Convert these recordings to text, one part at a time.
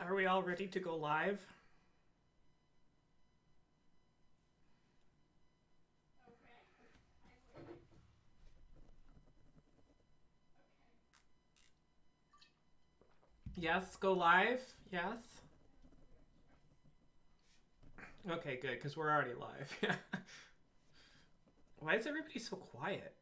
Are we all ready to go live? Yes, go live. Yes. Okay, good, because we're already live. Why is everybody so quiet?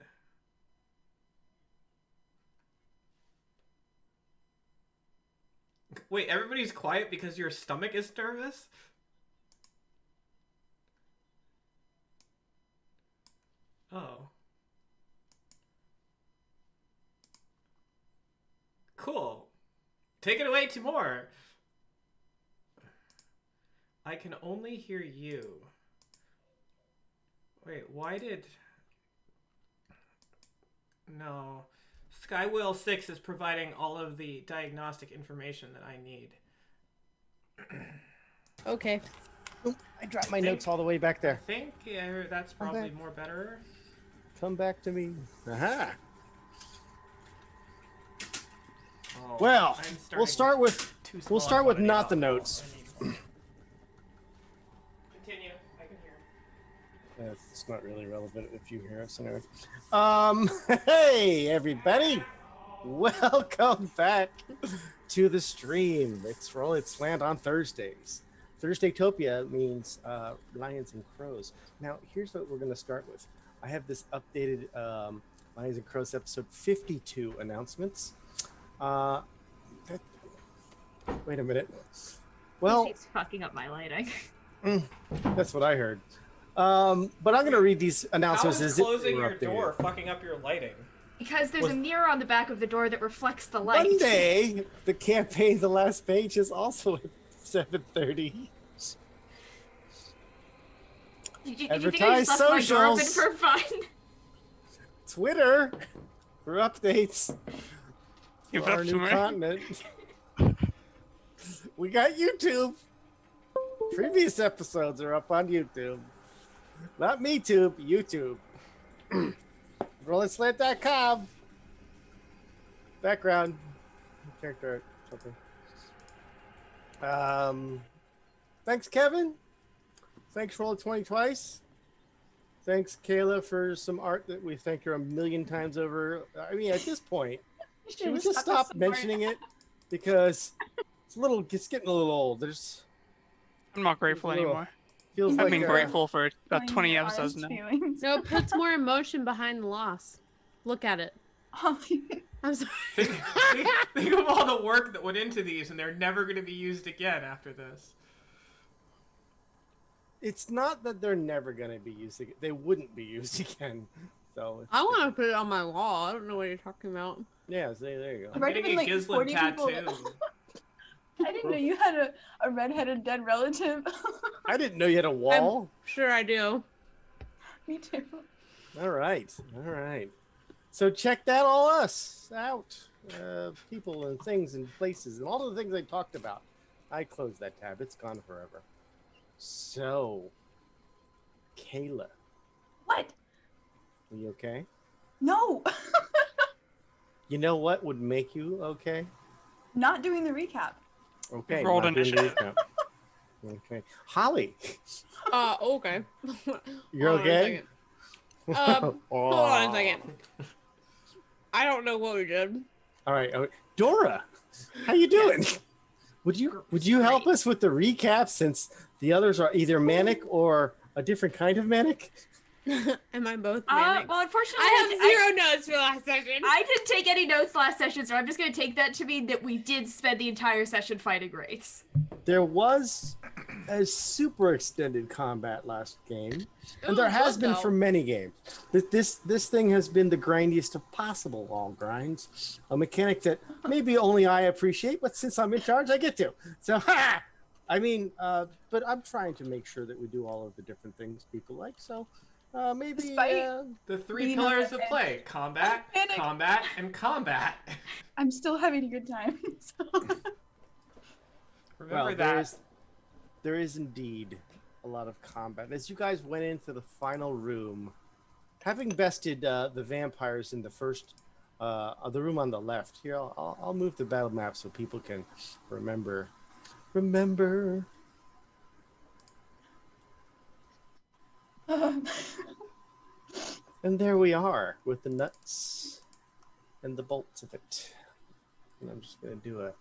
Wait, everybody's quiet because your stomach is nervous? Oh. Cool. Take it away, Timur. I can only hear you. Wait, why did... No. Skywheel 6 is providing all of the diagnostic information that I need. Okay. Oh, I dropped my notes all the way back there. I think that's probably more better. Come back to me. Aha. Oh, Well, we'll start with not the notes. Continue. I can hear. It's not really relevant if you hear us anyway. Hey everybody, welcome back to the stream. It's Roll20 SPOTLIGHT on Thursdays. Thursdaytopia means Lions and Crows. Now, here's what we're going to start with. I have this updated Lions and Crows episode 52 announcements. Wait a minute. Well, he's fucking up my lighting. That's what I heard. But I'm going to read these announcements. How is closing your door fucking up your lighting? Because there's a mirror on the back of the door that reflects the light. Monday, the campaign, the last page is also at 7:30. Did you think I Advertise just left my door open socials. for fun? Twitter for updates. Give For up our to new me. continent. We got YouTube. Previous episodes are up on YouTube. Not MeTube, YouTube. ROLL20SPOTLIGHT.com. Background. Character art. Something. Thanks, Kevin. Thanks, Roll20 twice. Thanks, Kayla, for some art that we thank her a million times over. I mean, at this point, should we just stop mentioning it? Because it's getting a little old. I'm not grateful anymore. Feels I've like been grateful for about 20 episodes now. No, it puts more emotion behind the loss. Look at it. I'm sorry. Think of all the work that went into these, and they're never going to be used again after this. It's not that they're never going to be used again. They wouldn't be used again. So I want to put it on my wall. I don't know what you're talking about. yeah, so there you go. I'm getting a Gislin tattoo. I didn't know you had a redheaded dead relative. I didn't know you had a wall. Sure, I do. Me too. All right. So check that all us out. People and things and places and all the things I talked about. I closed that tab. It's gone forever. So, Kayla, What? are you okay? No. You know what would make you okay? Not doing the recap. Okay. Rolled not doing the initiative. recap. Okay. Holly, Okay. you're Hold on a okay? second. Hold on a second. I don't know what we did. All right. Dora, how you doing? Would you help us with the recap since the others are either manic or a different kind of manic? Am I both manic? Well, unfortunately, I have 0 notes for last session. I didn't take any notes last session, so I'm just going to take that to mean that we did spend the entire session fighting wraiths. There was a super extended combat last game, and there has been for many games. This thing has been the grindiest of possible all grinds. A mechanic that maybe only I appreciate, but since I'm in charge, I get to. So, ha! I mean, but I'm trying to make sure that we do all of the different things people like. So, maybe Despite The three pillars of play: combat, Panic. combat, and combat. I'm still having a good time. So. Remember well, that. there is indeed a lot of combat. As you guys went into the final room, having bested the vampires in the first, the room on the left. Here, I'll move the battle map so people can remember remember. And there we are with the nuts and the bolts of it. And I'm just going to do a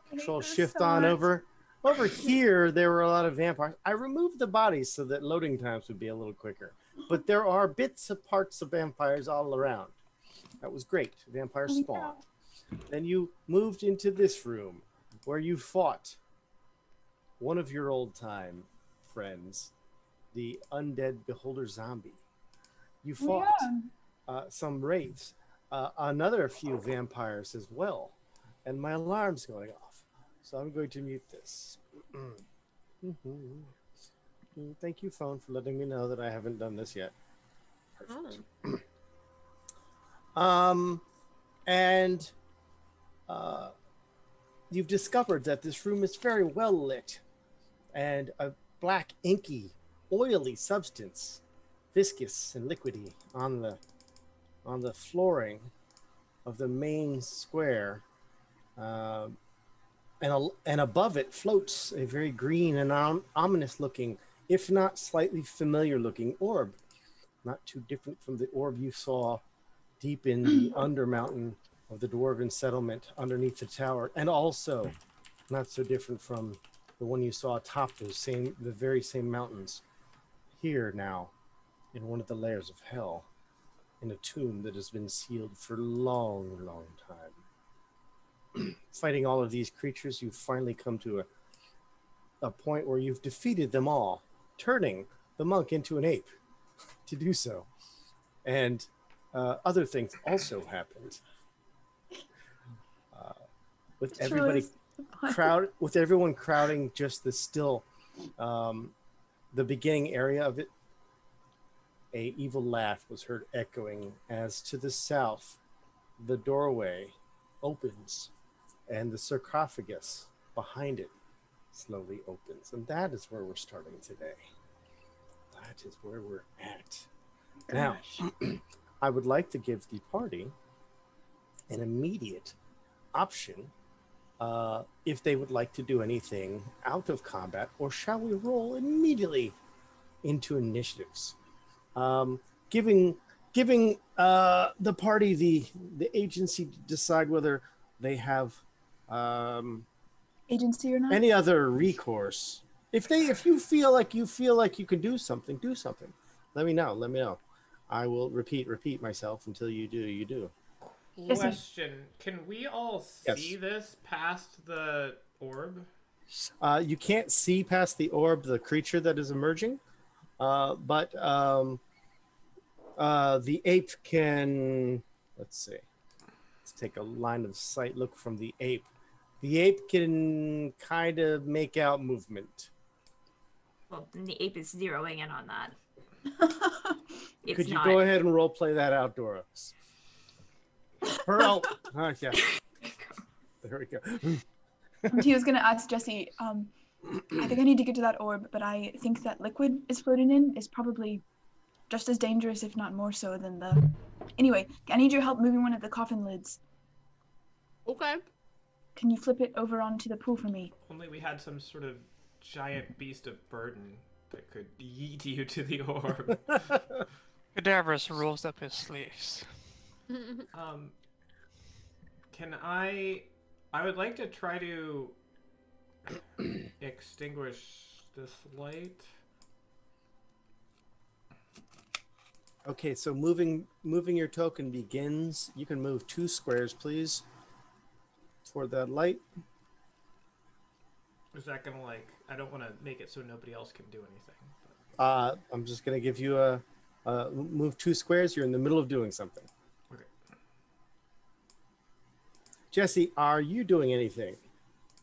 control shift on over. Over here, there were a lot of vampires. I removed the bodies so that loading times would be a little quicker. But there are bits of parts of vampires all around. That was great. Vampires spawned. Then you moved into this room where you fought one of your old time friends, the undead beholder zombie. You fought some wraiths, another few vampires as well. And my alarm's going off. So I'm going to mute this. Thank you, phone, for letting me know that I haven't done this yet. Perfect. And you've discovered that this room is very well lit, and a black, inky, oily substance, viscous and liquidy, on the flooring of the main square. And above it floats a very green and ominous-looking, if not slightly familiar-looking orb. Not too different from the orb you saw deep in the undermountain of the Dwarven settlement underneath the tower, and also not so different from the one you saw atop the very same mountains. Here now, in one of the layers of hell, in a tomb that has been sealed for a long, long time. Fighting all of these creatures, you've finally come to a point where you've defeated them all, turning the monk into an ape to do so. And other things also happened. With everyone crowding just the still, the beginning area of it, a evil laugh was heard echoing as to the south, the doorway opens. And the sarcophagus behind it slowly opens. And that is where we're starting today. That is where we're at. Gosh. Now, I would like to give the party an immediate option if they would like to do anything out of combat, or shall we roll immediately into initiatives? Giving the party the agency to decide whether they have agency or not, any other recourse. If you feel like you can do something, let me know. I will repeat myself until you do. Question: can we all see this past the orb? You can't see past the orb, the creature that is emerging, but the ape can. Let's see. Let's take a line of sight look from the ape. The ape can kind of make out movement. Well, the ape is zeroing in on that. Could you go ahead and role play that outdoors? Oh, yeah. There we go. He was gonna ask Jesse. I think I need to get to that orb, but I think that liquid is floating in is probably just as dangerous, if not more so, than the. Anyway, I need your help moving one of the coffin lids. Okay. Can you flip it over onto the pool for me? Only we had some sort of giant beast of burden that could yeet you to the orb. Cadavers rolls up his sleeves. Can I would like to try to extinguish this light. Okay, so moving your token begins. You can move 2 squares, please, toward that light. Is that gonna I don't want to make it so nobody else can do anything. But... I'm just gonna give you a move 2 squares. You're in the middle of doing something. Okay. Jesse, are you doing anything?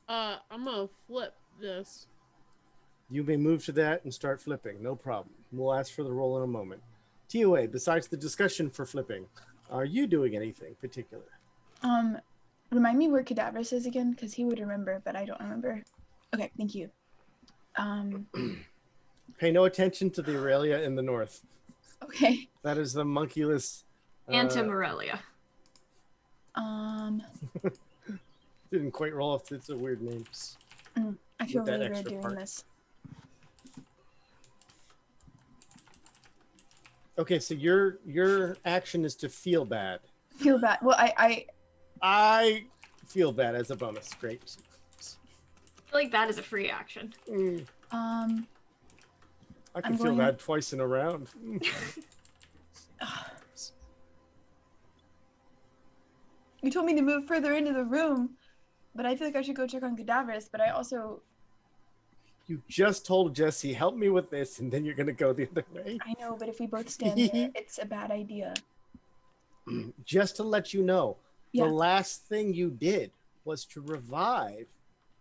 I'm gonna flip this. You may move to that and start flipping. No problem. We'll ask for the roll in a moment. TOA, besides the discussion for flipping, are you doing anything particular? Remind me where Cadavers is again, because he would remember, but I don't remember. Okay, thank you. Pay no attention to the Aurelia in the north. Okay. That is the monkeyless. Antimarelia. Didn't quite roll off. It's a weird name. I feel With that really weird extra doing part. this. Okay, so your action is to feel bad. Feel bad. Well, I feel bad as a bonus. Great. I feel like that is a free action. I can I'm feel going- bad twice in a round. You told me to move further into the room, but I feel like I should go check on Cadaverous, but I also... You just told Jesse, help me with this, and then you're going to go the other way. I know, but if we both stand there, it's a bad idea. Just to let you know, Yeah. the last thing you did was to revive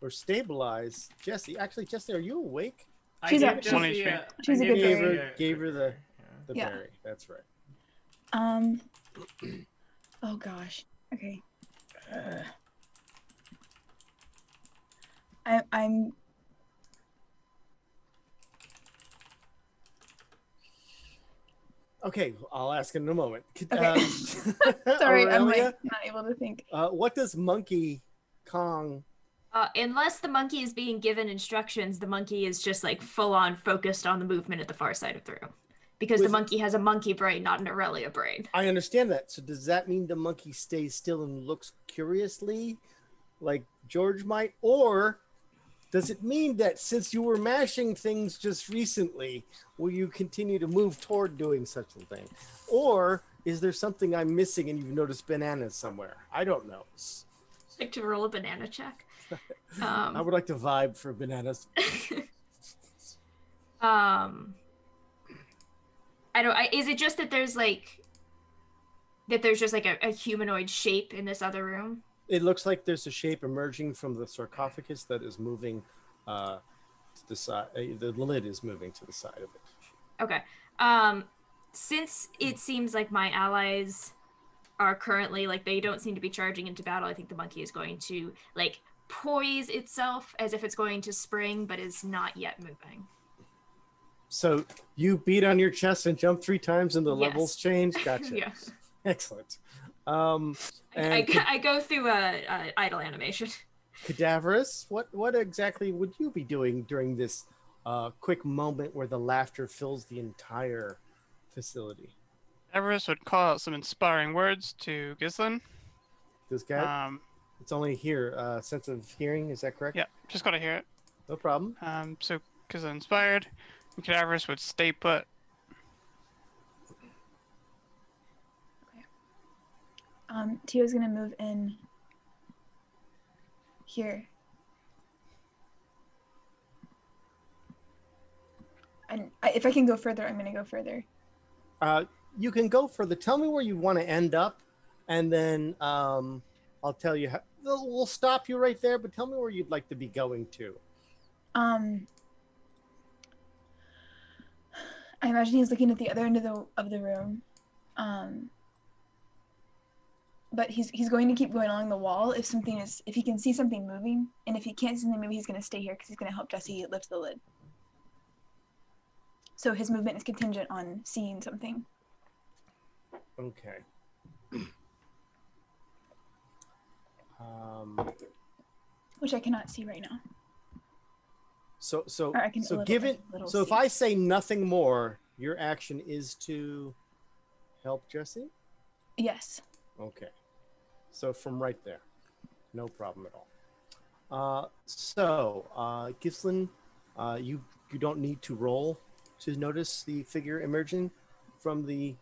or stabilize Jesse. Actually, Jesse, are you awake? She's I up. gave Jesse She's- she's a I good gave berry. Jesse a Gave her good the- berry, The Yeah. berry. That's right. Oh gosh. Okay. I'm Okay, I'll ask in a moment. Okay. sorry, I'm Aurelia, like not able to think. what does Monkey Kong? Unless the monkey is being given instructions, the monkey is just like full on focused on the movement at the far side of the room. Because the With- monkey has a monkey brain, not an Aurelia brain. I understand that. So does that mean the monkey stays still and looks curiously, like George might, or does it mean that since you were mashing things just recently, will you continue to move toward doing such a thing? Or is there something I'm missing and you've noticed bananas somewhere? I don't know. Like to roll a banana check. I would like to vibe for bananas. Is it just that there's just like a humanoid shape in this other room? It looks like there's a shape emerging from the sarcophagus that is moving to the side. The lid is moving to the side of it. Okay. Since it seems like my allies are currently like they don't seem to be charging into battle, I think the monkey is going to like poise itself as if it's going to spring, but is not yet moving. So you beat on your chest and jump 3 times and the Yes. levels change? Gotcha. Yeah. Excellent. I And go through a idle animation. Cadaverous, what exactly would you be doing during this quick moment where the laughter fills the entire facility? Everest would call out some inspiring words to Gislin. This guy, it's only here, sense of hearing, is that correct? Yeah, just gotta hear it. No problem. So Gislin inspired, and Cadaverous would stay put. Tio's gonna move in here. And if I can go further, I'm gonna go further. You can go further. Tell me where you want to end up, and then I'll tell you how. We'll stop you right there, but tell me where you'd like to be going to. I imagine he's looking at the other end of the room. But he's going to keep going along the wall if he can see something moving, and if he can't see something moving, he's gonna stay here because he's gonna help Jesse lift the lid. So his movement is contingent on seeing something. Okay. Which I cannot see right now. So Or I can a little- given a little so if see. I say nothing more, your action is to help Jesse? Yes. Okay. So from right there. No problem at all. Gislin, you don't need to roll to notice the figure emerging from the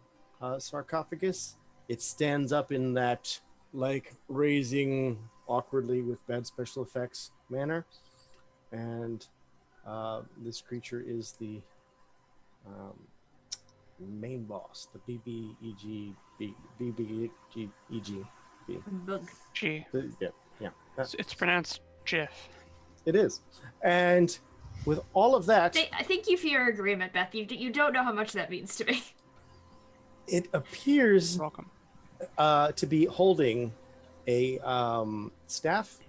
sarcophagus. It stands up in that like raising awkwardly with bad special effects manner. And this creature is the main boss, the BBEG. Bug. Gee, Yeah. it's pronounced Jiff. It is. And with all of that, Thank you for your agreement, Beth. You don't know how much that means to me. it appears You're welcome. to be holding a staff.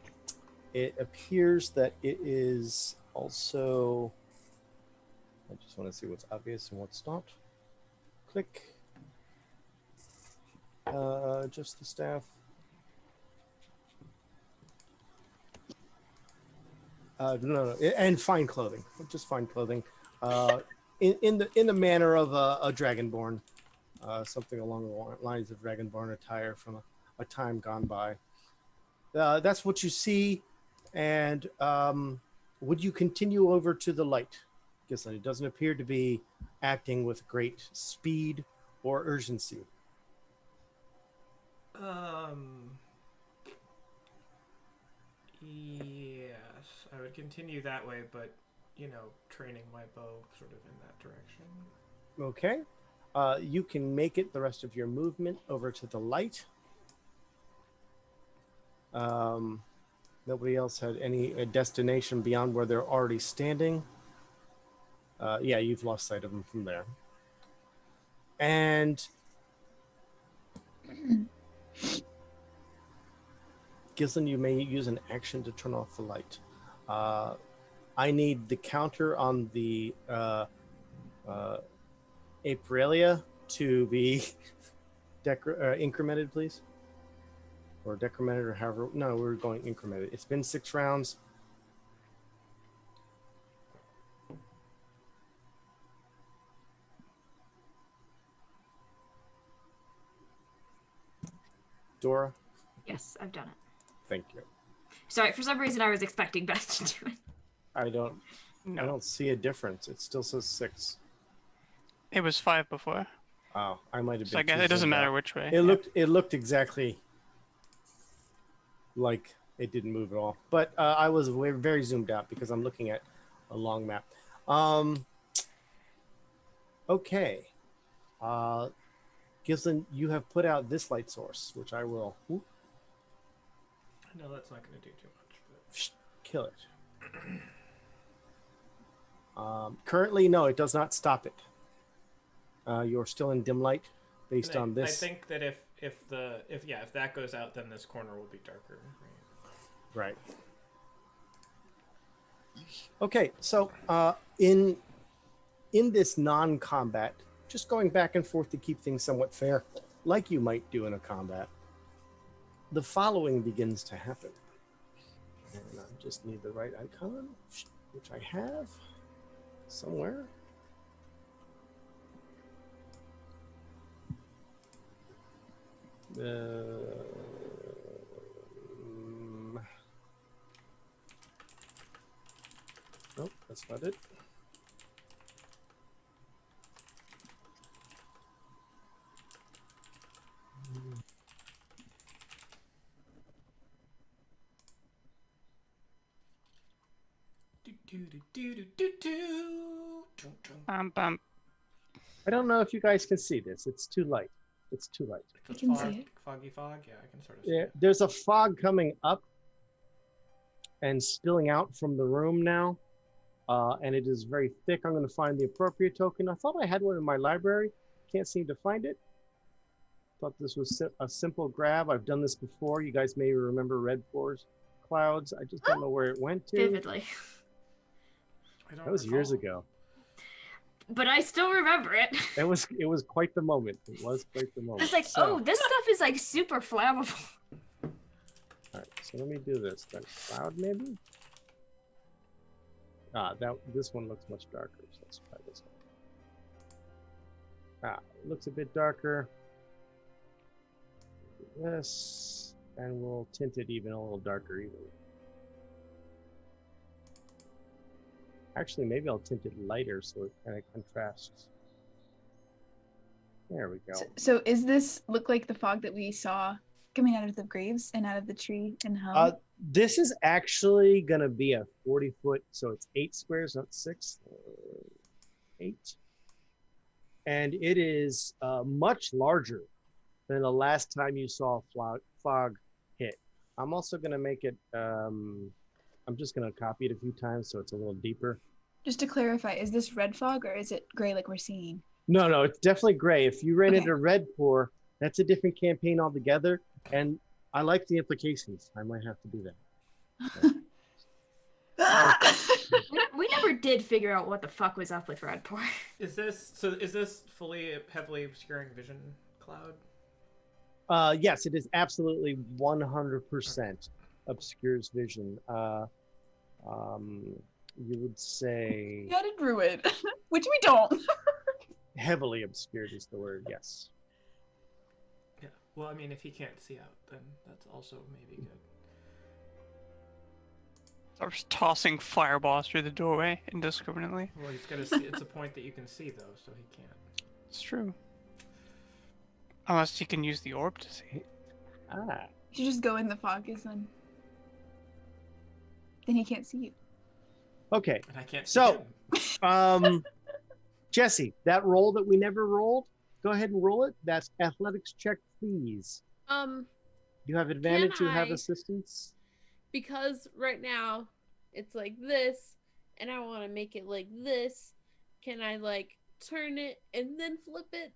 It appears that it is also, I just want to see what's obvious and what's not. Click. Just the staff. No, and fine clothing, just fine clothing, in the manner of a dragonborn, something along the lines of dragonborn attire from a time gone by. That's what you see, and would you continue over to the light? Gislin, it doesn't appear to be acting with great speed or urgency. Yes, I would continue that way, but, training my bow sort of in that direction. Okay. You can make it the rest of your movement over to the light. Nobody else had any destination beyond where they're already standing. Yeah, you've lost sight of them from there. And Gislin, you may use an action to turn off the light. I need the counter on the Aprilia to be incremented, please. Or decremented, or however. No, we're going incremented. It's been 6 rounds. Dora? Yes, I've done it. Thank you. Sorry, for some reason I was expecting Beth to do it. I don't see a difference. It still says 6. It was 5 before. Oh, I might have been. So I guess it doesn't matter which way. It looked exactly like it didn't move at all. But I was very zoomed out because I'm looking at a long map. Okay. Gislin, you have put out this light source, which I will. Whoop. I know that's not going to do too much, but Kill it. Currently, no, it does not stop it. You're still in dim light based on this. I think that if that goes out, then this corner will be darker. Right. Okay, so in this non-combat, just going back and forth to keep things somewhat fair, like you might do in a combat, the following begins to happen. And I just need the right icon, which I have somewhere. Nope, that's not it. Bam, bam. I don't know if you guys can see this. It's too light. It's too light. I can see it. Foggy fog? Yeah, I can sort of see Yeah, it. there's a fog coming up and spilling out from the room now. And it is very thick. I'm going to find the appropriate token. I thought I had one in my library. Can't seem to find it. Thought this was a simple grab. I've done this before. You guys may remember Red Floor's clouds. I just don't know where it went to. Vividly. That was years ago. But I still remember it. It was quite the moment. It was quite the moment. It's like, oh, this stuff is like super flammable. All right, so let me do this then. Cloud maybe. This one looks much darker. So let's try this one. It looks a bit darker. Do this, and we'll tint it even a little darker even. Actually, maybe I'll tint it lighter so it kind of contrasts. There we go. So is this look like the fog that we saw coming out of the graves and out of the tree in hell? This is actually going to be a 40-foot, so it's 8 squares, not 6. 8. And it is much larger than the last time you saw fog hit. I'm also going to make it, I'm just going to copy it a few times so it's a little deeper. Just to clarify, is this red fog or is it gray like we're seeing? No, it's definitely gray. If you ran into Red Pour, that's a different campaign altogether. And I like the implications. I might have to do that. We never did figure out what the fuck was up with Red Pour. Is this fully heavily obscuring vision cloud? Yes, it is absolutely 100% obscures vision. You would say Yeah, to Druid, which we don't. heavily obscured is the word. Yes. Yeah. Well, I mean, if he can't see out, then that's also maybe good. Starts tossing fireballs through the doorway indiscriminately. Well, he's got to see. It's a point that you can see though, so he can't. It's true. Unless he can use the orb to see. Ah. You just go in the fog, then he can't see you. Okay. And I can't see So, him. Jesse, that roll that we never rolled, go ahead and roll it. That's athletics check, please. You have advantage. You have assistance. Because right now it's like this, and I want to make it like this. Can I like turn it and then flip it?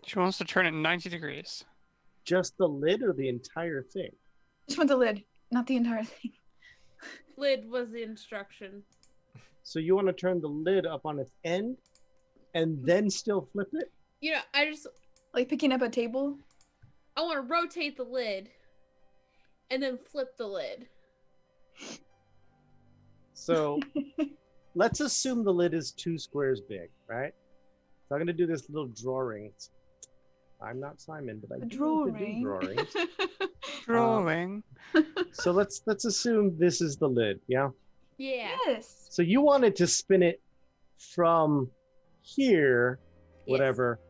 She wants to turn it 90 degrees. Just the lid or the entire thing? Just want the lid, not the entire thing. Lid was the instruction. So you want to turn the lid up on its end and then still flip it? Yeah, I just Like picking up a table? I want to rotate the lid and then flip the lid. So let's assume the lid is 2 squares big, right? So I'm going to do this little drawing. I'm not Simon, but I do like to do drawings. Drawing. So let's assume this is the lid, yeah? Yeah. Yes. So you wanted to spin it from here, whatever,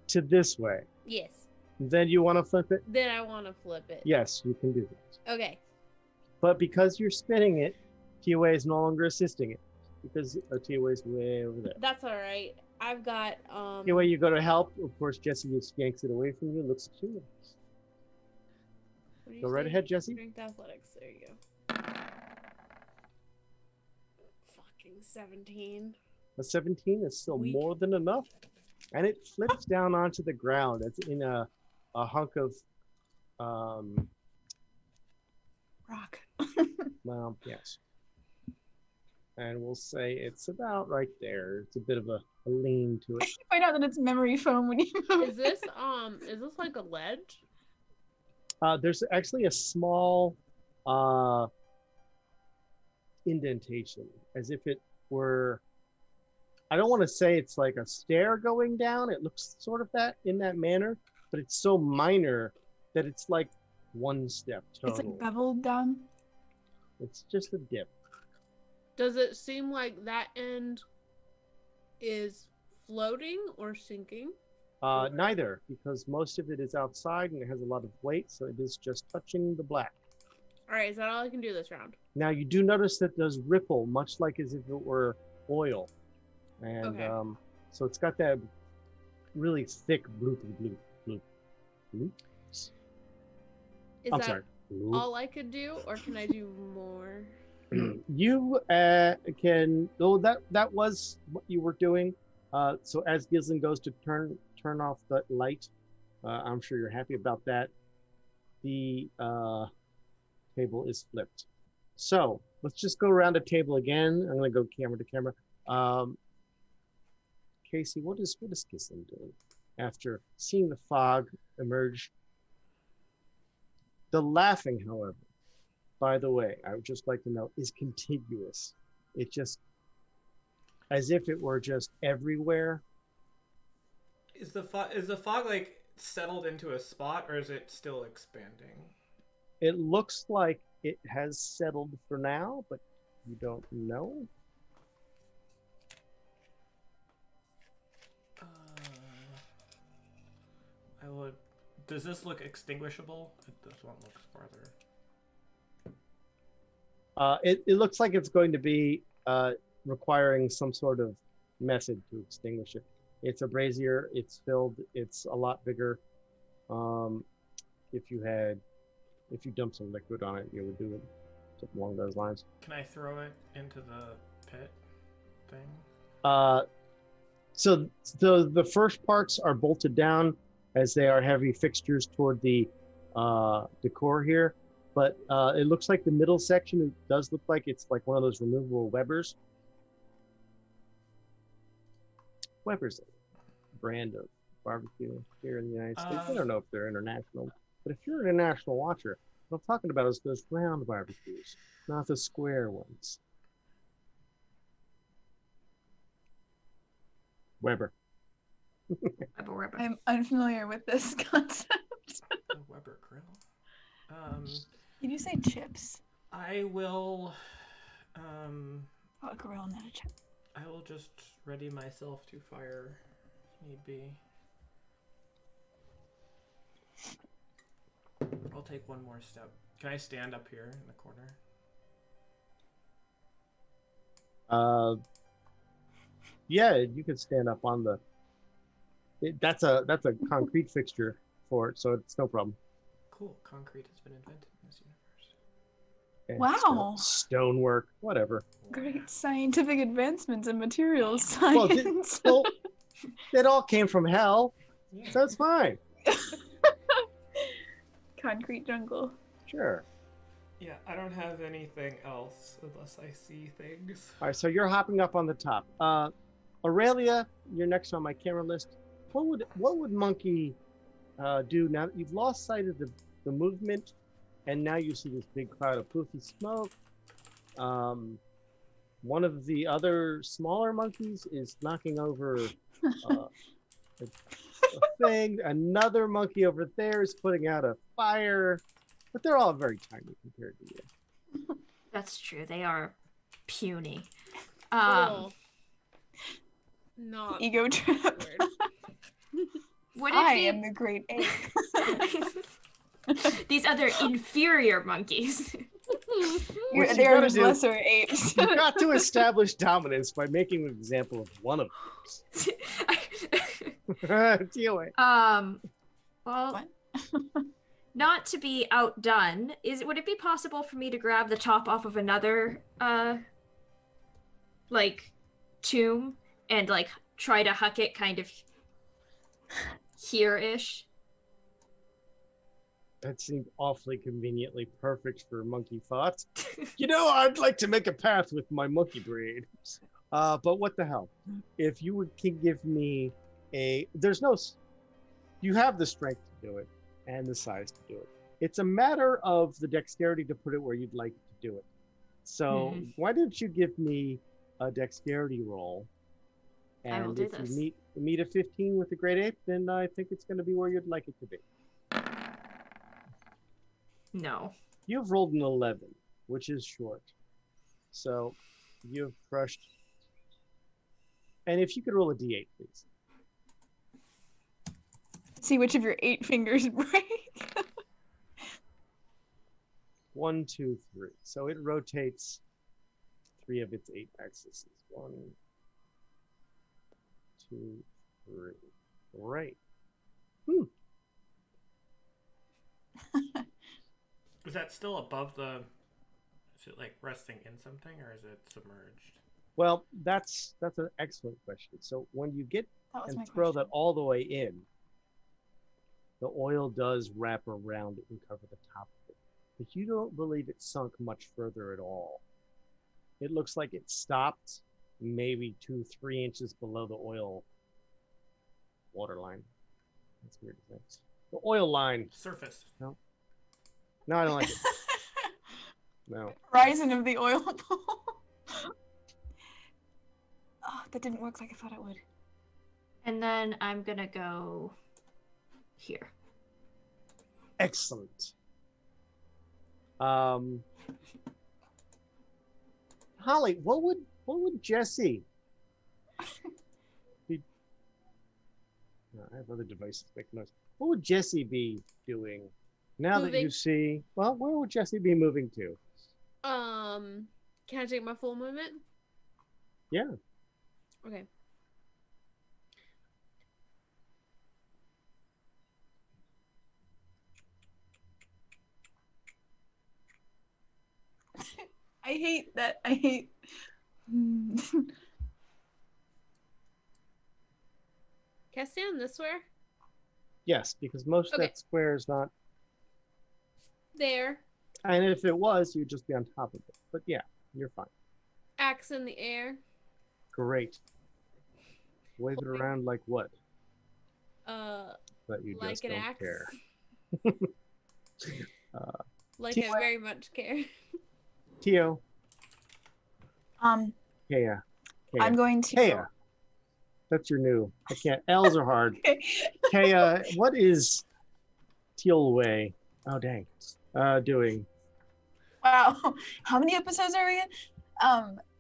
to this way. Yes. Then you want to flip it? Then I want to flip it. Yes, you can do that. Okay. But because you're spinning it, TOA is no longer assisting it. Because TOA is way over there. That's all right. I've got TOA, you go to help. Of course, Jesse just yanks it away from you, looks at you. what do you Go right say? ahead, Jesse. Strength athletics. There you go. Fucking 17. A 17 is still Weak. more than enough. And it flips down onto the ground. It's in a hunk of, Rock. well, yes. And we'll say it's about right there. It's a bit of a lean to it. You find out that it's memory foam when you move. Is this like a ledge? There's actually a small indentation, as if it were, I don't want to say it's like a stair going down. It looks sort of that in that manner, but it's so minor that it's like one step total. It's like beveled down. It's just a dip. Does it seem like that end is floating or sinking? Neither, because most of it is outside and it has a lot of weight, so it is just touching the black. All right, is that all I can do this round? Now you do notice that there's ripple, much like as if it were oil, and Okay. So it's got that really thick bloop bloop bloop bloop. Is I'm that sorry. Bloop. all I could do, or can I do more? You can. Oh, that was what you were doing. So as Gislin goes to turn off the light, I'm sure you're happy about that. The table is flipped. So let's just go around the table again. I'm gonna go camera to camera. Casey, what is Gislin doing after seeing the fog emerge? The laughing, however, by the way, I would just like to know, is contiguous. It just, as if it were just everywhere. Is the fog like settled into a spot, or is it still expanding? It looks like it has settled for now, but you don't know. I would. Does this look extinguishable? This one looks farther. It looks like it's going to be requiring some sort of method to extinguish it. It's a brazier. It's filled. It's a lot bigger. If you dump some liquid on it, you would do it something along those lines. Can I throw it into the pit thing? So the first parts are bolted down, as they are heavy fixtures toward the decor here. But it looks like the middle section, it does look like it's like one of those removable Weber's. Weber's a brand of barbecue here in the United States. I don't know if they're international, but if you're an international watcher, What I'm talking about is those round barbecues, not the square ones. Weber. Weber. I'm unfamiliar with this concept. The Weber grill. Did you say chips? I will. Oh, a grill, not a chip. I will just ready myself to fire if need be. I'll take one more step. Can I stand up here in the corner? Yeah, you could stand up on the. That's a concrete fixture for it, so it's no problem. Cool. Concrete has been invented in this universe. Yeah, Wow. Stonework, whatever. Great scientific advancements in materials Well, science. it all came from hell, Yeah. so it's fine. Concrete jungle. Sure. Yeah, I don't have anything else unless I see things. All right, so you're hopping up on the top. Aurelia, you're next on my camera list. What would Monkey do now that you've lost sight of the movement, and now you see this big cloud of poofy smoke? One of the other smaller monkeys is knocking over a thing. Another monkey over there is putting out a fire, but they're all very tiny compared to you. That's true. They are puny. Oh. Not Ego trip. Would I it am the great ape. be these other inferior monkeys? What you They are gotta just do- lesser apes. You've got to establish dominance by making an example of one of them. Deal it. Well, What? not to be outdone, would it be possible for me to grab the top off of another like tomb and like try to huck it kind of here-ish? That seemed awfully conveniently perfect for monkey thoughts. I'd like to make a path with my monkey braid. But what the hell? If you can give me you have the strength to do it and the size to do it. It's a matter of the dexterity to put it where you'd like to do it. So why don't you give me a dexterity roll? And I will do if this. you meet a 15 with the great ape, then I think it's going to be where you'd like it to be. No. You've rolled an 11, which is short. So you've crushed. And if you could roll a d8, please. See which of your 8 fingers break. 1, 2, 3. So it rotates 3 of its 8 axes. 1, 2, 3. Right. Is that still above the... Is it like resting in something or is it submerged? Well, that's an excellent question. So when you get That was and my throw question. that all the way in, the oil does wrap around it and cover the top of it. But you don't believe it sunk much further at all. It looks like it stopped maybe 2-3 inches below the oil waterline. That's weird to say. The oil line. Surface. No, I don't like it. No. Horizon of the oil pool. Oh, that didn't work like I thought it would. And then I'm gonna go here. Excellent. Holly, what would Jesse be? No, I have other devices making noise. What would Jesse be doing now that you Moving. see? Well, where would Jesse be moving to? Can I take my full movement? Yeah. Okay. I hate that. I hate. Can I stand this way? Yes, because most of Okay. that square is not. There. And if it was, you'd just be on top of it. But yeah, you're fine. Axe in the air. Great. Wave it around like what? Uh, But you like just an don't axe. care. Like I very much care. Tio. Um, Kaya. I'm going to. Kaya. That's your new. I can't. L's are hard. Okay. Kaya, what is Tealway? Oh dang. Doing. Wow. How many episodes are we in?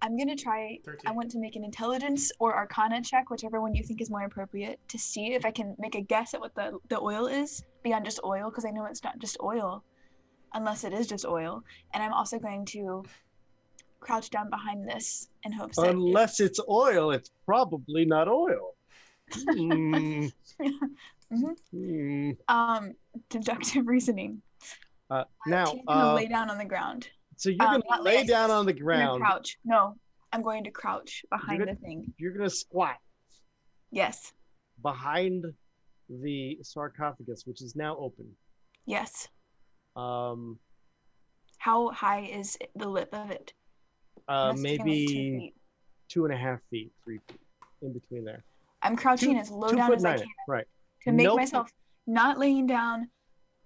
I'm gonna try. 13. I want to make an intelligence or arcana check, whichever one you think is more appropriate, to see if I can make a guess at what the oil is beyond just oil, because I know it's not just oil, unless it is just oil. And I'm also going to crouch down behind this in hopes that Unless it's oil, it's probably not oil. Mm. Mm. Deductive reasoning. Now, I'm gonna lay down on the ground. so you're gonna not lay lay, down on the I'm gonna ground. crouch. No, I'm going to crouch behind the thing. You're gonna squat Yes. behind the sarcophagus, which is now open. Yes. Um, How high is the lip of it? Must be like 2 maybe feet. 2.5 feet, 3 feet, in between there. I'm crouching as low down as I can Right. to make Nope. myself not laying down,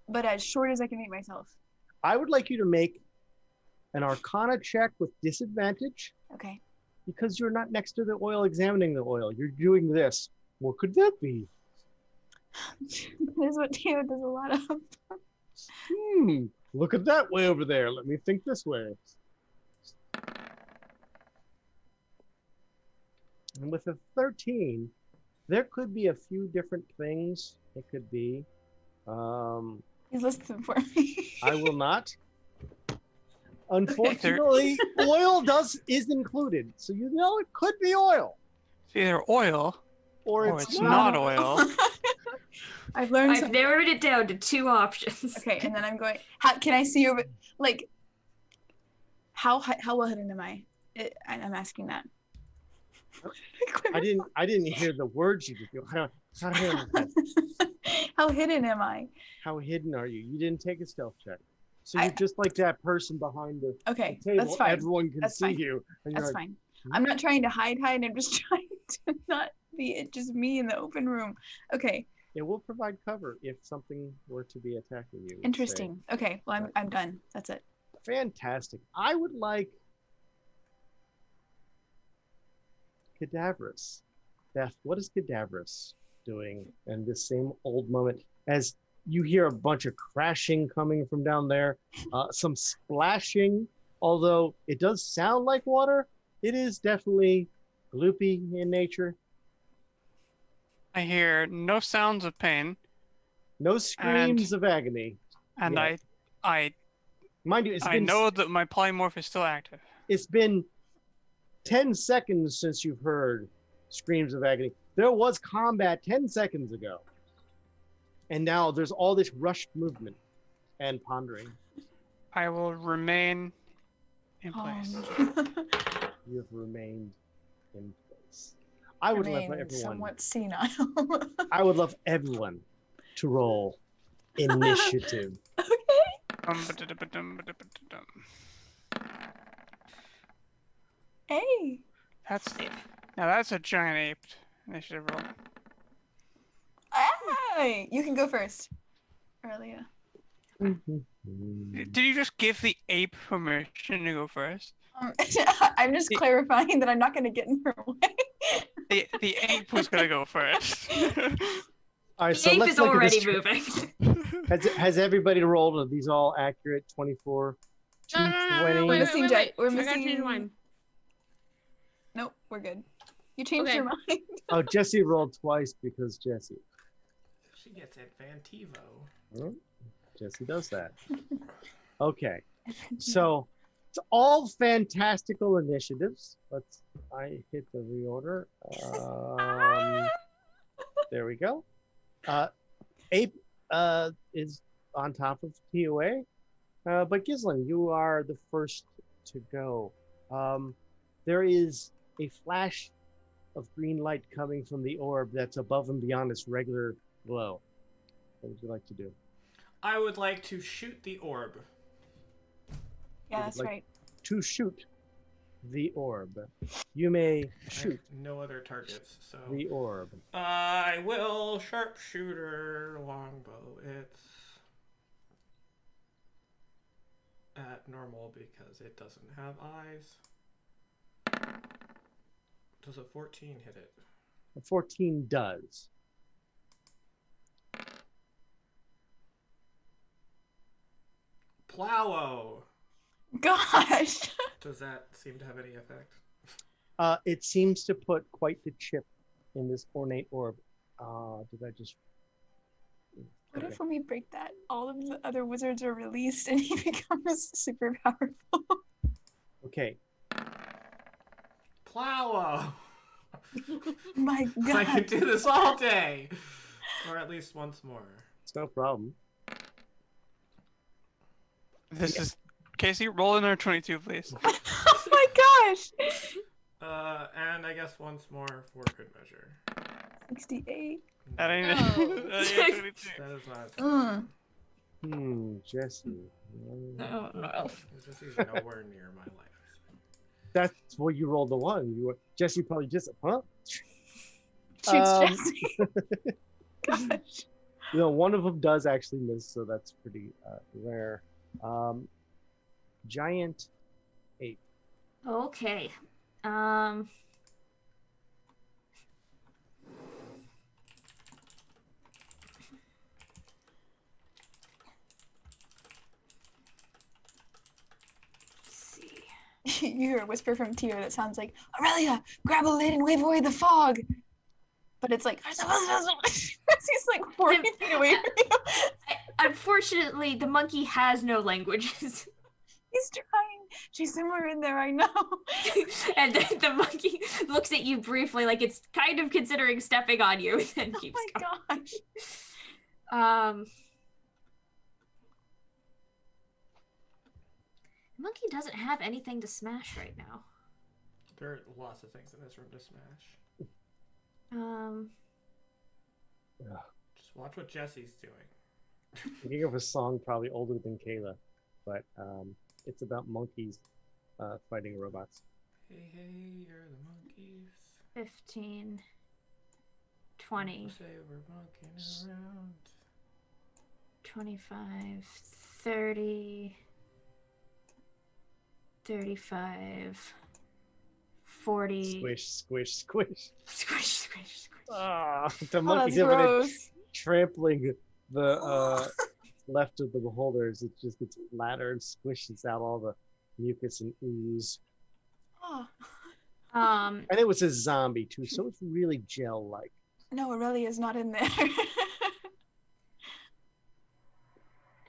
but as short as I can make myself. I would like you to make an Arcana check with disadvantage Okay. because you're not next to the oil examining the oil. You're doing this. What could that be? That is what Teo does a lot of. Look at that way over there. Let me think this way. And with a 13, there could be a few different things. It could be. He's listening for me. I will not. Unfortunately, oil is included, so you know it could be oil, It's either oil or or it's it's not. not oil. I've learned I've something. narrowed it down to 2 options. Okay, and then I'm going. How can I see over? Like, how well hidden am I? I'm asking that. I didn't hear the words you just. How hidden am I? How hidden are you? You didn't take a stealth check, so you're just like that person behind the Okay, table. that's fine. Everyone can That's see fine. you. And you're That's like, fine. I'm not trying to hide. I'm just trying to not be it just me in the open room. Okay. It will provide cover if something were to be attacking you. Interesting. Okay. Well, I'm done. That's it. Fantastic. I would like Cadaverous. Beth, what is Cadaverous doing in this same old moment as you hear a bunch of crashing coming from down there, some splashing, although it does sound like water, it is definitely gloopy in nature. I hear no sounds of pain, No screams of agony. and Yeah. I Mind you, I know that my polymorph is still active. it's been 10 seconds since you've heard screams of agony. There was combat 10 seconds ago. And now there's all this rushed movement and pondering. I will remain in place. You have remained in place. I would love everyone. Somewhat senile. I would love everyone to roll initiative. Hey. That's a giant ape initiative roll. Hey. You can go first. Earlier. Did you just give the ape permission to go first? I'm just clarifying that I'm not going to get in her way. The ape was gonna go first. All right, The so ape let's is look at already this. moving. Has everybody rolled? Are these all accurate? 24, No, 220. We're missing Jack. We're I gotta change missing. mine. Nope, we're good. You changed Okay. your mind. Oh, Jesse rolled twice because Jesse. She gets advantivo. Oh, Jesse does that. Okay, so it's all fantastical initiatives. I hit the reorder. There we go. Ape is on top of TOA, but Gislin, you are the first to go. There is a flash of green light coming from the orb that's above and beyond its regular glow. What would you like to do? I would like to shoot the orb. Yeah, that's like- right. To shoot the orb. You may I shoot have no other targets, so the orb. I will sharpshooter longbow. It's at normal because it doesn't have eyes. Does a 14 hit it? A 14 does. Plowo! Gosh. Does that seem to have any effect? It seems to put quite the chip in this ornate orb. Did I just... What Okay. if when we break that, all of the other wizards are released and he becomes super powerful? Okay. Plowo! My I can God. do this all day! Or at least once more. It's no problem. This is Casey. Roll another 22, please. Oh my gosh. And I guess once more for good measure. 68. That ain't No. that ain't 22. That is not. Jesse. Oh no. It's just he's nowhere near my life. That's well, you rolled the one. You were Jesse probably just Shoots Um, Jesse. Gosh. You know, one of them does actually miss, so that's pretty rare. Giant 8. Okay. Let's see. You hear a whisper from Tyr that sounds like, Aurelia, grab a lid and wave away the fog. But it's like, he's like 40 feet away from you. Unfortunately, the monkey has no languages. He's trying. She's somewhere in there, I know. And then the monkey looks at you briefly like it's kind of considering stepping on you and then Oh keeps my going. gosh. The monkey doesn't have anything to smash right now. There are lots of things in this room to smash. Just watch what Jesse's doing. Thinking of a song probably older than Kayla, but it's about monkeys fighting robots. Hey, hey, you're the monkeys. 15, 20, Say we're monkeying around. 25, 30, 35, 40. Squish, squish, squish. Squish, squish, squish. Ah, the Oh, monkey's that's over there gross. trampling the left of the beholders. It just gets flatter and squishes out all the mucus and ooze. Oh. Um, And it was a zombie too, so it's really gel-like. No, Aurelia's not in there.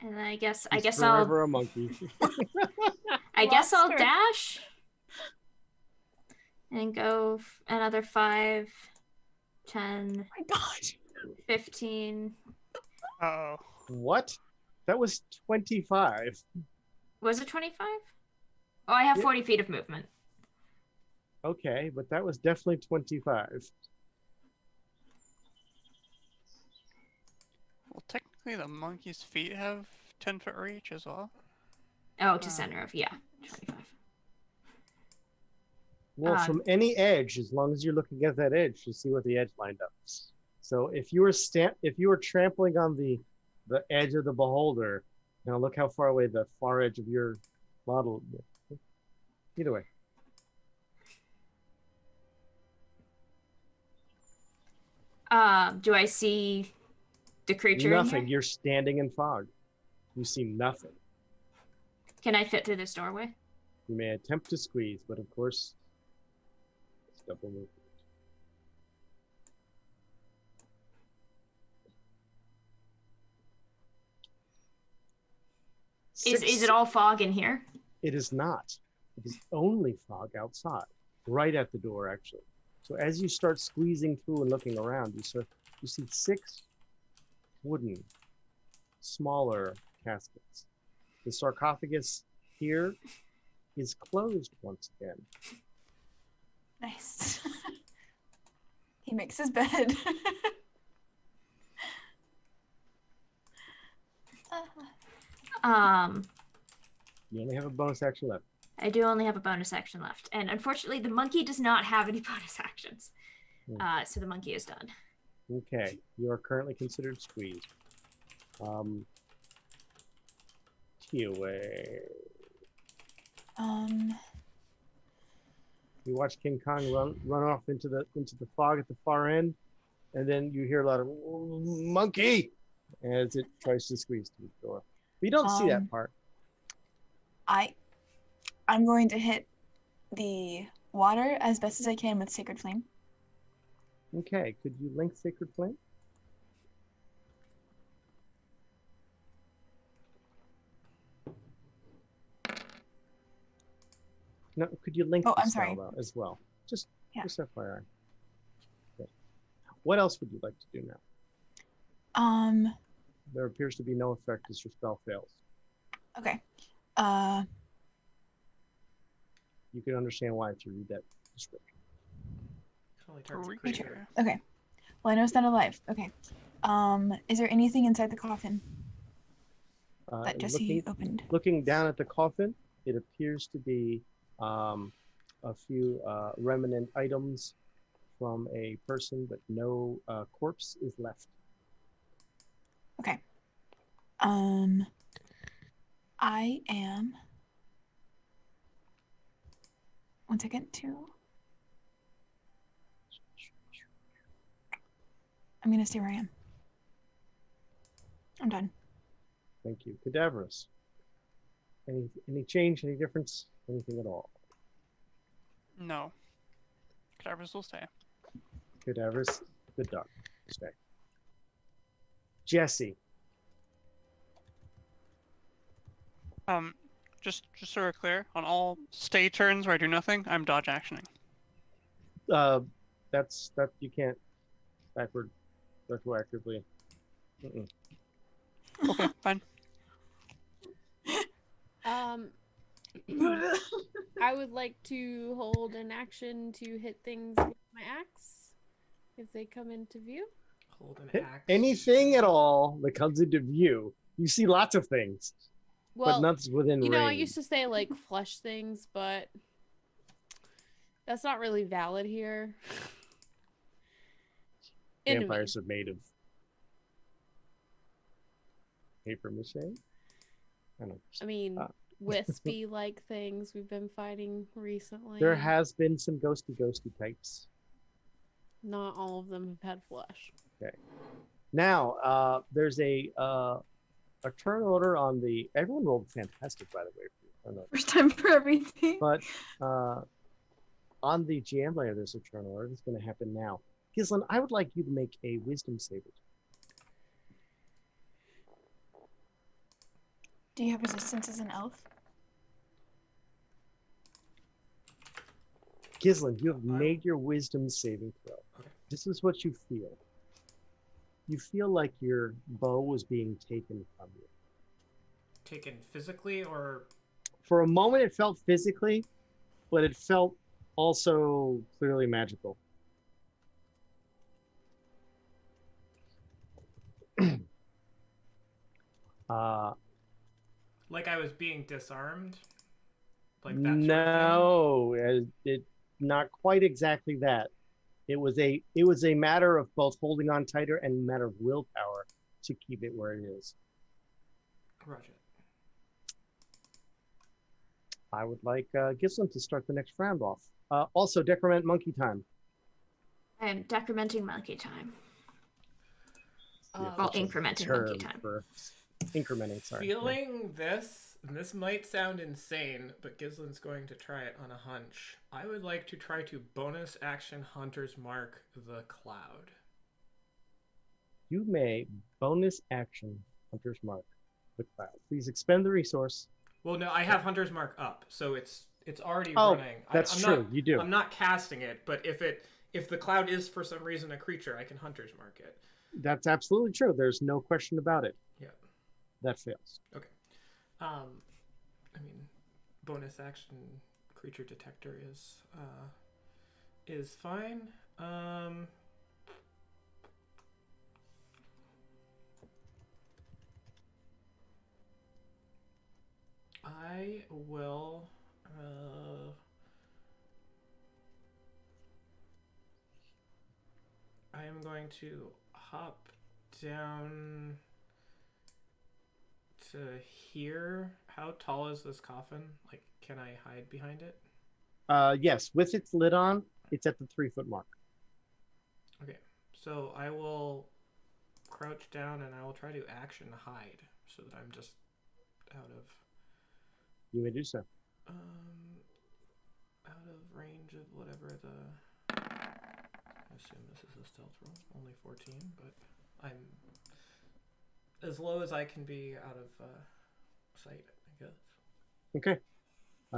and I guess He's I'll forever a monkey. I guess I'll Lost her. dash and go another 5, 10, My God. 15. Uh-oh. What? That was 25. Was it 25? Oh, I have Yeah. 40 feet of movement. Okay, but that was definitely 25. Well, technically, the monkey's feet have 10-foot reach as well. Oh, to center of, yeah, 25. Well, from any edge, as long as you're looking at that edge, you see what the edge lined up. So if you were trampling on the edge of the beholder, now look how far away the far edge of your model. Either way. Do I see the creature in Nothing. here? You're standing in fog. You see nothing. Can I fit through this doorway? You may attempt to squeeze, but of course, it's double movement. Is it all fog in here? It is not. It is only fog outside, right at the door, actually. So as you start squeezing through and looking around, you see 6 wooden, smaller caskets. The sarcophagus here is closed once again. Nice. He makes his bed. You only have a bonus action left. I do only have a bonus action left. And unfortunately, the monkey does not have any bonus actions. So the monkey is done. Okay, you are currently considered squeezed. Tiawe. You watch King Kong run off into the fog at the far end, and then you hear a lot of monkey as it tries to squeeze through the door. But you don't see that part. I'm going to hit the water as best as I can with Sacred Flame. Okay, could you link Sacred Flame? No, could you link Oh, the I'm spell sorry. though, as well? Just FYI. Okay. What else would you like to do now? There appears to be no effect as your spell fails. Okay. You can understand why if you read that description. Only targets a creature. Okay. Well, I know it's not alive. Okay. Is there anything inside the coffin that Jesse opened? Looking down at the coffin, it appears to be a few remnant items from a person, but no corpse is left. Okay. I am. 1 second, 2. I'm gonna stay where I am. I'm done. Thank you. Cadaverous. Any change, any difference, anything at all? No. Cadaverous will stay. Cadaverous, good dog. Stay. Jesse. Just so we're clear, on all stay turns where I do nothing, I'm dodge actioning. That's you can't retroactively. Okay, fine. I would like to hold an action to hit things with my axe if they come into view. Hold an axe. Anything at all that comes into view. You see lots of things, Well, but nothing's within range. I used to say like flesh things, but that's not really valid here. Vampires are made of paper mache. I mean, wispy like things we've been fighting recently. There has been some ghosty types. Not all of them have had flesh. Okay. Now, there's a turn order on the. Everyone rolled fantastic, by the way. First time for everything. But on the GM layer, there's a turn order that's going to happen now. Gislin, I would like you to make a wisdom save. Do you have resistance as an elf? Gislin, you have made your wisdom saving throw. Okay. This is what you feel. You feel like your bow was being taken from you. Taken physically or? For a moment, it felt physically, but it felt also clearly magical. Like I was being disarmed? Like that No, it not quite exactly that. It was a matter of both holding on tighter and a matter of willpower to keep it where it is. Roger. I would like Gislin to start the next round off. Also, decrement monkey time. I am decrementing monkey time. Well, incrementing monkey time. For incrementing, sorry. Feeling this, and this might sound insane, but Gislin's going to try it on a hunch. I would like to try to bonus action Hunter's Mark the Cloud. You may bonus action Hunter's Mark the Cloud. Please expend the resource. Well, no, I have Hunter's Mark up, so it's already running. That's true. You do. I'm not casting it, but if the cloud is for some reason a creature, I can Hunter's Mark it. That's absolutely true. There's no question about it. Yeah. That fails. Okay. I mean, bonus action creature detector is fine. I will. I am going to hop down to here how tall is this coffin? Like, can I hide behind it? Yes, with its lid on, it's at the 3-foot mark. Okay, so I will crouch down and I will try to action hide so that I'm just out of. You may do so. Out of range of whatever the. I assume this is a stealth roll. Only 14, but I'm as low as I can be out of sight, I guess. Okay.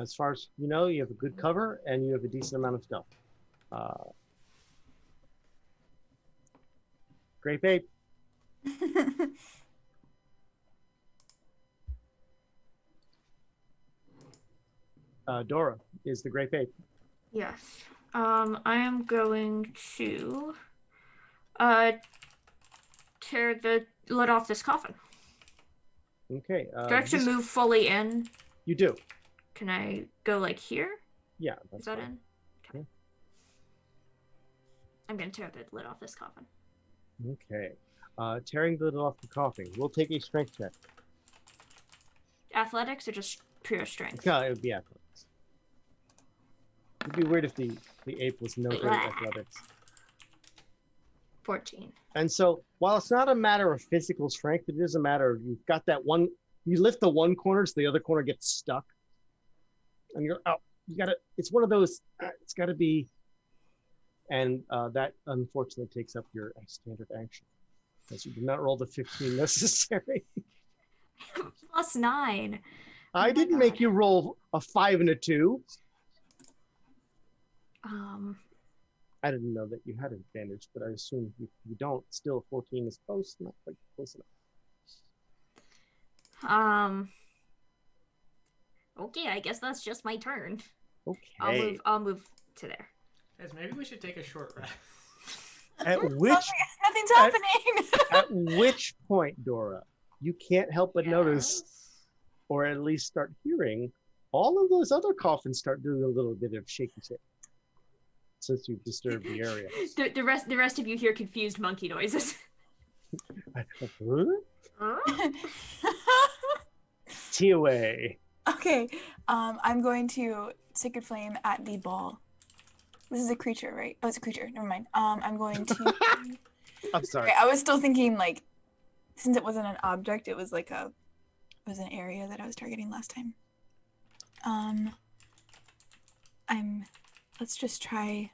As far as you know, you have a good cover and you have a decent amount of stealth. Grape ape. Dora is the grape ape. Yes. I am going to tear the lid off this coffin. Okay. Do I have to move fully in? You do. Can I go like here? Yeah, that's Is that fine. in? Okay. Yeah. I'm gonna tear the lid off this coffin. Okay. Tearing the lid off the coffin. We'll take a strength check. Athletics or just pure strength? No, it would be athletics. It'd be weird if the ape was no good at athletics. 14. And so, while it's not a matter of physical strength, it is a matter of you've got that one. You lift the one corner, so the other corner gets stuck, and you're oh, you got to. It's one of those. It's got to be, and that unfortunately takes up your standard action, because you did not roll the 15 necessary. +9. I didn't make you roll a 5 and a 2. I didn't know that you had an advantage, but I assume you don't. Still, 14 is close, not quite close enough. Okay, I guess that's just my turn. Okay. I'll move to there. Guys, maybe we should take a short rest. At which Nothing's happening. at which point, Dora, you can't help but notice, or at least start hearing, all of those other coffins start doing a little bit of shaky shake. Since you've disturbed the area. The rest of you hear confused monkey noises. TOA. Okay, I'm going to Sacred Flame at the ball. This is a creature, right? Oh, it's a creature. Never mind. I'm going to. I'm sorry. Okay, I was still thinking like, since it wasn't an object, it was like it was an area that I was targeting last time. Let's just try.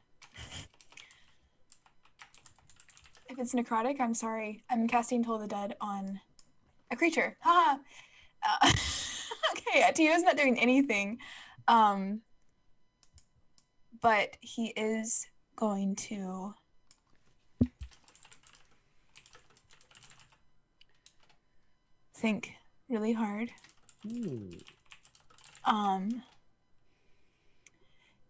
If it's necrotic, I'm sorry. I'm casting Toll the Dead on a creature. Haha. Okay, Tio's not doing anything. But he is going to think really hard.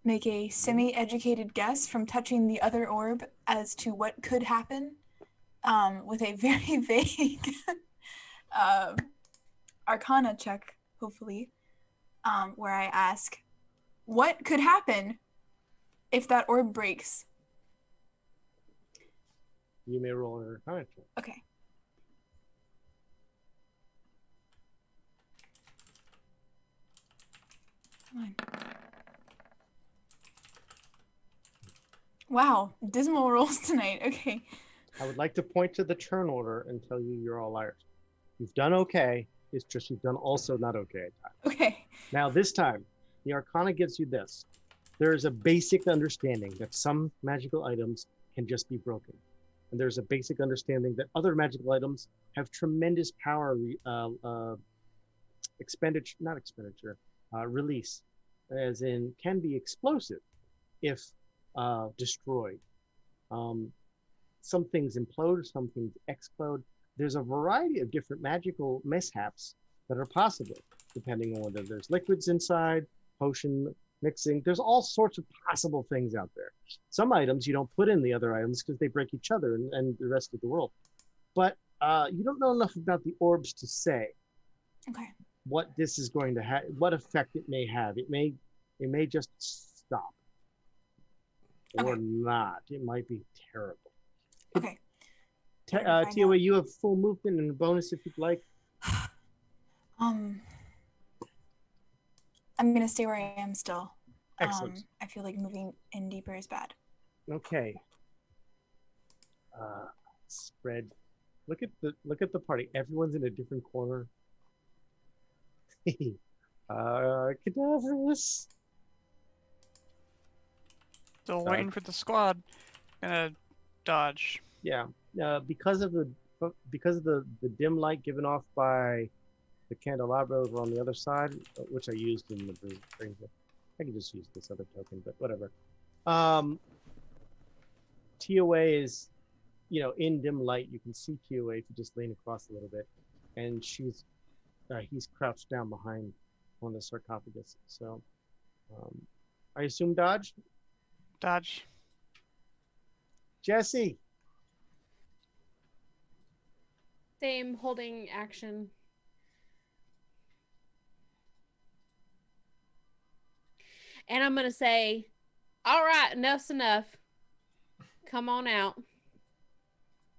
Make a semi-educated guess from touching the other orb as to what could happen, with a very vague Arcana check, hopefully, where I ask, what could happen if that orb breaks? You may roll an Arcana check. Okay. Come on. Wow, dismal rolls tonight. Okay. I would like to point to the turn order and tell you you're all liars. You've done okay. It's just you've done also not okay at times. Okay. Now this time, the Arcana gives you this. There is a basic understanding that some magical items can just be broken. And there's a basic understanding that other magical items have tremendous power release, as in can be explosive if destroyed. Some things implode, some things explode. There's a variety of different magical mishaps that are possible, depending on whether there's liquids inside, potion mixing. There's all sorts of possible things out there. Some items you don't put in the other items because they break each other and the rest of the world. But you don't know enough about the orbs to say what this is going to have, what effect it may have. It may just stop. Or not. It might be terrible. Okay. TOA, you have full movement and a bonus if you'd like. I'm gonna stay where I am still. Excellent. I feel like moving in deeper is bad. Okay. Spread. Look at the party. Everyone's in a different corner. Cadaverous. Still waiting for the squad. Gonna dodge. Yeah. Because of the dim light given off by the candelabra over on the other side, which I used in the brain. I can just use this other token, but whatever. TOA is, in dim light, you can see TOA if you just lean across a little bit, and he's crouched down behind one of the sarcophagus. So, I assume dodge. Dodge. Jesse. Same holding action. And I'm gonna say, all right, enough's enough. Come on out.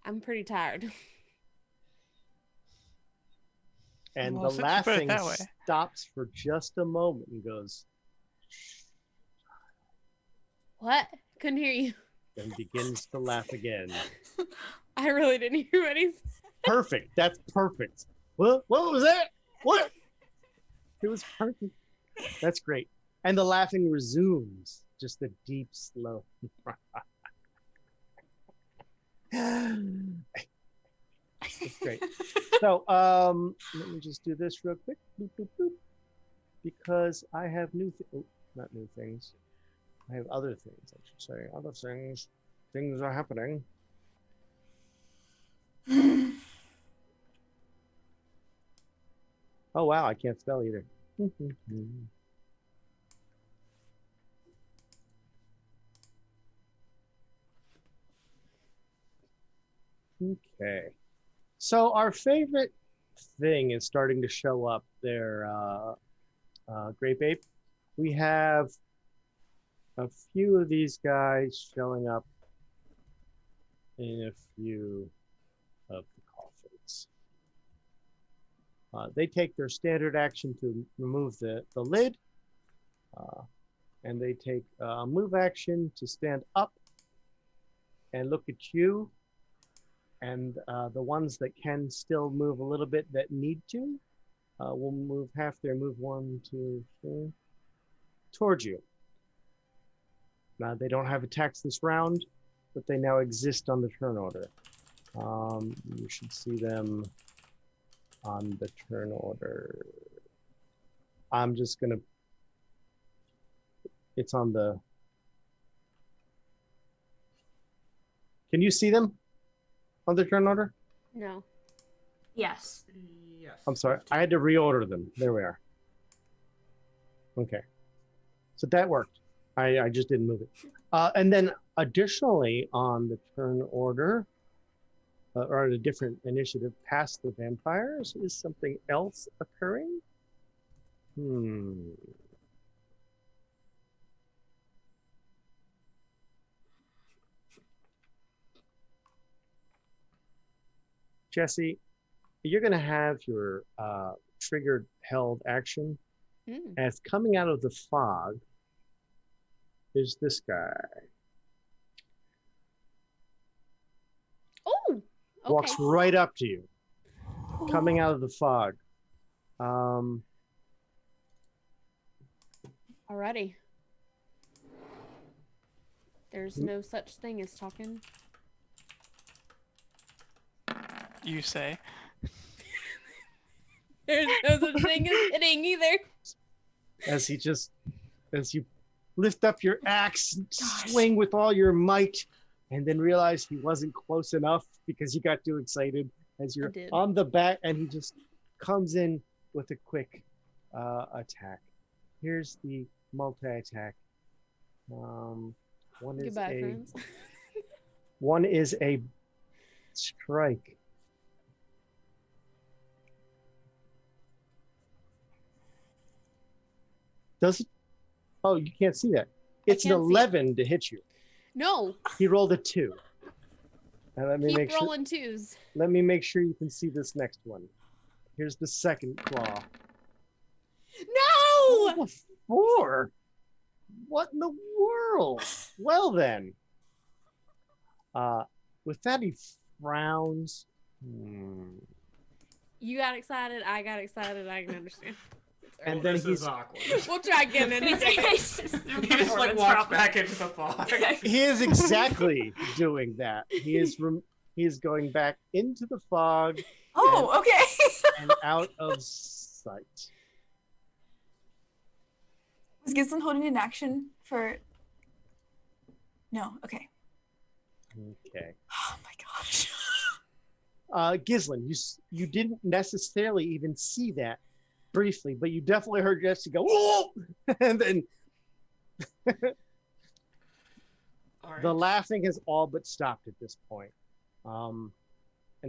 I'm pretty tired. And Well, the since you put it laughing that way. stops for just a moment and goes, What? Couldn't hear you. then begins to laugh again. I really didn't hear what he said. Perfect. That's perfect. What was that? What? It was perfect. That's great. And the laughing resumes. Just a deep, slow. It's great. So, let me just do this real quick. Boop, boop, boop. Because I have not new things. I have other things, I should say. Other things. Things are happening. Oh, wow. I can't spell either. Okay. So our favorite thing is starting to show up there, Grape Ape. We have a few of these guys showing up in a few of the coffins. They take their standard action to remove the lid, and they take a move action to stand up and look at you. And the ones that can still move a little bit that need to will move half their move 1, 2, 3 towards you. Now they don't have attacks this round, but they now exist on the turn order. You should see them on the turn order. I'm just gonna. It's on the. Can you see them? On the turn order? No. Yes. Yes. I'm sorry. I had to reorder them. There we are. Okay. So that worked. I just didn't move it. And then additionally on the turn order, or on a different initiative past the vampires, is something else occurring? Jesse, you're going to have your triggered held action. As coming out of the fog is this guy. Oh, okay. Walks right up to you, coming out of the fog. Alrighty. There's no such thing as talking. You say. There's no such thing as hitting either. As you lift up your axe, swing with all your might, and then realize he wasn't close enough because you got too excited as you're on the back, and he just comes in with a quick attack. Here's the multi-attack. One is a strike. Does it? Oh, you can't see that. It's an 11 to hit you. No. He rolled a 2. And let me Keep rolling twos. Let me make sure you can see this next one. Here's the second claw. No! 4. What in the world? Well then. With that, he frowns. You got excited. I got excited. I can understand. And then this he's is awkward. We'll try again in a second. He just like walks back into the fog. he is exactly doing that. He is going back into the fog. Oh, okay. And out of sight. Was Gislin holding an action for? No. Okay. Okay. Oh my gosh. Gislin, you didn't necessarily even see that briefly, but you definitely heard Jesse go, "Whoa!" And then the laughing has all but stopped at this point. And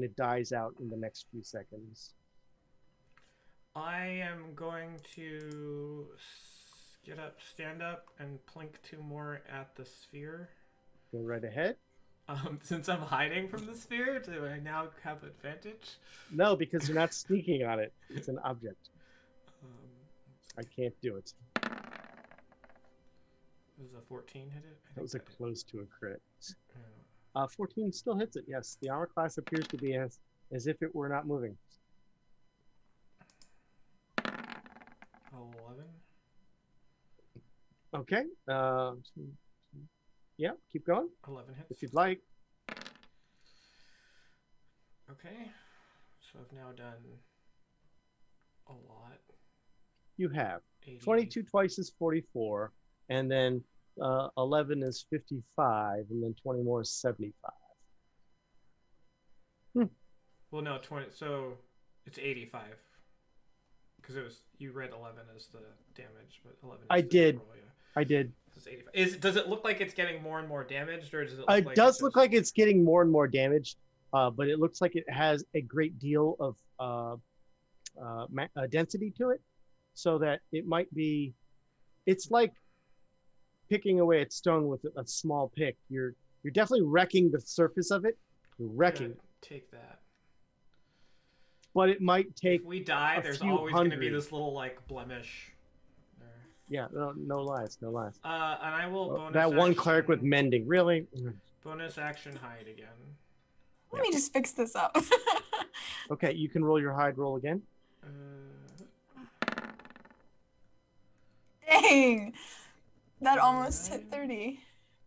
it dies out in the next few seconds. I am going to get up, stand up, and plink 2 more at the sphere. Go right ahead. Since I'm hiding from the sphere, do I now have advantage? No, because you're not sneaking on it. It's an object. I can't do it. Was a 14 hit it? That was close to a crit. 14 still hits it, yes. The armor class appears to be as if it were not moving. 11. Okay. Yeah, keep going. 11 hits. If you'd like. Okay. So I've now done a lot. You have. 80. 22 twice is 44, and then 11 is 55, and then 20 more is 75. Well, no, 20. So it's 85. Because it was, you read 11 as the damage, but 11 is I the did. roll, yeah. I did. It's 85. Does it look like it's getting more and more damaged, or does it look It like does look like it's getting more and more damaged, but it looks like it has a great deal of density to it, so that it might be. It's like picking away at stone with a small pick. You're definitely wrecking the surface of it. You're wrecking. Take that. But it might take. If we die, there's few always going to be hundred. this little like blemish. There. Yeah, no lies, no lies. And I will bonus that one action, cleric with mending, really? Bonus action hide again. Let me just fix this up. Okay, you can roll your hide roll again. Dang. That almost hit 30.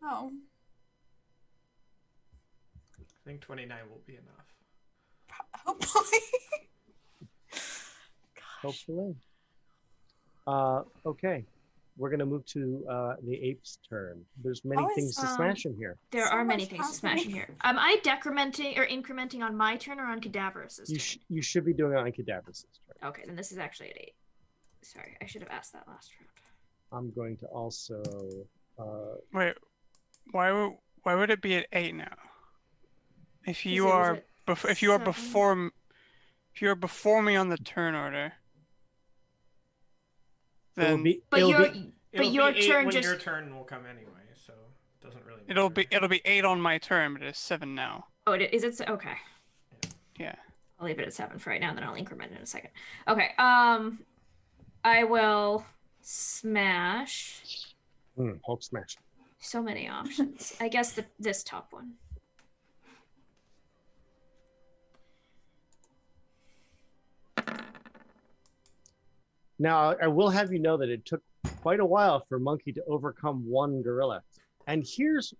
Oh. I think 29 will be enough. Hopefully. Hopefully. Okay. We're gonna move to the ape's turn. There's many things to smash in here. There So are many much things to smash in happening. here. Am I decrementing or incrementing on my turn or on Cadaverous' turn? You should be doing it on Cadaverous' turn. Okay, then this is actually at 8. Sorry, I should have asked that last round. I'm going to also. Wait, why would it be at 8 now? If you it was are at if you are 7. before me on the turn order, It will then be, But it'll your be, but your be 8 turn when just your turn will come anyway, so it doesn't really. it'll be 8 on my turn, but it's 7 now. oh, is it okay? Yeah. I'll leave it at 7 for right now, and then I'll increment it in a second. Okay. I will smash. Hulk smash. So many options. I guess this top one. Now, I will have you know that it took quite a while for Monkey to overcome one gorilla. And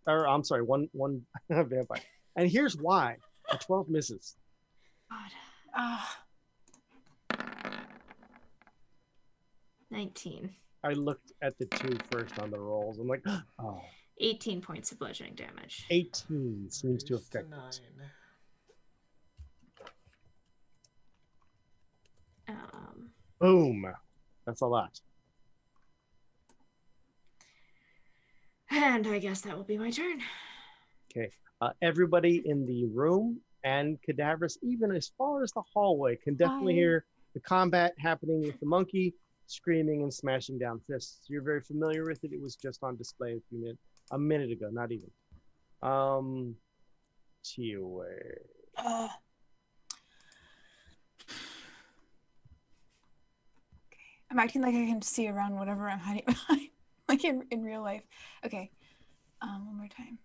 one vampire. And here's why. A 12 misses. God. 19. I looked at the 2 first on the rolls. I'm like, oh. 18 points of bludgeoning damage. 18 seems to affect 9. it. Boom. That's a lot. And I guess that will be my turn. Okay. Everybody in the room and Cadaverous, even as far as the hallway, can definitely hear the combat happening with the monkey screaming and smashing down fists. You're very familiar with it. It was just on display a minute ago, not even. I'm acting like I can see around whatever I'm hiding behind, like in real life. Okay. One more time.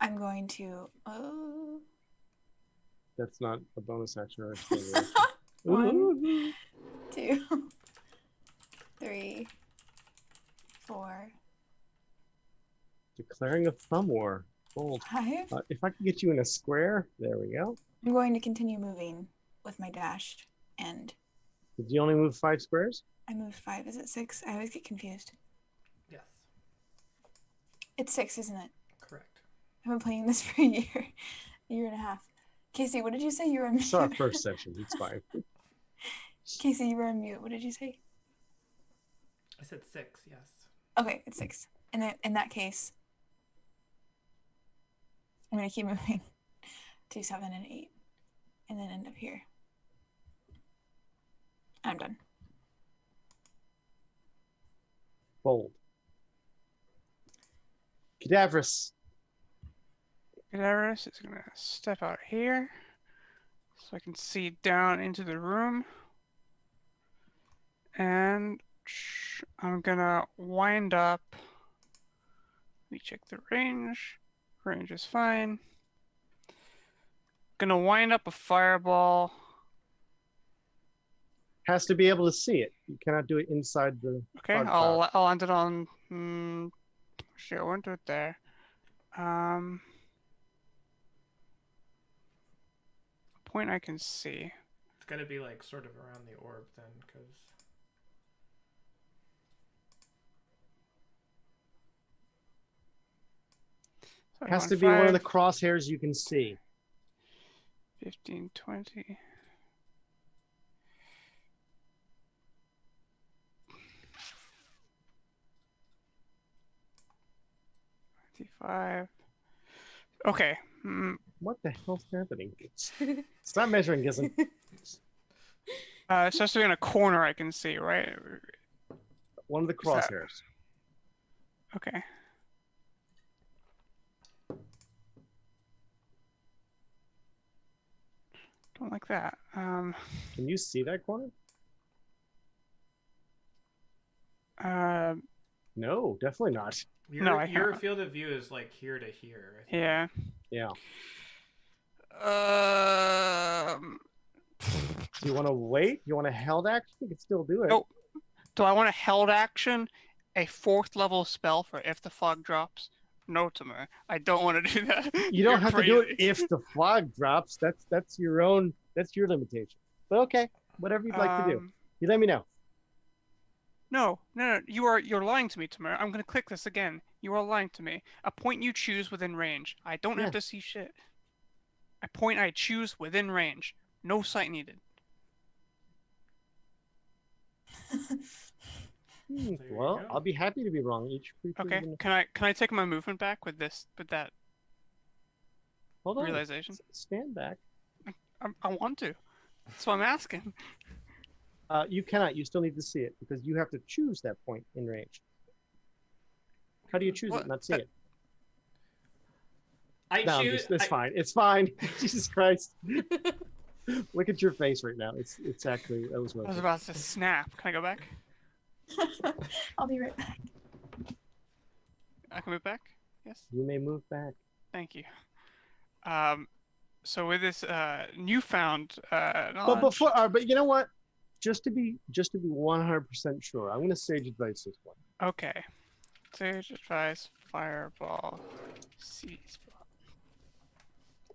I'm going to. That's not a bonus action or a standard action. 1, 2, 3, 4, Declaring a thumb war. Bold. 5. If I can get you in a square, there we go. I'm going to continue moving with my dash, and Did you only move 5 squares? I moved 5. Is it 6? I always get confused. Yes. It's 6, isn't it? Correct. I've been playing this for a year and a half. Casey, what did you say? You were on mute. It's our first session. It's fine. Casey, you were on mute. What did you say? I said 6. Yes. Okay, it's 6. And in that case, I'm gonna keep moving to 7 and 8, and then end up here. I'm done. Bold. Cadaverous. Cadaverous is going to step out here so I can see down into the room. And I'm going to wind up. Let me check the range. Range is fine. Going to wind up a fireball. Has to be able to see it. You cannot do it inside the. Okay, hard cloud. I'll end it on. Shit, I won't do it there. Point I can see. It's got to be like sort of around the orb then, because. So Has to be one of the crosshairs you can see. 15, 20. Okay. What the hell's happening? Stop measuring, Gizen. It's supposed to be in a corner I can see, right? One of the crosshairs. Okay. Don't like that. Can you see that corner? No, definitely not. Your field of view is like here to here. I think. Yeah. Yeah. Do you want to wait? You want a held action? You can still do it. Oh, do I want a held action? A 4th level spell for if the fog drops? No, Tamara. I don't want to do that. You don't have to do it if the fog drops. That's your own. That's your limitation. But okay, whatever you'd like to do. You let me know. No. You're lying to me, Tamara. I'm gonna click this again. You are lying to me. A point you choose within range. I don't have to see shit. A point I choose within range. No sight needed. Well, I'll be happy to be wrong. Each Okay. Can I take my movement back with that Hold on. realization? Stand back. I want to. That's what I'm asking. You cannot. You still need to see it because you have to choose that point in range. How do you choose it and not see it? It's fine. It's fine. Jesus Christ. Look at your face right now. It's actually that was. I was about to snap. Can I go back? I'll be right back. I can move back. Yes. You may move back. Thank you. So with this newfound knowledge... but you know what? Just to be 100% sure, I'm going to sage advice this one. Okay. Sage advice, fireball, seize.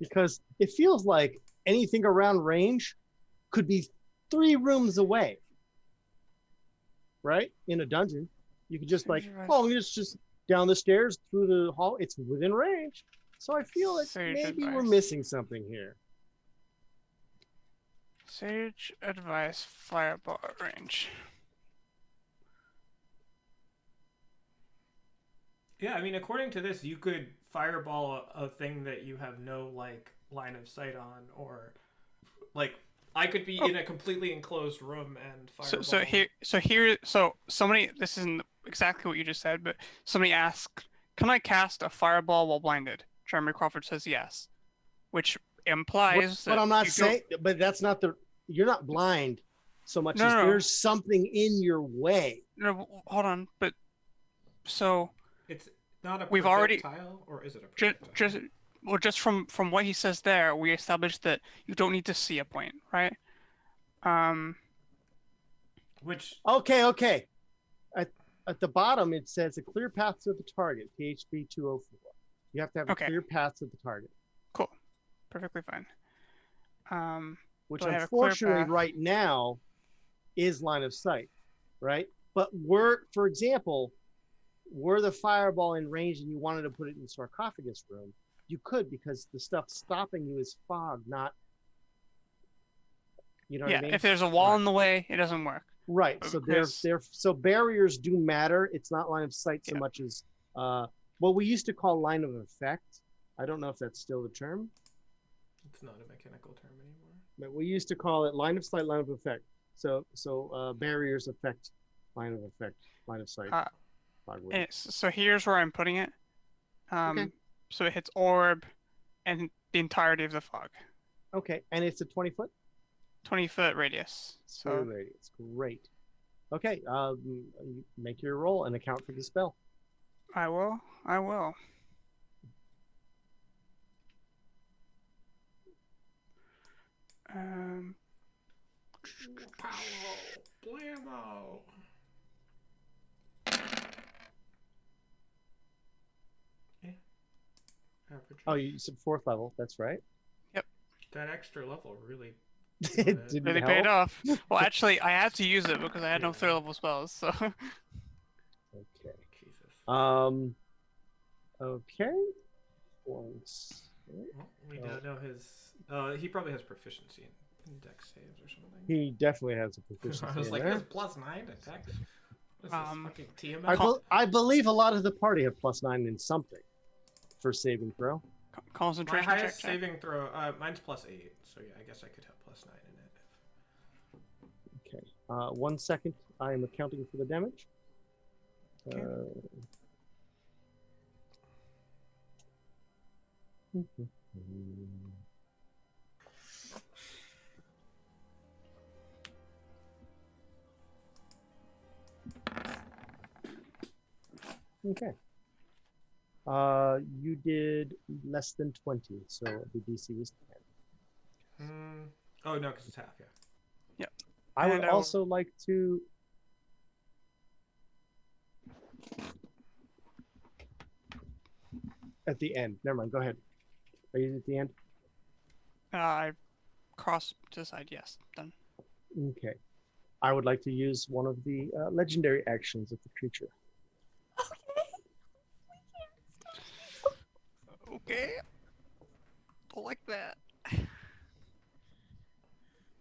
Because it feels like anything around range could be 3 rooms away. Right? In a dungeon. You could just just down the stairs through the hall. It's within range. So I feel like maybe we're missing something here. Sage advice, fireball range. Yeah, I mean, according to this, you could fireball a thing that you have no line of sight on, or I could be in a completely enclosed room and fireball. So somebody, this isn't exactly what you just said, but somebody asked, "Can I cast a fireball while blinded?" Jeremy Crawford says yes, which implies that. But I'm not saying. But that's not the. you're not blind so much No, as no. there's something in your way. No, hold on. But so It's not a We've already- projectile, or is it a just projectile? just from what he says there, we established that you don't need to see a point, right? Which Okay. At the bottom, it says a clear path to the target, PHB 204. You have to have Okay. a clear path to the target. Cool, perfectly fine. Which Do I have a clear unfortunately path? right now is line of sight, right? But for example, were the fireball in range and you wanted to put it in the sarcophagus room, you could, because the stuff stopping you is fog, not, you know what I mean? If there's a wall Right. in the way, it doesn't work. Right. So Because- so barriers do matter. It's not line of sight so Yeah. much as what we used to call line of effect. I don't know if that's still the term, it's not a mechanical term anymore. but we used to call it line of sight, line of effect. So barriers affect line of effect, line of sight. Fog would. So here's where I'm putting it. Okay. So it hits orb and the entirety of the fog. Okay, and it's a 20-foot 20-foot radius. So radius. Great. Okay, you make your roll and account for the spell. I will. Pow! Blammo! Average. Oh, you said 4th level. That's right. That extra level really. It didn't really help. paid off. Well, actually, I had to use it because I had no Yeah. 3rd level spells. So Okay. Jesus. Okay. Once. Well, we don't know his. He probably has proficiency in dex saves or something. He definitely has a proficiency I was in like, there. he has +9 to dex. What's this fucking I, TMS? I believe a lot of the party have +9 in something for saving throw. My concentration highest check. saving throw, mine's +8, so yeah, I guess I could have +9 in it. Okay. 1 second. I am accounting for the damage. Okay. Okay. You did less than 20, so the DC was 10. Oh no, because it's half, yeah. I would And I will- also like to. At the end. Never mind. Go ahead. Are you at the end? I cross to the side. Yes, done. Okay. I would like to use one of the legendary actions of the creature. Okay. Don't like that.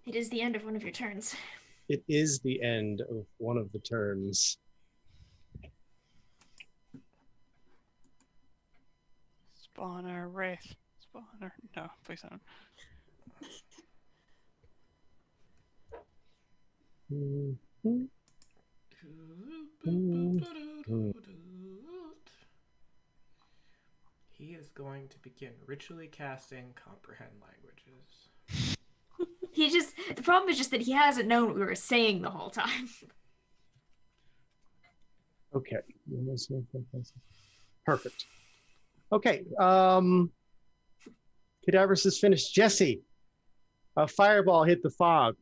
It is the end of one of your turns. It is the end of one of the turns. Spawner, Wraith. Spawner. No, please don't. Mhm. He is going to begin ritually casting comprehend languages. The problem is just that he hasn't known what we were saying the whole time. Okay. Perfect. Okay. Cadaverous is finished. Jesse, a fireball hit the fog.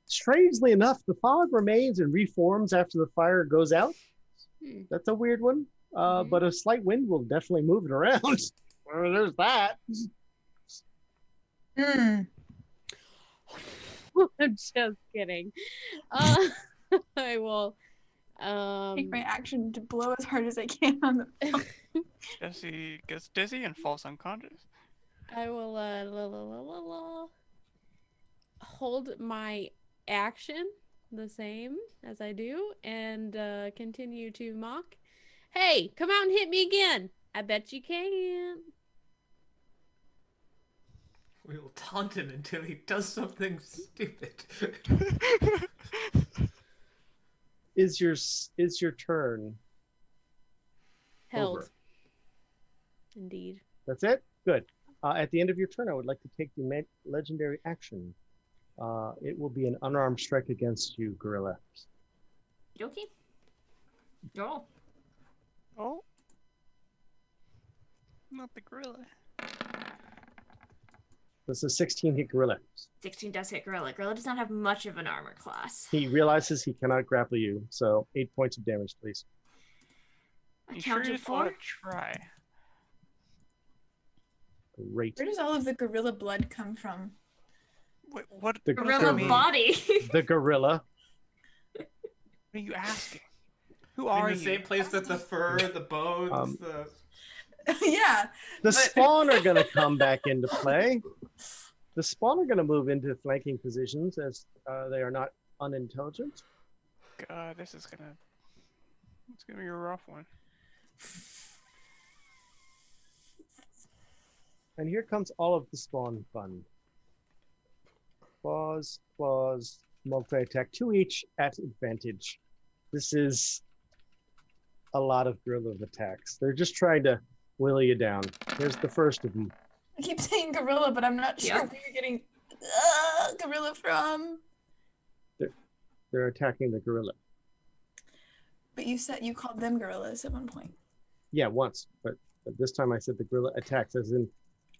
Strangely enough, the fog remains and reforms after the fire goes out. That's a weird one. But a slight wind will definitely move it around. Well, there's that. I'm just kidding. I will. Take my action to blow as hard as I can on the. Jesse gets dizzy and falls unconscious. I will hold my action the same as I do and continue to mock. Hey, come out and hit me again. I bet you can. We will taunt him until he does something stupid. Is your turn Held. over? Indeed. That's it? Good. At the end of your turn, I would like to take the legendary action It will be an unarmed strike against you, gorilla. Yoki. Roll. Oh. Not the gorilla. This is a 16 hit gorilla. 16 does hit gorilla. Gorilla does not have much of an armor class. He realizes he cannot grapple you, so 8 points of damage, please. Accounted for. Try. Great. Where does all of the gorilla blood come from? Wait, what? The what does that Gorilla mean? body. The gorilla. What are you asking? Who In are the you? same place that the fur, the bones, the... Yeah. The But- spawn are going to come back into play. The spawn are going to move into flanking positions as they are not unintelligent. God, this is gonna. It's gonna be a rough one. And here comes all of the spawn fun. Claws, claws, multi-attack, 2 each at advantage. This is a lot of gorilla attacks. They're just trying to willy you down. Here's the first of them. I keep saying gorilla, but I'm not sure Yep. where you're getting gorilla from. They're attacking the gorilla. But you said you called them gorillas at one point. Yeah, once, but this time I said the gorilla attacks, as in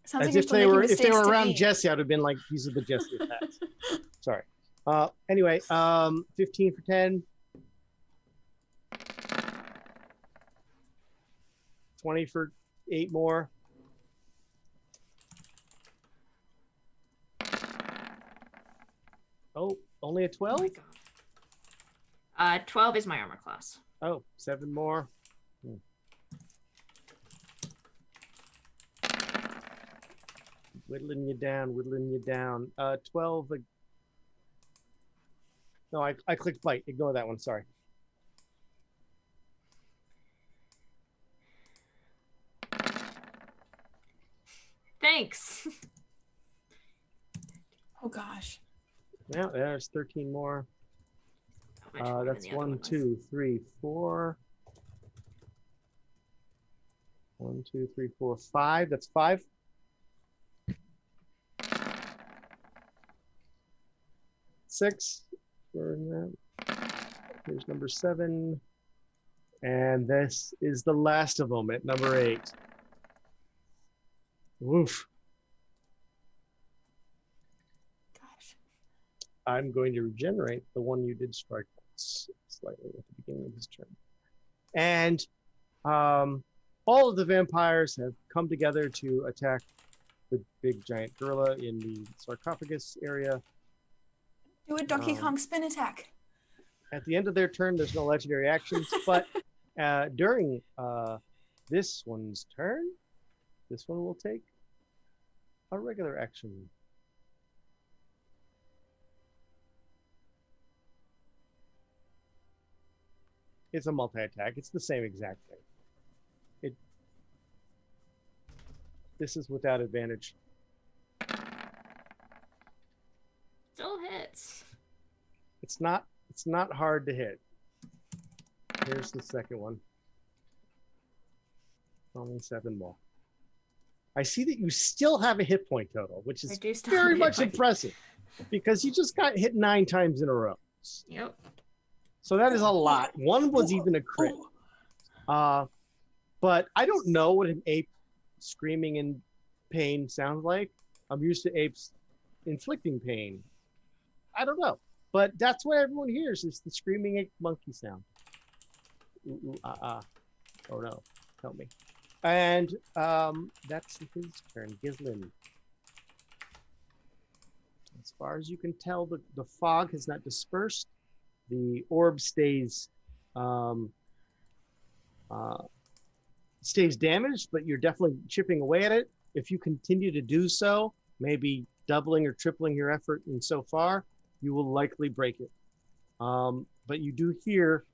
Sounds as like you're if still they making were if they mistakes were to around me. Jesse, I'd have been like, these are the Jesse attacks. Sorry. Anyway, 15 for 10. 20 for 8 more. Oh, only a 12? Oh my god. 12 is my armor class. Oh, 7 more. Whittling you down, whittling you down. 12. No, I clicked bite. Ignore that one. Sorry. Thanks. Oh gosh. Yeah, there's 13 more. How much more than That's the other 1, one was. 2, 3, 4. 1, 2, 3, 4, 5. That's 5. Six. Here's number 7. And this is the last of them at number 8. Woof. Gosh. I'm going to regenerate the one you did strike slightly at the beginning of his turn. And all of the vampires have come together to attack the big giant gorilla in the sarcophagus area. Do a Donkey Kong spin attack. At the end of their turn, there's no legendary actions, but during this one's turn, this one will take a regular action. It's a multi-attack. It's the same exact thing. This is without advantage. Still hits. It's not hard to hit. Here's the second one. Only 7 more. I see that you still have a hit point total, which I is do still have very a hit much point. impressive because you just got hit 9 times in a row. Yep. So that is a lot. One was even a crit. But I don't know what an ape screaming in pain sounds like. I'm used to apes inflicting pain. I don't know. But that's what everyone hears is the screaming ape monkey sound. Ooh, ooh, ah, ah. Oh no, help me. And that's his turn, Gislin. As far as you can tell, the fog has not dispersed. The orb stays damaged, but you're definitely chipping away at it. If you continue to do so, maybe doubling or tripling your effort in so far, you will likely break it. But you do hear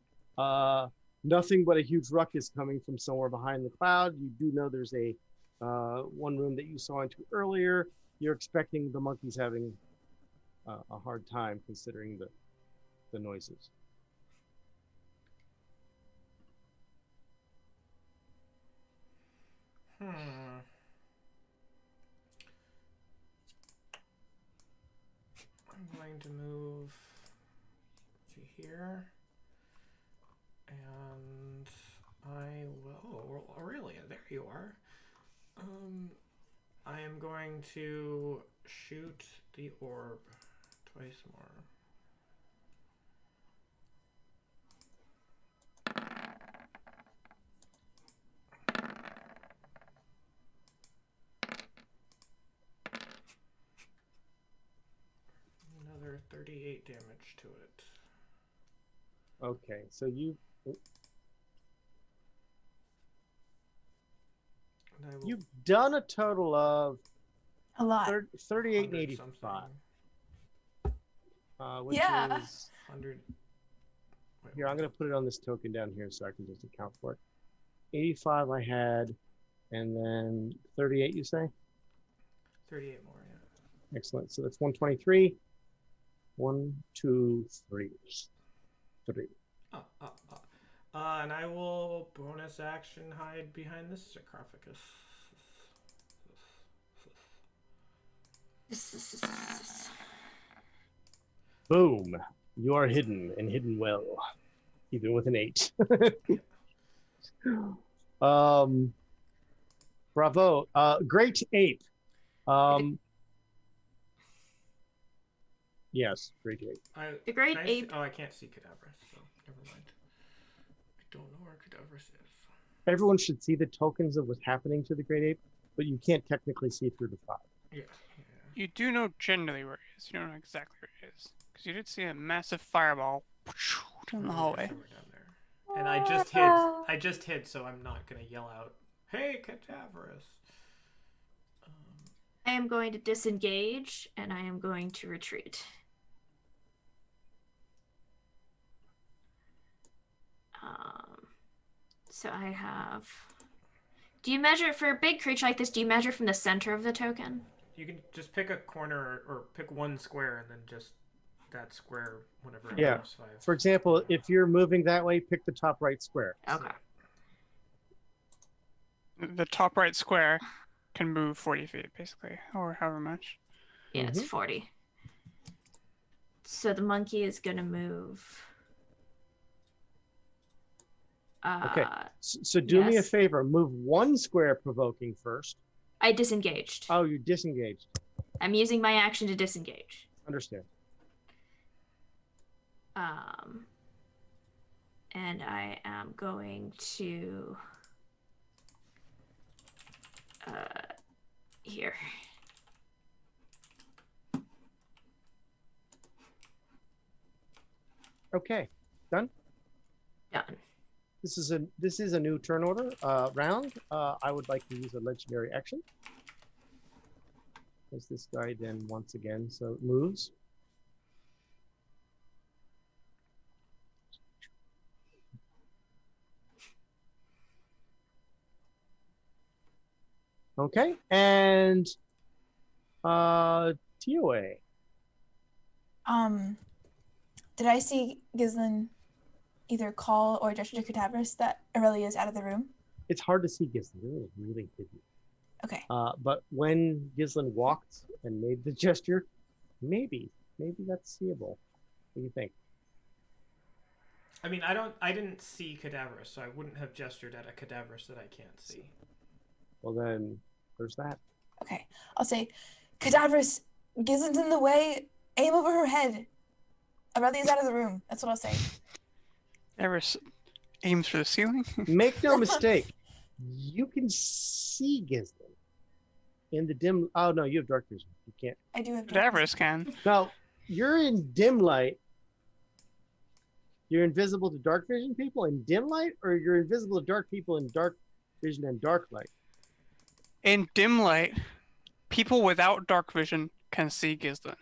nothing but a huge ruckus coming from somewhere behind the cloud. You do know there's a one room that you saw into earlier. You're expecting the monkeys having a hard time considering the noises. going to move to here. And I will. Oh, Aurelia, there you are. I am going to shoot the orb twice more. Another 38 damage to it. Okay, so you've done a total of A lot. 38 and 100 85. something. Which Yeah. is 100. Wait, here. I'm going to put it on this token down here so I can just account for it. 85 I had, and then 38 you say? 38 more, yeah. Excellent. So that's 123. 1, 2, 3. 3. And I will bonus action hide behind this sarcophagus. Boom. You are hidden, and hidden well, even with an 8. Bravo. Great ape. Yes, great ape. The great ape. Oh, I can't see Cadaverous, so never mind. I don't know where Cadaverous is. Everyone should see the tokens of what's happening to the great ape, but you can't technically see through the fog. Yeah. You do know generally where it is. You don't know exactly where it is. Because you did see a massive fireball down the hallway. Somewhere down there. And I just hid, so I'm not gonna yell out, "Hey, Cadaverous!" I am going to disengage, and I am going to retreat. So I have... Do you measure, for a big creature like this, do you measure from the center of the token? You can just pick a corner or pick one square and then just that square whenever it moves 5. For example, if you're moving that way, pick the top right square. Okay. The top right square can move 40 feet, basically, or however much. Yeah, it's 40. So the monkey is going to move... Okay, so do me a favor. Move one square provoking first. I disengaged. Oh, you disengaged. I'm using my action to disengage. Understand. And I am going to... here. Okay, done? Done. This is a new turn order round. I would like to use a legendary action. As this guy then once again moves. Okay, and TOA. Did I see Ghislaine either call or gesture to Cadaverous that Aurelia is out of the room? It's hard to see Ghislaine. It really hidden. Okay. But when Ghislaine walked and made the gesture, maybe that's seeable. What do you think? I mean, I didn't see Cadaverous, so I wouldn't have gestured at a Cadaverous that I can't see. Well then, there's that. Okay. I'll say, Cadaverous, Ghislaine's in the way. Aim over her head. Aurelia's out of the room. That's what I'll say. Cadaverous aims for the ceiling. Make no mistake. You can see Ghislaine in the dim. Oh no, you have dark vision. You can't. I do have Cadaverous can. Now you're in dim light. You're invisible to dark vision people in dim light, or you're invisible to dark people in dark vision and dark light. In dim light, people without dark vision can see Ghislaine.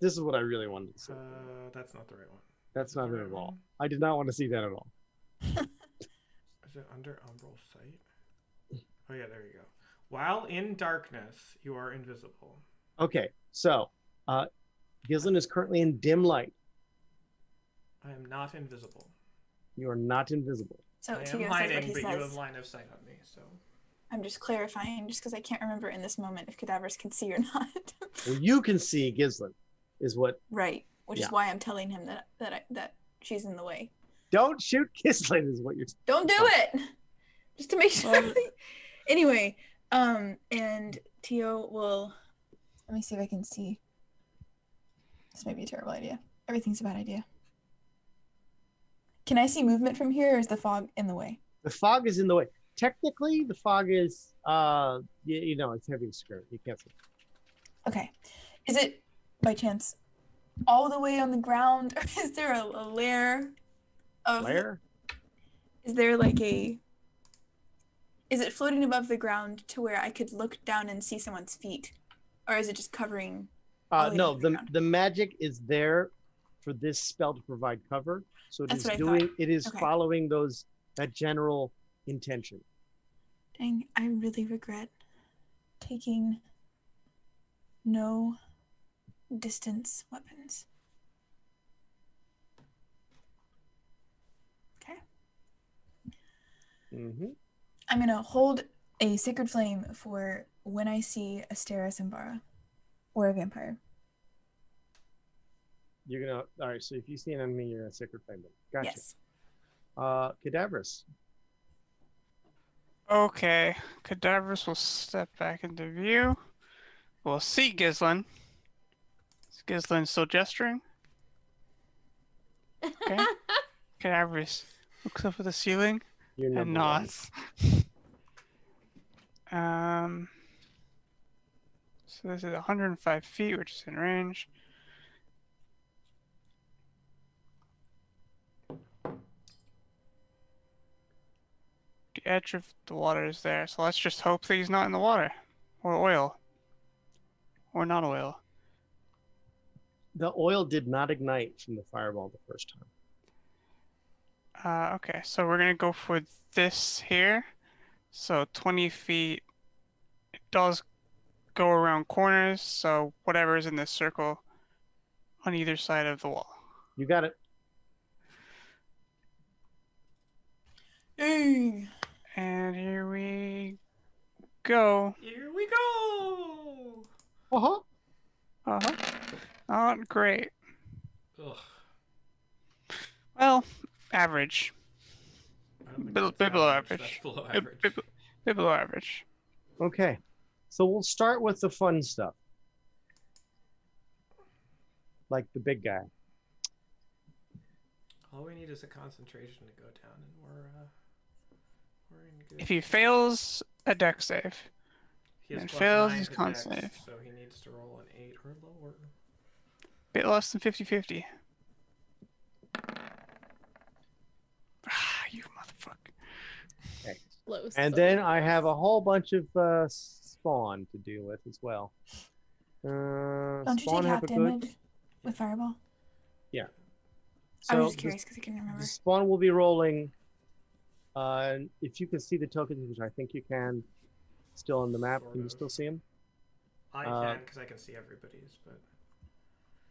This is what I really wanted to say. That's not the right one. That's not it at all. I did not want to see that at all. Is it under umbral sight? Oh yeah, there you go. While in darkness, you are invisible. Okay, so Ghislaine is currently in dim light. I am not invisible. You are not invisible. So I Tio am says what hiding, he but says. you have line of sight on me, so. I'm just clarifying, just because I can't remember in this moment if Cadaverous can see or not. Well, you can see Ghislaine. is what. Right. Which Yeah. is why I'm telling him that she's in the way. Don't shoot Gislin is what you're. Don't do it. Just to make sure. Anyway, and Tio will. Let me see if I can see. This might be a terrible idea. Everything's a bad idea. Can I see movement from here, or is the fog in the way? The fog is in the way. Technically, the fog is, it's heavy skirt. You can't see. Okay. Is it, by chance, all the way on the ground, or is there a layer of... Layer? Is there like a... Is it floating above the ground to where I could look down and see someone's feet? Or is it just covering... No, the magic is there for this spell to provide cover. So it is following that general intention. Dang, I really regret taking no distance weapons. Okay. Mm-hmm. I'm gonna hold a sacred flame for when I see a Steris Embara or a vampire. You're gonna all right. So if you see an enemy, you're gonna sacred flame them. Gotcha. Yes. Cadaverous. Okay, Cadaverous will step back into view. We'll see Gislin. Is Gislin still gesturing? Okay. Cadaverous looks up at the ceiling and nods. So this is 105 feet, which is in range. The edge of the water is there, so let's just hope that he's not in the water. Or oil. Or not oil. The oil did not ignite from the fireball the first time. Okay, so we're gonna go for this here. So 20 feet. It does go around corners, so whatever is in this circle on either side of the wall. You got it. Dang. And here we go. Here we go. Uh-huh. Uh-huh. Not great. Ugh. Well, average. I don't think Bit that's below average. average. That's below Bit average. below average. Okay. So we'll start with the fun stuff. Like the big guy. All we need is a concentration to go down, and we're in good. If he fails a deck save, He has and plus fails 9 his to con dex, save. so he needs to roll an 8 or lower. bit less than 50-50. You motherfucker. Okay. Low And then I have a whole bunch of spawn to deal with as well. Don't you Spawn take have half a damage with fireball? Yeah. I So was just curious because I couldn't remember. the spawn will be rolling. If you can see the tokens, which I think you can, still on the map. Sort Can you of. still see them? I can, because I can see everybody's, but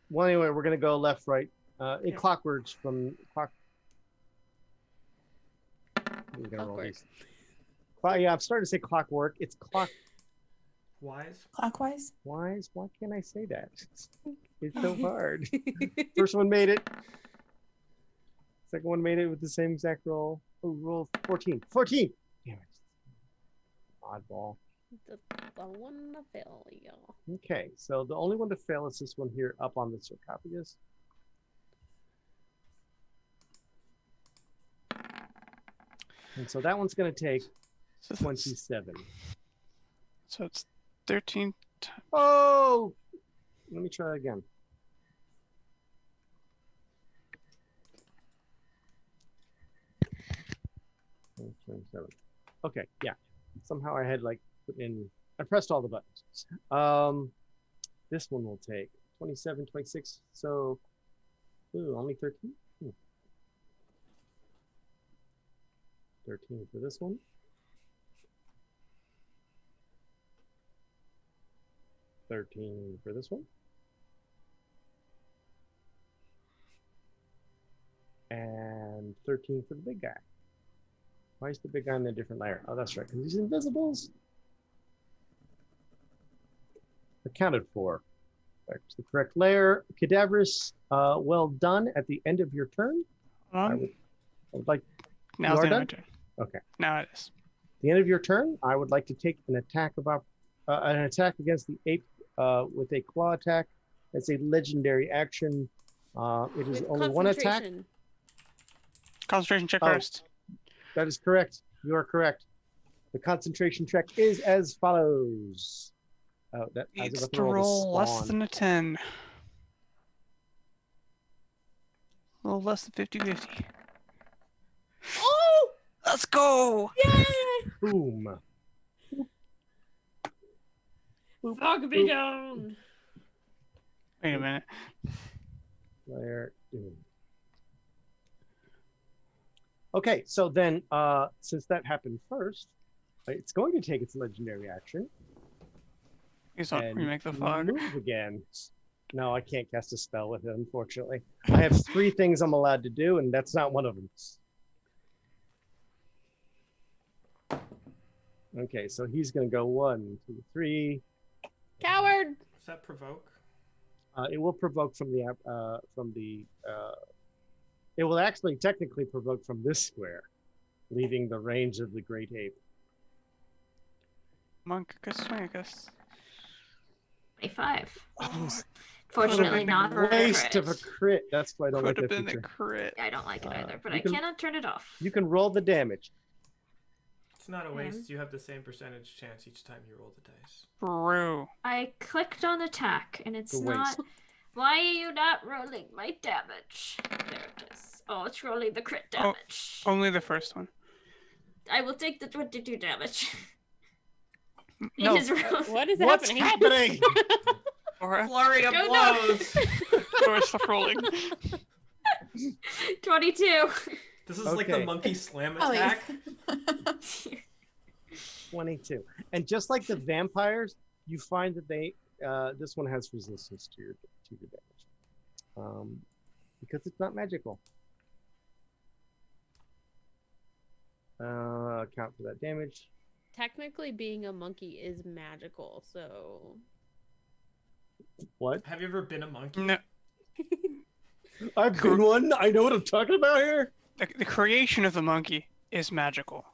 Well, anyway, we're gonna go left, right, in Yeah. clockworks from clock. We're gonna roll Clockwork. these. Yeah, I'm starting to say clockwork. It's clockwise. Clockwise? Why can't I say that? It's so hard. First one made it. Second one made it with the same exact roll. Oh, roll 14. 14! Damn it. Oddball. The one to fail, y'all. Okay, so the only one to fail is this one here up on the sarcophagus. And so that one's going to take So that's- 27. So it's 13. Oh! Let me try again. Okay, yeah. Somehow I had like put in, I pressed all the buttons. This one will take 27, 26, so only 13. 13 for this one. 13 for this one. And 13 for the big guy. Why is the big guy in a different layer? Oh, that's right, because he's invisibles. Accounted for. Back to the correct layer. Cadaverous, well done. At the end of your turn, I would like. Now You it's are my done? turn. Okay. Now it is. At the end of your turn, I would like to take an attack against the ape with a claw attack. It's a legendary action. It is With only one attack. concentration. Concentration check Oh. first. That is correct. You are correct. The concentration check is as follows. Oh, that I was Needs about to the roll less spawn. than a 10. A little less than 50-50. Oh! Let's go! Yay! Boom. Fuck me down. Wait a minute. Layer. Okay, so then, since that happened first, it's going to take its legendary action Please don't and remake the fog. move again. No, I can't cast a spell with it, unfortunately. I have 3 things I'm allowed to do, and that's not one of them. Okay, so he's going to go 1, 2, 3. Coward. Does that provoke? It will provoke from the. It will actually technically provoke from this square, leaving the range of the great ape. Monkus, swingus. 25. Oh, Fortunately, been not a for a waste crit. of a crit. That's why I don't like Could have that been a feature. crit. I don't like it either, but you I can- cannot turn it off. You can roll the damage. It's not a waste. You have the same percentage chance each time you roll the dice. True. I clicked on attack, and it's The not. waste. Why are you not rolling my damage? There it is. Oh, it's rolling the crit Oh. damage. Only the first one. I will take the 22 damage. No. It is rolling. What is What's happening? happening? Or Flurry of Go, no. blows! or stop rolling. 22. This is like the Okay. monkey slam Ollie. attack. 22. And just like the vampires, you find that they this one has resistance to your damage. Because it's not magical. Account for that damage. Technically, being a monkey is magical, so. What? Have you ever been a monkey? No. I've been one. I know what I'm talking about here. The creation of the monkey is magical.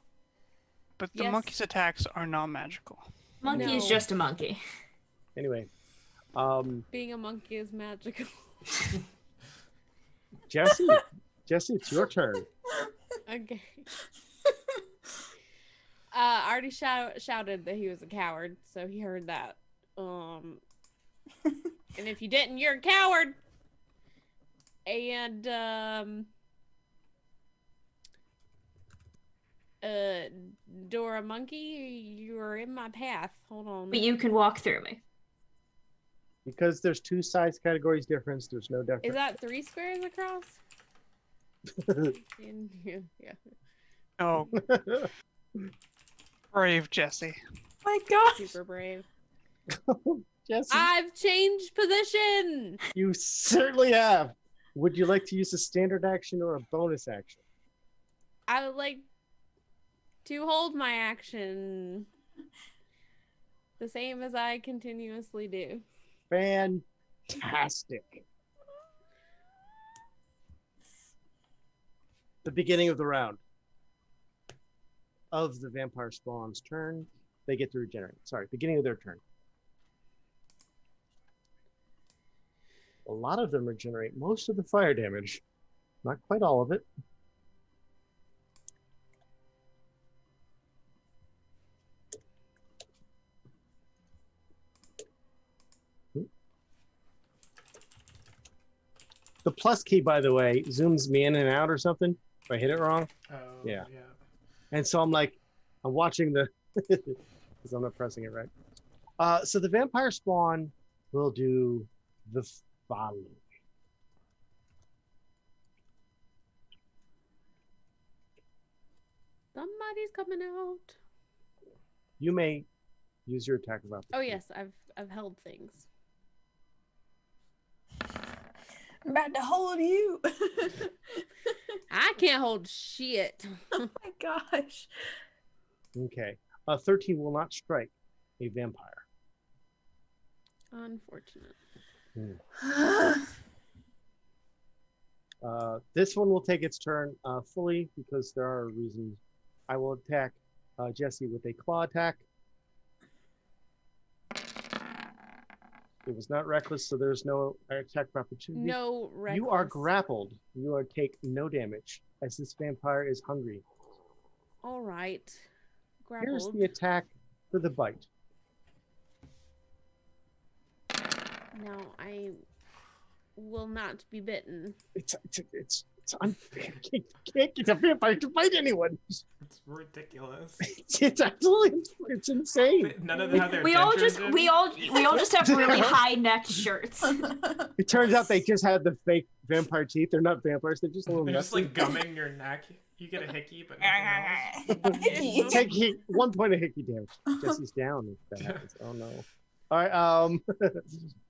But the Yes. monkey's attacks are not magical. Monkey is No. just a monkey. Anyway, Being a monkey is magical. Jesse, it's your turn. Okay. I already shouted that he was a coward, so he heard that. And if you didn't, you're a coward. And Dora Monkey, you're in my path. Hold on. But you can walk through me. Because there's 2 size categories difference, there's no difference. Is that 3 squares across? Yeah. Oh, brave Jesse. My gosh. Super brave. Jesse, I've changed position. you certainly have. Would you like to use a standard action or a bonus action? I would like to hold my action the same as I continuously do. Fantastic. The beginning of the round. Of the vampire spawn's turn, they get to regenerate. Sorry, beginning of their turn. A lot of them regenerate most of the fire damage. Not quite all of it. The plus key, by the way, zooms me in and out or something if I hit it wrong. Oh, Yeah. yeah. And so I'm watching the, because I'm not pressing it right. So the vampire spawn will do the following. Somebody's coming out. You may use your attack of Oh opportunity. yes, I've held things. I'm about to hold you. I can't hold shit. Oh my gosh. Okay. 13 will not strike a vampire. Unfortunate. This one will take its turn fully because there are reasons. I will attack Jesse with a claw attack. It was not reckless, so there's no attack of opportunity. No reckless. You are grappled. You are take no damage as this vampire is hungry. All right. Here's Grappled. the attack for the bite. No, I will not be bitten. It's unfair. You can't get a vampire to bite anyone. It's ridiculous. It's absolutely, it's insane. None of them have their We all dentures just in. we all just have really high necked shirts. It turns out they just have the fake vampire teeth. They're not vampires. They're just a little They're just messy. like gumming your neck. You get a hickey, but nothing else. Hickey. Take 1 point of hickey damage. Jesse's down if that happens. Oh no. All right.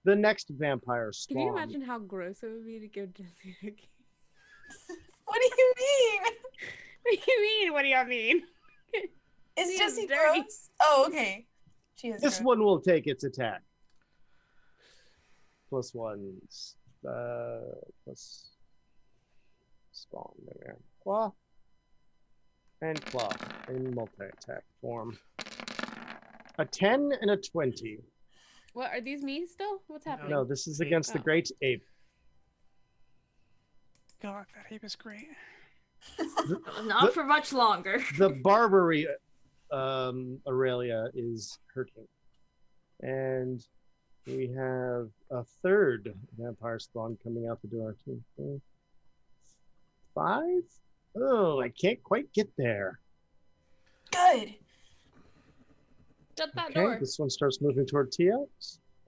The next vampire spawn. Can you imagine how gross it would be to give Jesse a key? What do you mean? What do you mean? What do y'all mean? Is She is Jessie dirty. gross? Oh, okay. She is This gross. one will take its attack. Plus ones. Plus spawn. There. Claw. And claw in multi-attack form. A 10 and a 20. What, are these me still? What's happening? No, this is against the Oh. great ape. God, that ape is great. Not for much longer. The Barbary Aurelia is hurting. And we have a third vampire spawn coming out the door. 2, 4, 5? Oh, I can't quite get there. Good. Shut that Okay, door. this one starts moving toward Tio.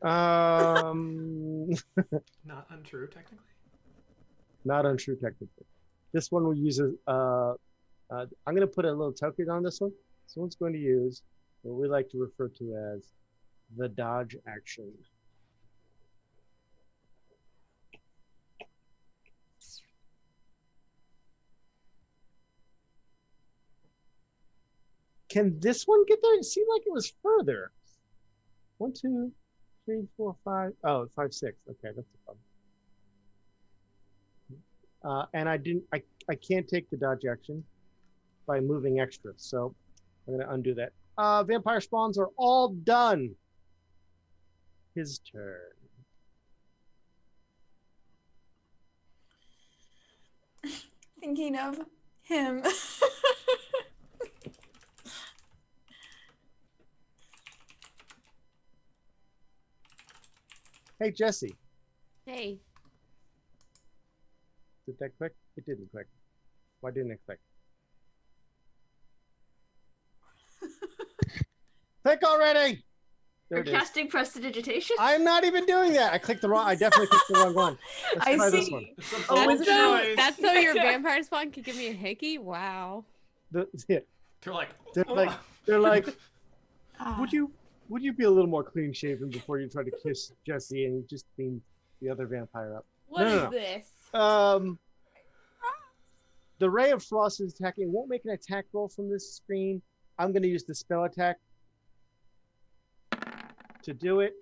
Not untrue, technically. Not untrue technically. This one will use I'm going to put a little token on this one. This one's going to use what we like to refer to as the dodge action. Can this one get there? It seemed like it was further. 1, 2, 3, 4, 5. Oh, 5, 6. Okay, that's the problem. And I can't take the dodge action by moving extra, so I'm gonna undo that. Vampire spawns are all done. His turn. Thinking of him. Hey Jesse, Hey. did that click? It didn't click. Why didn't it click? Click already! There You're it is. casting prestidigitation? I'm not even doing that. I clicked the wrong. I definitely clicked the wrong one. Let's I try this see. one. It's a Oh, bold That's so, choice. that's so your vampire spawn could give me a hickey? Wow. They're like, They're "Oh." like, they're like, Ah. would you be a little more clean shaven before you try to kiss Jesse and just clean the other vampire up? What is No. this? The Ray of Frost is attacking. It won't make an attack roll from this screen. I'm going to use the spell attack to do it.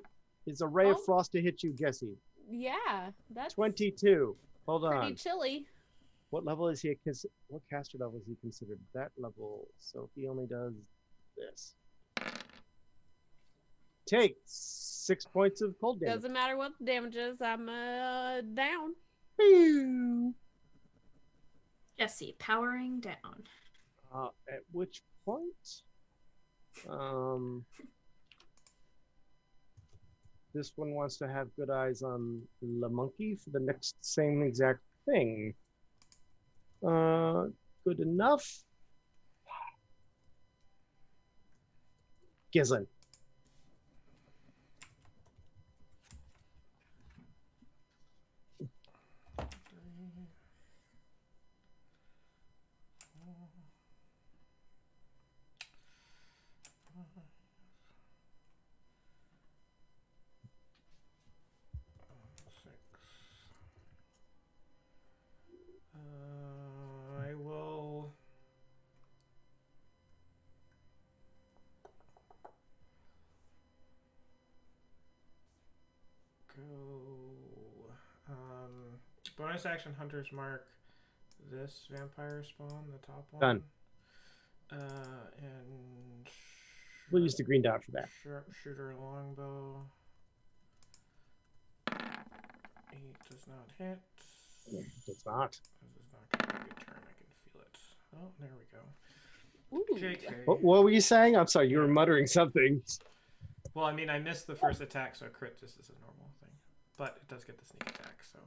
Is a Ray of Oh. Frost to hit you, Jesse? Yeah, that's 22. Hold pretty on. chilly. What level is he? What caster level is he considered? That level. So he only does this. Take 6 points of cold damage. Doesn't matter what the damage is, I'm down. Pew! Jesse, powering down. At which point, this one wants to have good eyes on the monkey for the next same exact thing. Good enough. Gislin. I will. Bonus action Hunter's Mark. This vampire spawn, the top one. Done. And We'll use the green dot for that. Sharpshooter longbow. 8 does not hit. Yeah, it does not. This is not going to be a good turn. I can feel it. Oh, there we go. Ooh. JK. What were you saying? I'm sorry, you were muttering something. Well, I mean, I missed the first attack, so a crit just is a normal thing. But it does get the sneak attack, so.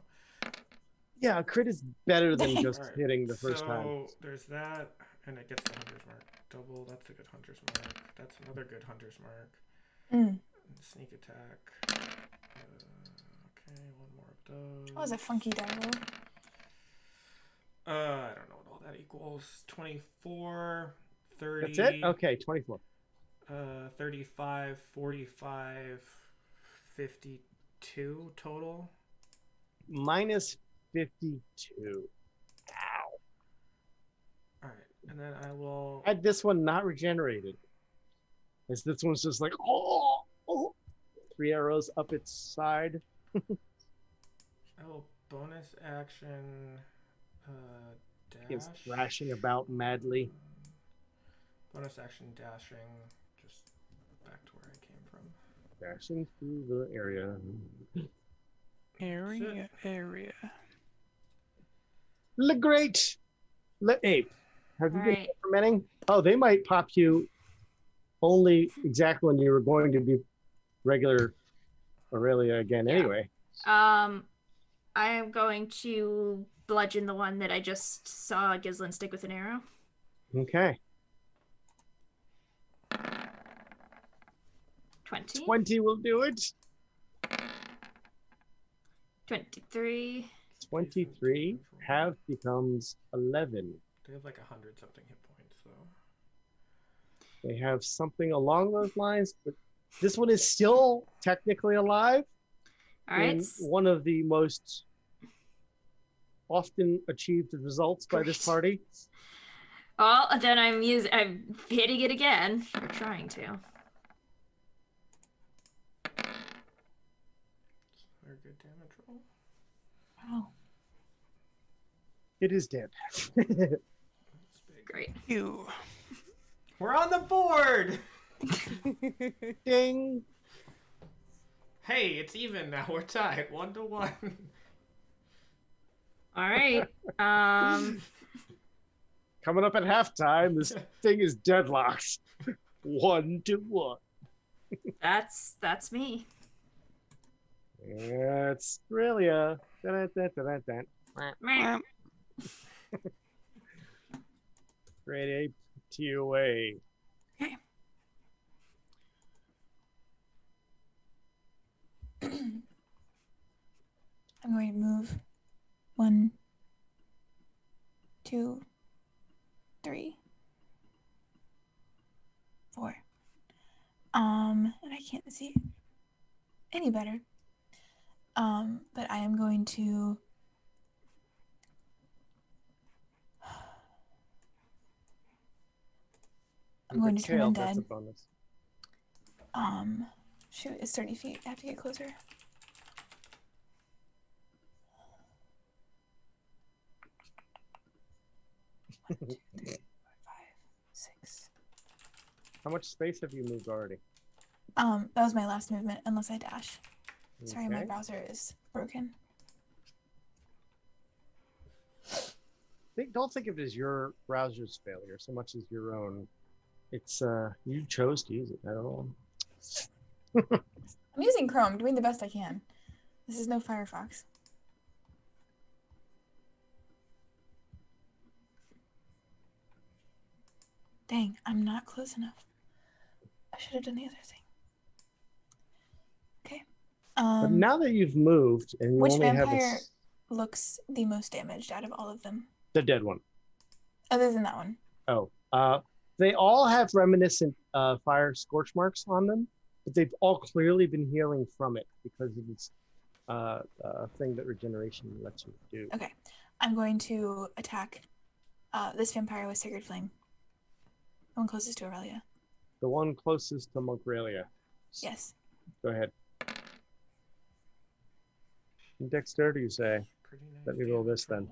Yeah, a crit is better than just Alright, hitting the first time. So there's that, and it gets the Hunter's Mark. Double, that's a good Hunter's Mark. That's another good Hunter's Mark. Mm. Sneak attack. Okay, one more of those. That was a funky die roll. I don't know what all that equals. 24, 30. That's it? Okay, 24. 35, 45, 52 total. Minus 52. Ow. All right, and then I will. Had this one not regenerated, as this one's just like, oh, 3 arrows up its side. I will bonus action dash. It's thrashing about madly. Bonus action dashing, just back to where I came from. Dashing through the area. Area. Le great. Le ape. Have you been Alright. implementing? Oh, they might pop you only exactly when you were going to be regular Aurelia again anyway. I am going to bludgeon the one that I just saw Gislin stick with an arrow. Okay. 20. 20 will do it. 23. 23 half becomes 11. They have like 100 something hit points, so. They have something along those lines, but this one is still technically alive. All right. And one of the most often achieved results by this Great. party. Well, then I'm hitting it again. Or trying to. Very good damage roll. Wow. It is dead. That's big. Great. You. We're on the board! Ding. Hey, it's even now. We're tied 1-1. All right. Coming up at halftime, this thing is deadlocked. 1-1. That's me. It's Aurelia. Dun-dun-dun-dun-dun. Meh. Great ape TOA. I'm going to move 1, 2, 3, 4. And I can't see any better. But I am going to turn That's a undead. bonus. Shoot, it's 30 feet. I have to get closer. One, 2, 3, 4, 5, 6. How much space have you moved already? That was my last movement, unless I dash. Sorry, my Okay. browser is broken. Don't think of it as your browser's failure so much as your own. It's you chose to use it. I don't know. I'm using Chrome, doing the best I can. This is no Firefox. Dang, I'm not close enough. I should have done the other thing. Okay. But now that you've moved and you which only have vampire looks the most damaged out of all of them? the dead one. Other than that one. Oh, they all have reminiscent fire scorch marks on them, but they've all clearly been healing from it because of this thing that regeneration lets you do. Okay. I'm going to attack this vampire with Sacred Flame. The one closest to Aurelia. The one closest to Monkralia. Yes. Go ahead. Dexterity, you say? Pretty nice. Let me roll this then.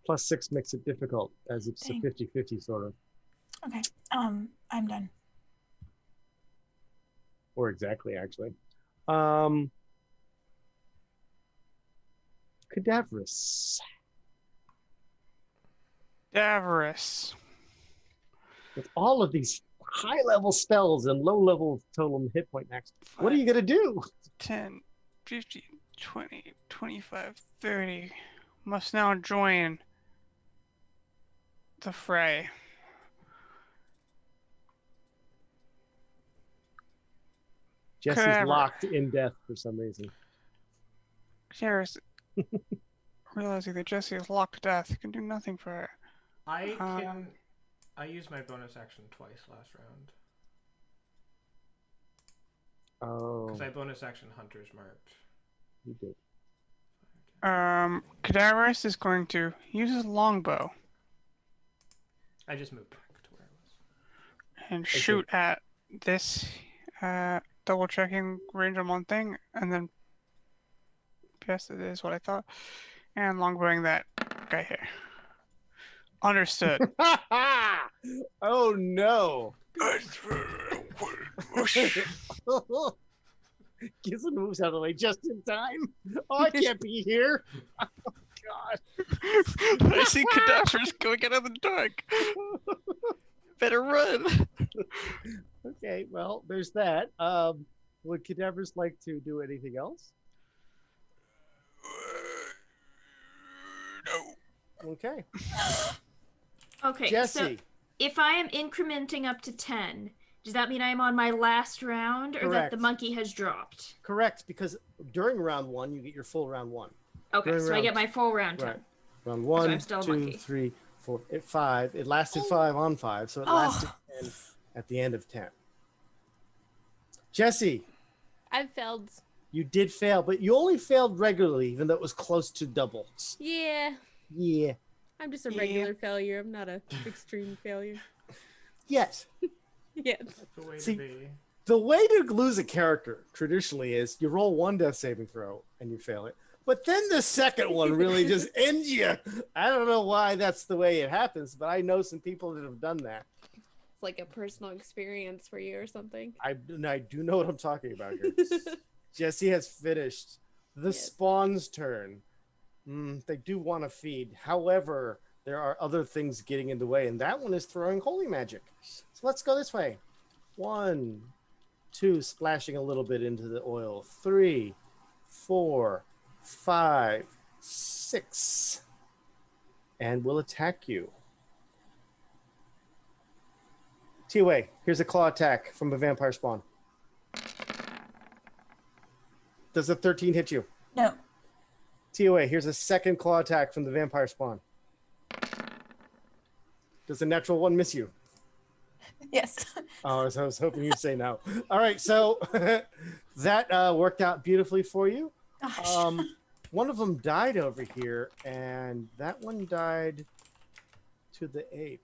+6 makes it difficult, as it's Dang. a 50-50 sort of. Okay. I'm done. Or exactly, actually. Cadaverous. Davros. With all of these high-level spells and low-level total hit point max, what are you going to do? 10, 15, 20, 25, 30. Must now join the fray. Jesse's Cadaver. locked in death for some reason. Cadaverous. Realizing that Jesse is locked to death, he can do nothing for her. I used my bonus action twice last round. Oh. Because I bonus action Hunter's Marked. You did. Cadaverous is going to use his longbow I just moved back to where I was. and shoot at this, double checking range on one thing, and then yes, it is what I thought, and longbowing that guy here. Understood. Oh no. Gizon moves out of the way just in time. Oh, I can't be here. Oh, God. I see Cadaverous going out of the dark. Better run. Okay, well, there's that. Would Cadaverous like to do anything else? No. Okay. Okay, Jesse. so if I am incrementing up to 10, does that mean I'm on my last round, or that Correct. the monkey has dropped? Correct, because during round 1, you get your full round 1. Okay, During so I round- get my full round 10. Right. Round 1, I'm still a 2, monkey. 3, 4, 5. It lasted 5 on 5, so it lasted 10 at the end of 10. Jesse, I've failed. you did fail, but you only failed regularly, even though it was close to doubles. Yeah. Yeah. I'm just a regular failure. I'm not a extreme failure. Yes. Yes. The way See, to be. The way to lose a character traditionally is you roll one death saving throw and you fail it. But then the second one really just ends you. I don't know why that's the way it happens, but I know some people that have done that. It's like a personal experience for you or something. I do know what I'm talking about here. Jesse has finished. The Yes. Spawn's turn. They do want to feed. However, there are other things getting in the way, and that one is throwing holy magic. So let's go this way. 1, 2, splashing a little bit into the oil. 3, 4, 5, 6. And we'll attack you. T-Way, here's a claw attack from a vampire spawn. Does a 13 hit you? No. T-Way, here's a second claw attack from the vampire spawn. Does a natural 1 miss you? Yes. Oh, I was hoping you'd say no. All right, so that worked out beautifully for you. Gosh. One of them died over here, and that one died to the ape.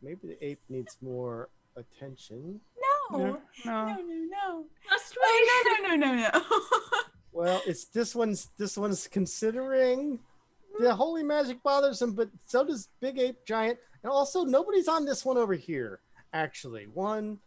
Maybe the ape needs more attention. No. No. No, no. Must Oh, no. Well, it's this one's considering the holy magic bothers him, but so does Big Ape Giant, and also nobody's on this one over here. Actually, 1,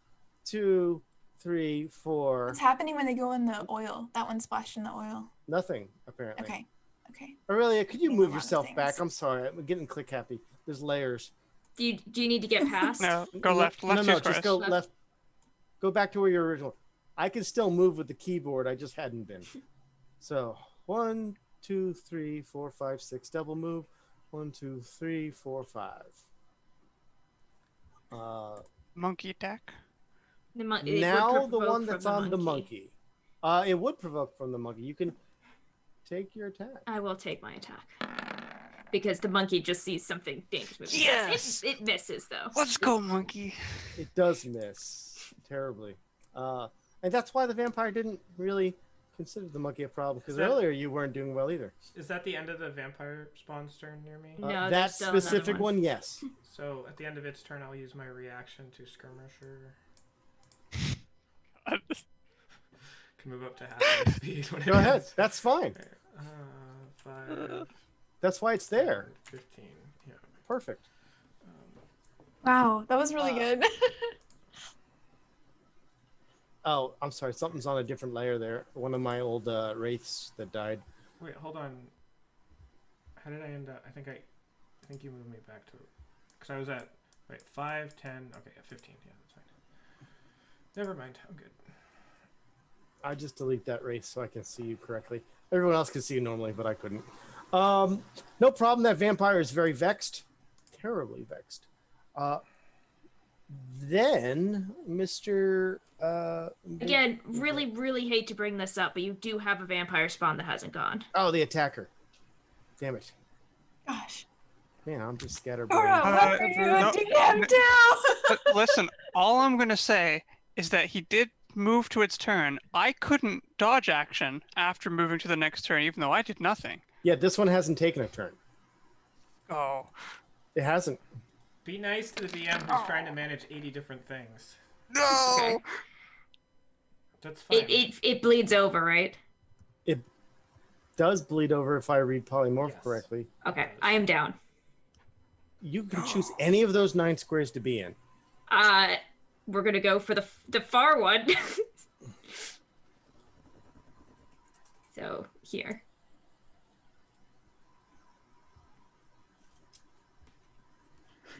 2, 3, 4. What's happening when they go in the oil? That one splashed in the oil. Nothing apparently. Okay. Aurelia, could you Doing a move lot of yourself things. back? I'm sorry, I'm getting click happy. There's layers. Do you need to get past? No, go left. No, Left no, two just squares. go left. Go back to where your original. I can still move with the keyboard. I just hadn't been. So 1, 2, 3, 4, 5, 6. Double move. 1, 2, 3, 4, 5. Monkey attack. Now the one that's on the monkey. It would provoke from the monkey. You can take your attack. I will take my attack. Because the monkey just sees something dangerous moving. Yes! It misses, though. Let's go, monkey. It does miss terribly. And that's why the vampire didn't really consider the monkey a problem, because earlier you weren't doing well either. Is that the end of the vampire spawn's turn near me? No, That there's still another specific one, yes. So at the end of its turn, I'll use my reaction to skirmisher. can move up to half my speed when it Go ahead. ends. That's fine. 5, That's why it's there. 15. Yeah. Perfect. Wow, that was really good. Oh, I'm sorry. Something's on a different layer there. One of my old wraiths that died. Wait, hold on. How did I end up? I think you moved me back to, because I was at 5, 10. Okay, yeah, 15. Yeah, that's fine. Never mind. I'm good. I just delete that wraith so I can see you correctly. Everyone else can see you normally, but I couldn't. No problem. That vampire is very vexed, terribly vexed. Then, Mr. Again, really hate to bring this up, but you do have a vampire spawn that hasn't gone. Oh, the attacker. Damn it. Gosh. Man, I'm just scatterbrained. Dora, what are you hunting him But listen, all I'm going to say is that he did move to its turn. I couldn't dodge action after moving to the next turn, even though I did nothing. Yeah, this one hasn't taken a turn. Oh. It hasn't. Be nice to the DM who's trying to manage 80 different things. No! Okay. That's fine. It bleeds over, right? It does bleed over if I read polymorph Yes. correctly. Okay, I am down. You can choose any of those 9 squares to be in. We're gonna go for the far one. So here.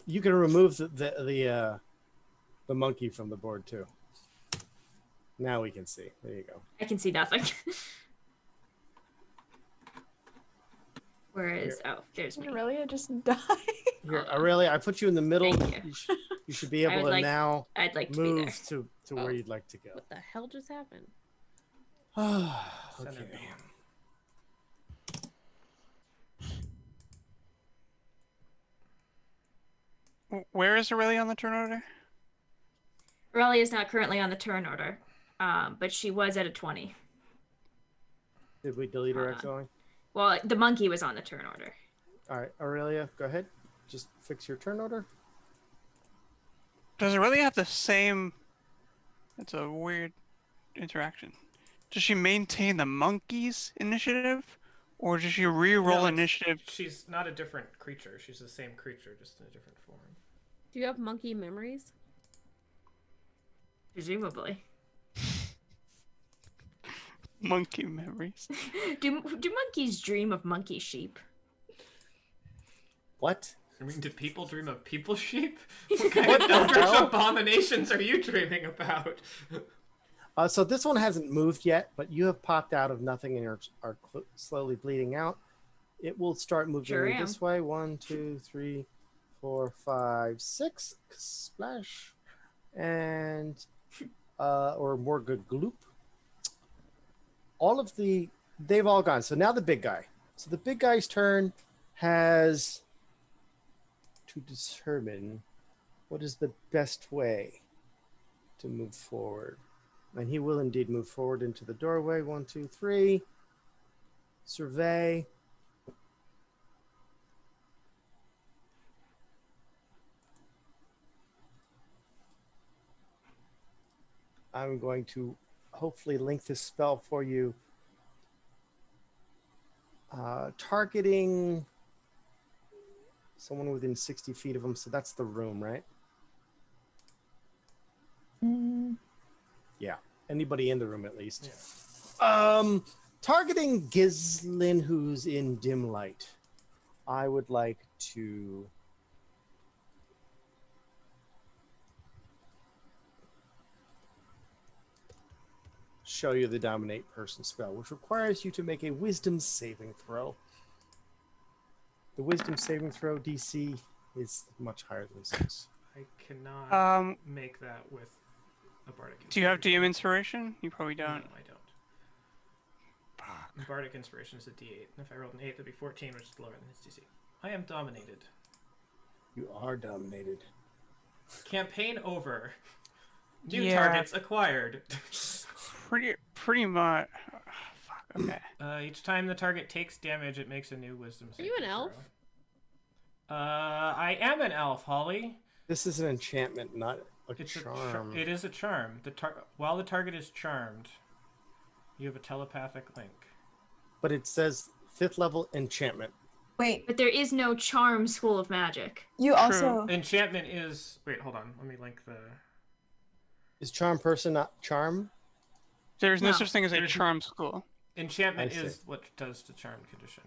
You can remove the monkey from the board too. Now we can see. There you go. I can see nothing. Where is? Oh, there's me. Aurelia just died. Here, Aurelia, I put you in the middle. Thank you. You should be able to now I'd like to be there. move to where Oh. you'd like to go. What the hell just happened? Send it Okay. down. Where is Aurelia on the turn order? Aurelia is not currently on the turn order, but she was at a 20. Did we delete her Hold on. accidentally? Well, the monkey was on the turn order. All right, Aurelia, go ahead. Just fix your turn order. Does Aurelia have the same... That's a weird interaction. Does she maintain the monkey's initiative? Or does she re-roll No, initiative? She's not a different creature. She's the same creature, just in a different form. Do you have monkey memories? Presumably. Monkey memories. Do monkeys dream of monkey sheep? What? I mean, do people dream of people sheep? What kind of eldritch abominations are you dreaming about? So this one hasn't moved yet, but you have popped out of nothing and are slowly bleeding out. It will start moving Sure am. this way. 1, 2, 3, 4, 5, 6. Splash. And, or more good gloop. They've all gone. So now the big guy. So the big guy's turn has to determine what is the best way to move forward. And he will indeed move forward into the doorway. 1, 2, 3. Survey. I'm going to hopefully link this spell for you. Targeting someone within 60 feet of him. So that's the room, right? Yeah. Anybody in the room at least. Yeah. Targeting Gislin, who's in dim light. I would like to show you the dominate person spell, which requires you to make a wisdom saving throw. The wisdom saving throw DC is much higher than 6. I cannot make that with a bardic. Do you have Inspiration. DM inspiration? You probably No, don't. I don't. Bardic inspiration is a D8, and if I rolled an 8, that'd be 14, which is lower than his DC. I am dominated. You are dominated. Campaign over. New Yeah. targets acquired. Pretty much. Fuck. Okay. Each time the target takes damage, it makes a new wisdom saving you an elf? throw. I am an elf, Holly. This is an enchantment, not a It's charm. it is a charm. While the target is charmed, You have a telepathic link. But it says 5th level enchantment. Wait, But there is no charm school of magic. you also. Enchantment is. Wait, hold on. Let me link the. Is charm person not charm? There's no No. such thing as a There's- charm school. Enchantment I see. is what does the charm condition.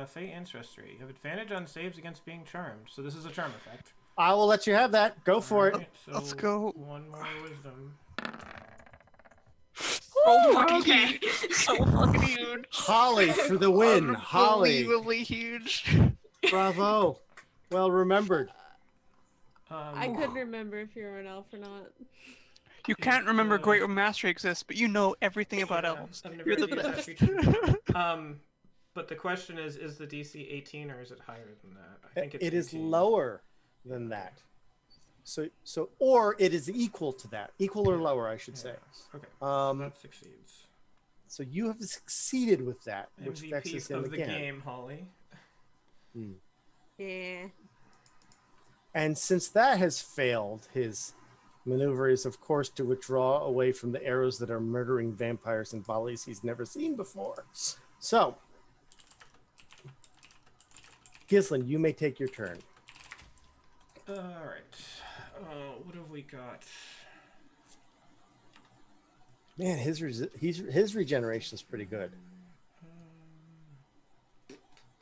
Fate Ancestry. You have advantage on saves against being charmed. So this is a charm effect. I will let you have that. Go for it. Alright, so Let's go. One more wisdom. Oh my Okay. So fucking huge. Holly for the win. Holly. Unbelievably huge. Bravo. Well remembered. I couldn't remember if you were an elf or not. You can't remember Great Mastery exists, but you know everything about Yeah, elves. I've never You're the used that best. feature. But the question is the DC 18 or is it higher than that? I think it's It is 18. lower than that. So or it is equal to that. Equal or lower, I should say. Okay. Um, so that succeeds. So you have succeeded with that, which MVP vexes him of the again. game, Holly. Yeah. And since that has failed, his maneuver is, of course, to withdraw away from the arrows that are murdering vampires in volleys he's never seen before. So, Gislin, you may take your turn. All right. What have we got? Man, his regeneration is pretty good,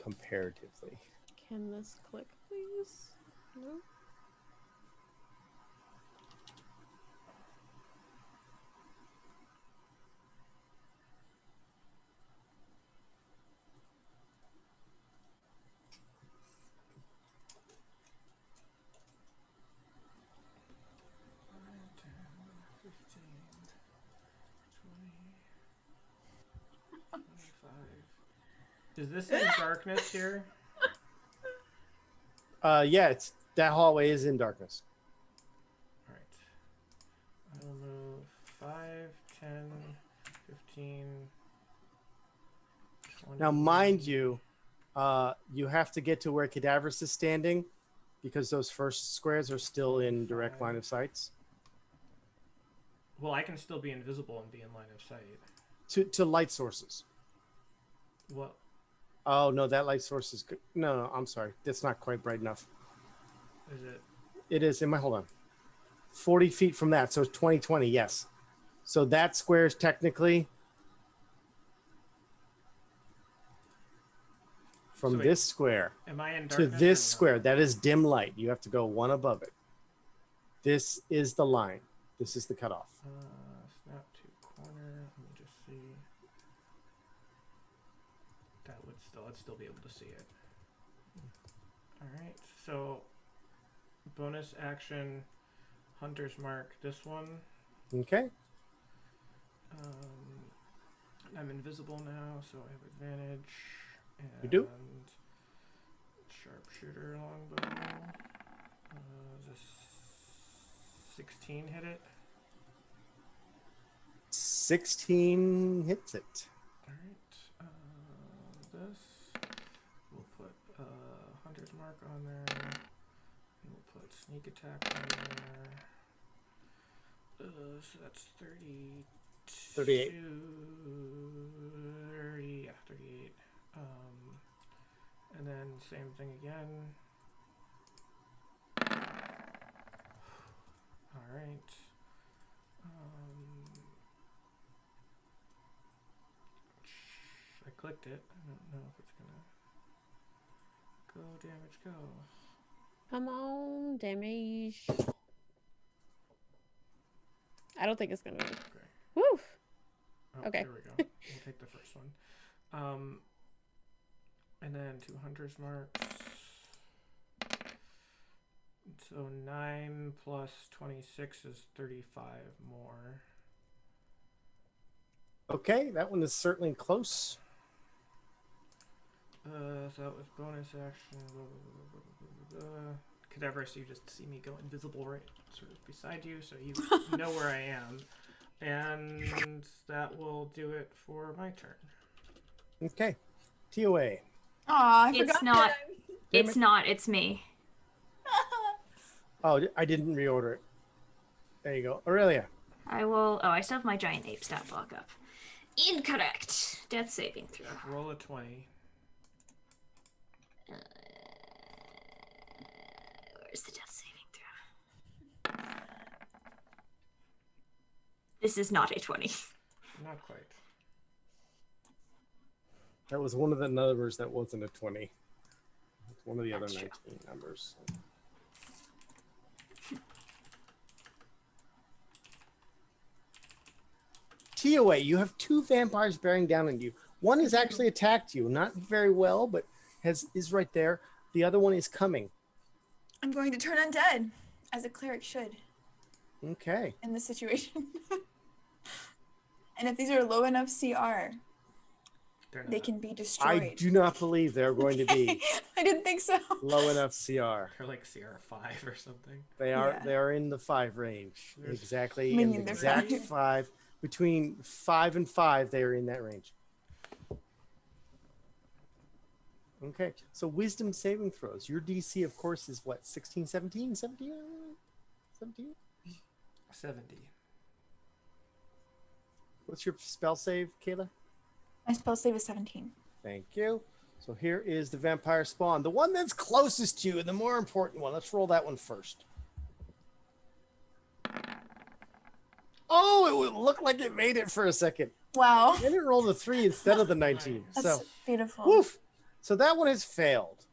comparatively. Can this click, please? No. Is this in darkness here? Yeah, it's that hallway is in darkness. All right. I will move 5, 10, 15, 20. Now, mind you, you have to get to where Cadaverous is standing, because those first squares are still in direct line of sight. Well, I can still be invisible and be in line of sight. To light sources. What? Oh no, that light source is good. No, I'm sorry, that's not quite bright enough. Is it? It is. Hold on. 40 feet from that, so it's 2020. Yes. So that square is technically from So wait, this square Am I in to darkness? this or no? square. That is dim light. You have to go one above it. This is the line. This is the cutoff. Snap to corner. Let me just see. I'd still be able to see it. All right. So, bonus action, Hunter's Mark. This one. Okay. I'm invisible now, so I have advantage. And You do? Sharpshooter longbow. Does 16 hit it? 16 hits it. All right. This. We'll put Hunter's Mark on there. And we'll put Sneak Attack on there. So that's 30. 38. 30, yeah, 38. And then same thing again. All right. I clicked it. I don't know if it's gonna go. Damage, go. Come on, damage. I don't think it's gonna. Okay. Woo! Oh, Okay. There we go. We'll take the first one. And then 200's marks. So 9 plus 26 is 35 more. Okay, that one is certainly close. So that was bonus action. Cadaverous, you just see me go invisible right sort of beside you, so you know where I am. And that will do it for my turn. Okay. TOA. Aw, I It's forgot not. that. It's not. It's me. Oh, I didn't reorder it. There you go. Aurelia. I will. Oh, I still have my giant ape stat block up. incorrect. Death saving throw. Roll a 20. Where's the death saving throw? This is not a 20. Not quite. That was one of the numbers that wasn't a 20. It's one of the other That's 19 true. numbers. TOA, you have 2 vampires bearing down on you. One has actually attacked you, not very well, but is right there. The other one is coming. I'm going to turn undead, as a cleric should Okay. in this situation. And if these are low enough CR, they can be destroyed. I do not believe they're going to be I didn't think so. low enough CR. They're like CR5 or something. They are Yeah. they are in the 5 range. Exactly. I In mean, the they're exact 5. 5. Between 5 and 5, they are in that range. Okay. So wisdom saving throws. Your DC, of course, is what? 16, 17? 17? 17? 70. What's your spell save, Kayla? My spell save is 17. Thank you. So here is the vampire spawn. The one that's closest to you and the more important one. Let's roll that one first. Oh, it would look like it made it for a second. Wow. And it rolled a 3 instead of the 19. That's So, beautiful. woof. So that one has failed.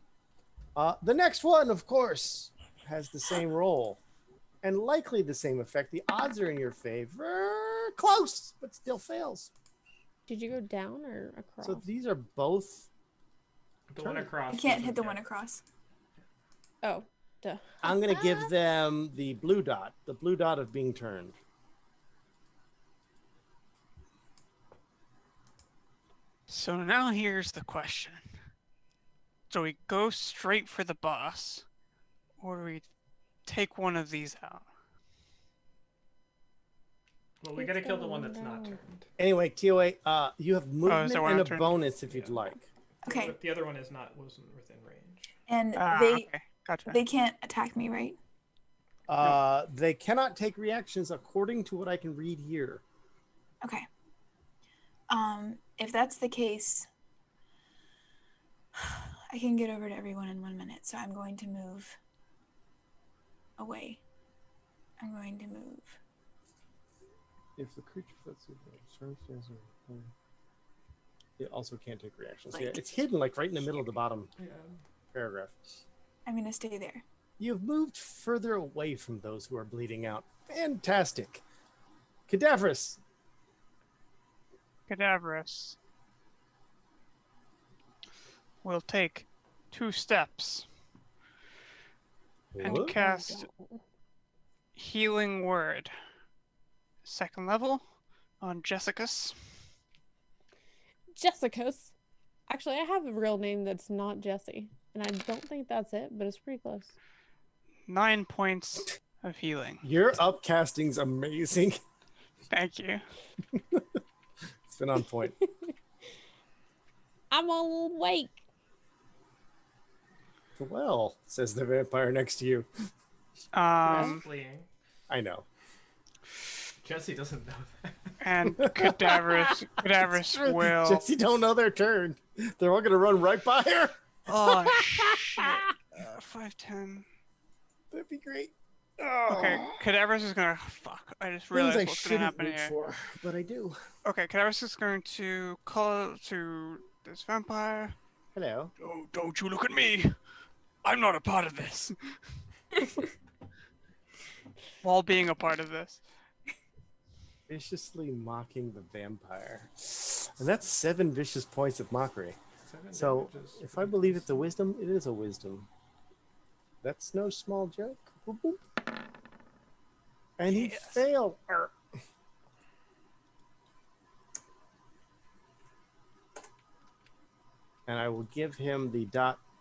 The next one, of course, has the same roll and likely the same effect. The odds are in your favor. Close, but still fails. Did you go down or across? So these are both. The one across. I can't doesn't hit the count. one across. Oh, duh. I'm going to give them the blue dot of being turned. So now here's the question. Do we go straight for the boss, or do we take one of these out? Well, we gotta kill the one that's not turned. Anyway, TOA, you have is movement that one and a not turned? bonus if you'd Yeah. like. Okay. The other one wasn't within range. And Okay, gotcha. they can't attack me, right? They cannot take reactions according to what I can read here. Okay. If that's the case, I can get over to everyone in 1 minute, so I'm going to move away. I'm going to move. If the creature it also can't take reactions. Yeah, it's hidden like right in the middle of the bottom Yeah. paragraph. I'm going to stay there. You've moved further away from those who are bleeding out. Fantastic. Cadaverous. Cadaverous will take 2 steps and What? cast Healing Word. 2nd level on Jessicus. Jessicus. Actually, I have a real name that's not Jesse, and I don't think that's it, but it's pretty close. 9 points of healing. Your upcasting's amazing. Thank you. It's been on point. I'm all awake. Well, says the vampire next to you. He's fleeing. I know. Jesse doesn't know that. And Cadaverous will. Jesse don't know their turn. They're all gonna run right by her. Oh shit! 5'10". That'd be great. Okay, Cadaverous is gonna. Fuck! I just Things realized I what's gonna shouldn't happen root here. for, but I do. Okay, Cadaverous is going to call to this vampire. Hello. Oh, don't you look at me! I'm not a part of this. While being a part of this. Viciously mocking the vampire. And that's 7 vicious points of mockery. 7 So, damage is if I believe it's a wisdom, it is a wisdom. That's no small joke. Boop, boop. And he Yes. failed. And I will give him the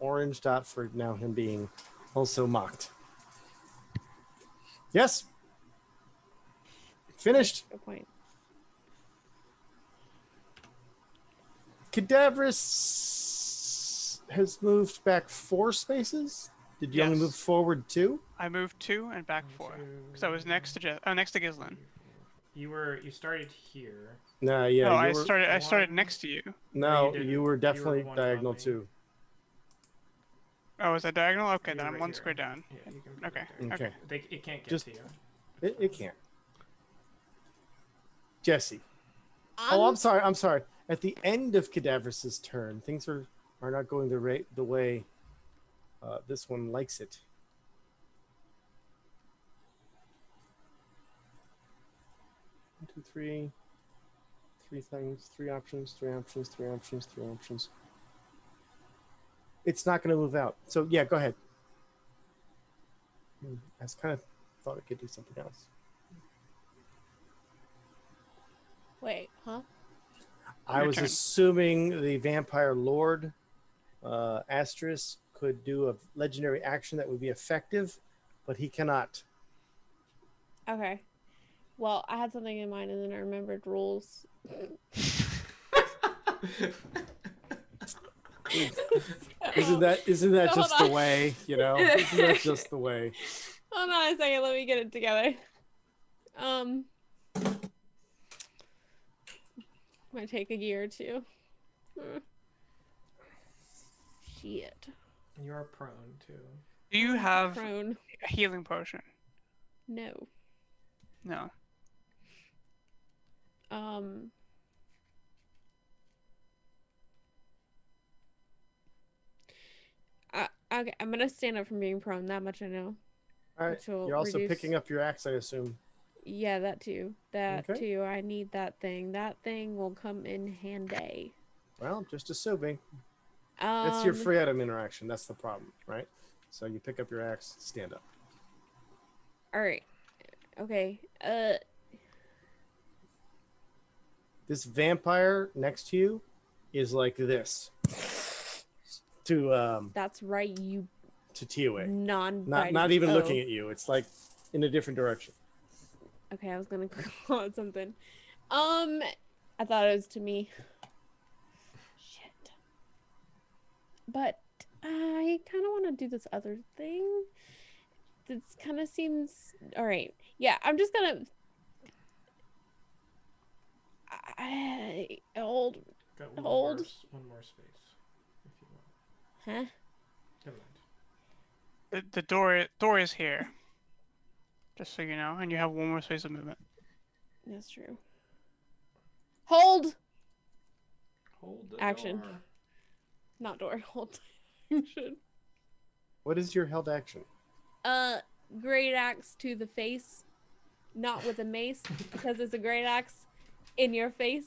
orange dot for now him being also mocked. Yes. Finished. Good point. Cadaverous has moved back 4 spaces. Did you only Yes. move forward 2? I moved 2 and back 4 because I was next to Gislin. You started here. No, yeah, No, you I were. started one- next to you. No, didn't. you were You definitely one above diagonal me. too. Oh, is that diagonal? Okay, You then were I'm right one here. square down. Yeah, you can be Okay. right there. Okay. It can't get Just- to you. It can't. Jesse. Oh, I'm sorry. I'm sorry. At the end of Cadaverous' turn, things are not going the way this one likes it. One, two, three. Three things. Three options. Three options. Three options. Three options. It's not going to move out. So yeah, go ahead. I was kind of thought it could do something else. Wait, huh? I Your was turn. assuming the Vampire Lord Asterisk could do a legendary action that would be effective, but he cannot. Okay. Well, I had something in mind and then I remembered rules. Isn't that Hold just the on. way, you know? Isn't that just the way? Hold on a second, let me get it together. Might take a year or two. Shit. You're prone too. Do you have Prone. a healing potion? No. No. Okay, I'm gonna stand up from being prone. That much I know. All right. Which will You're also reduce- picking up your axe, I assume. Yeah, that too. That Okay. too. I need that thing. That thing will come in handy. Well, just assuming. That's your free item interaction. That's the problem, right? So you pick up your axe, stand up. All right. Okay. This vampire next to you is like this to That's right. You Tioe. non. Not even looking at you. It's like in a different direction. Okay, I was gonna call it something. I thought it was to me. Shit. But I kind of want to do this other thing. This kind of seems all right. Yeah, I'm just gonna. Hold. Got Hold. one more space, if you want. Huh? Never mind. The door is here. Just so you know, and you have one more space of movement. That's true. Hold. Hold the Action. door. Not door. Hold. Action. What is your held action? Great axe to the face, not with a mace, because it's a great axe in your face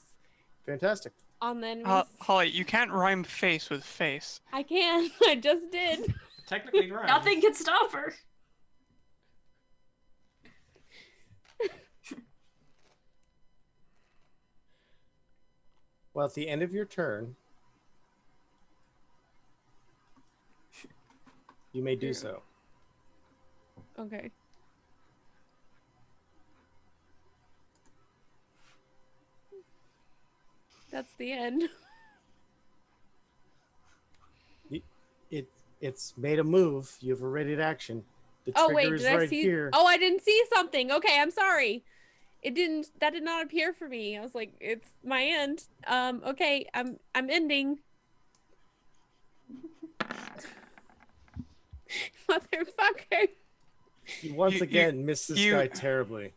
Fantastic. on the enemies. Holly, you can't rhyme face with face. I can. I just did. Technically right. Nothing can stop her. Well, at the end of your turn, you may do so. Okay. That's the end. It's made a move. You have a ready action. The Oh trigger wait, is did I right see? here. Oh, I didn't see something. Okay, I'm sorry. It didn't. That did not appear for me. I was like, it's my end. Okay, I'm ending. Motherfucker. You once again missed this guy you- terribly.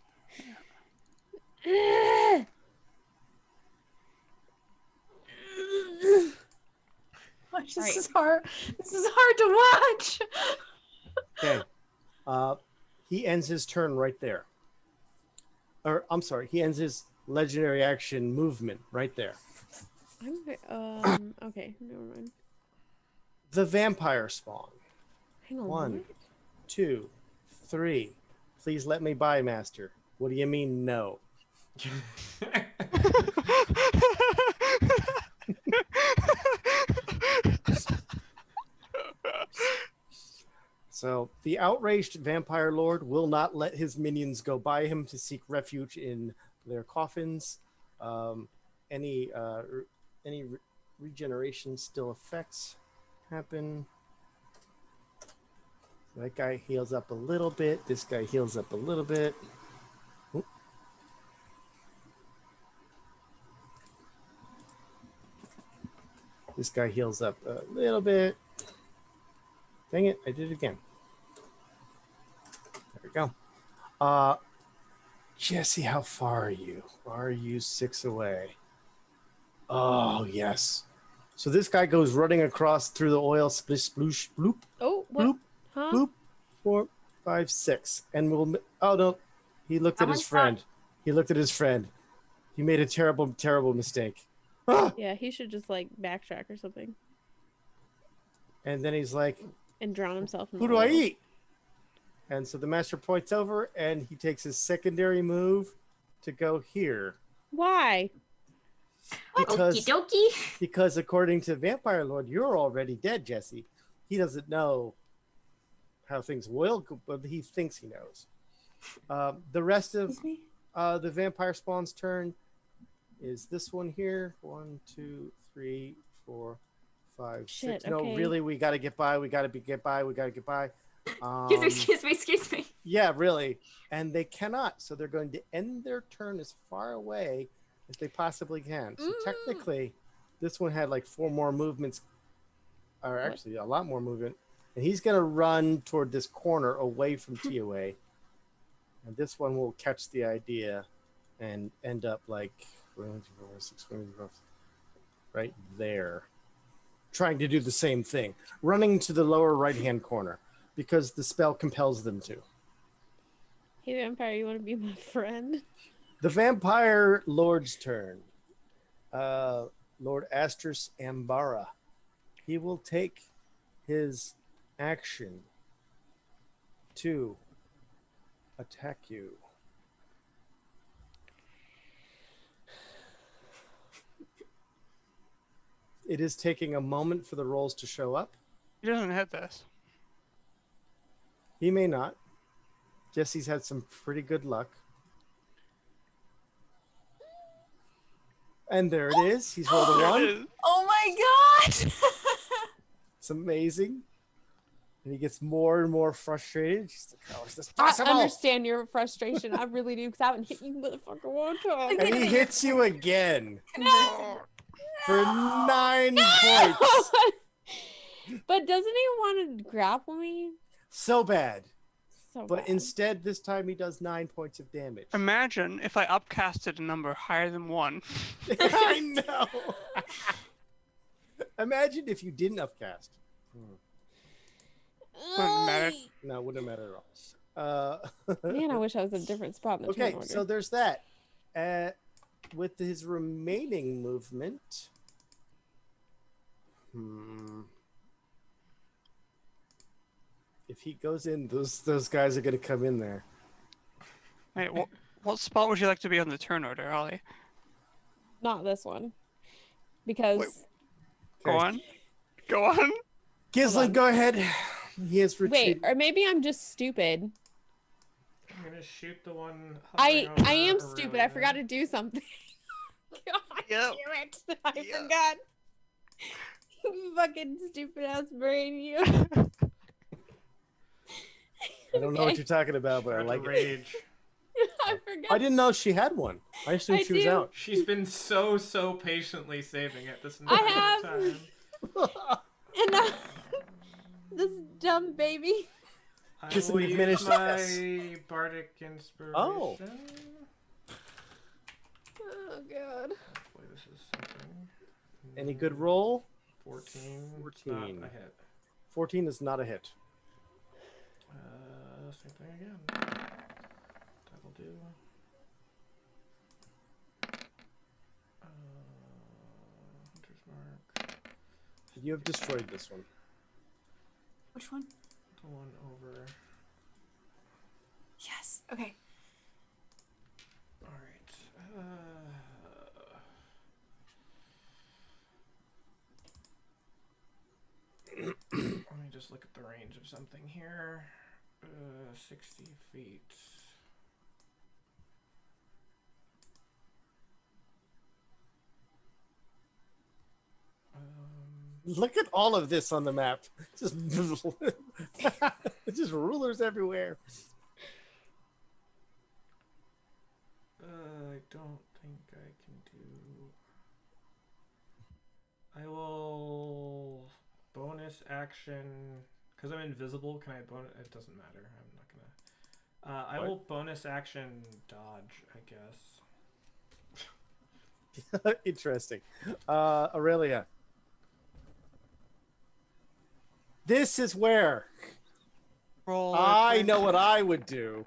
Gosh, this Right. is hard. This is hard to watch. Okay. He ends his turn right there. Or I'm sorry, he ends his legendary action movement right there. Okay, never mind. The vampire spawn. Hang on. 1, what? 2, 3. Please let me by, master. What do you mean no? So the outraged vampire lord will not let his minions go by him to seek refuge in their coffins. Any regeneration still effects happen. That guy heals up a little bit. This guy heals up a little bit. Oop. This guy heals up a little bit. Dang it, I did it again. There we go. Jesse, how far are you? Are you 6 away? Oh, yes. So this guy goes running across through the oil, splish, sploosh, bloop, Oh, what? bloop, Huh? bloop, 4, 5, 6. And we'll, oh no, he looked at his friend. He looked at his friend. He made a terrible, terrible mistake. Ah! Yeah, he should just like backtrack or something And then he's like, and drown himself in who the do I oil. eat? And so the master points over and he takes his secondary move to go here. Why? Because, Okie dokie. because according to Vampire Lord, you're already dead, Jesse. He doesn't know how things will go, but he thinks he knows. The rest of Excuse me? the vampire spawn's turn is this one here. 1, 2, 3, 4, 5, 6. Shit, No, okay. really, we got to get by. We got to get by. Excuse me. Yeah, really. And they cannot. So they're going to end their turn as far away as they possibly can. So technically, this one had like 4 more movements, or actually a lot more movement. And he's going to run toward this corner away from TOA. And this one will catch the idea and end up like 6, right there. Trying to do the same thing. Running to the lower right-hand corner because the spell compels them to. Hey, vampire, you want to be my friend? The Vampire Lord's turn. Lord Astris Ambara. He will take his action to attack you. It is taking a moment for the rolls to show up. He doesn't hit this. He may not. Jesse's had some pretty good luck. And there it is. He's rolled a There it 1. is. Oh my god! It's amazing. And he gets more and more frustrated. He's like, how is this I possible? understand your frustration. I really do, because I haven't hit you motherfucker one time. And he hits you again No. for 9 points. But doesn't he want to grapple me? So bad. So But bad. instead, this time he does 9 points of damage. Imagine if I upcasted a number higher than 1. I know. Imagine if you didn't upcast. Wouldn't matter. No, it wouldn't matter at all. Man, I wish I was in a different spot in the Okay, turn order. so there's that. With his remaining movement, if he goes in, those guys are going to come in there. Wait, what spot would you like to be on the turn order, Ollie? Not this one. Because Wait. Go Okay. on. Go on. Gislin, go ahead. He has wait, retreated. or maybe I'm just stupid. I'm gonna shoot the one. I hovering am over stupid. Aurelia. I forgot to do something. God Yep. damn it! I Yep. forgot. You fucking stupid ass brain, you. I don't know what you're talking about, but I Start like to it. rage. I forgot. I didn't know she had one. I assumed I she was do. out. She's been so patiently saving it this I entire have. time. And this dumb baby. I Just will you've use managed to my miss. bardic inspiration. Oh. Oh god. Hopefully this is something. Any good roll? 14. 14. Not a hit. 14 is not a hit. Same thing again. That'll do. Hunter's mark. You have destroyed this one. Which one? The one over. Yes. Okay. Alright. Let me just look at the range of something here. 60 feet. Look at all of this on the map. Just, just rulers everywhere. I don't think I can do. I will bonus action because I'm invisible. Can I bonus? It doesn't matter. I'm not gonna. I will bonus action dodge, I guess. Interesting. Aurelia. This is where Roll. I know what I would do.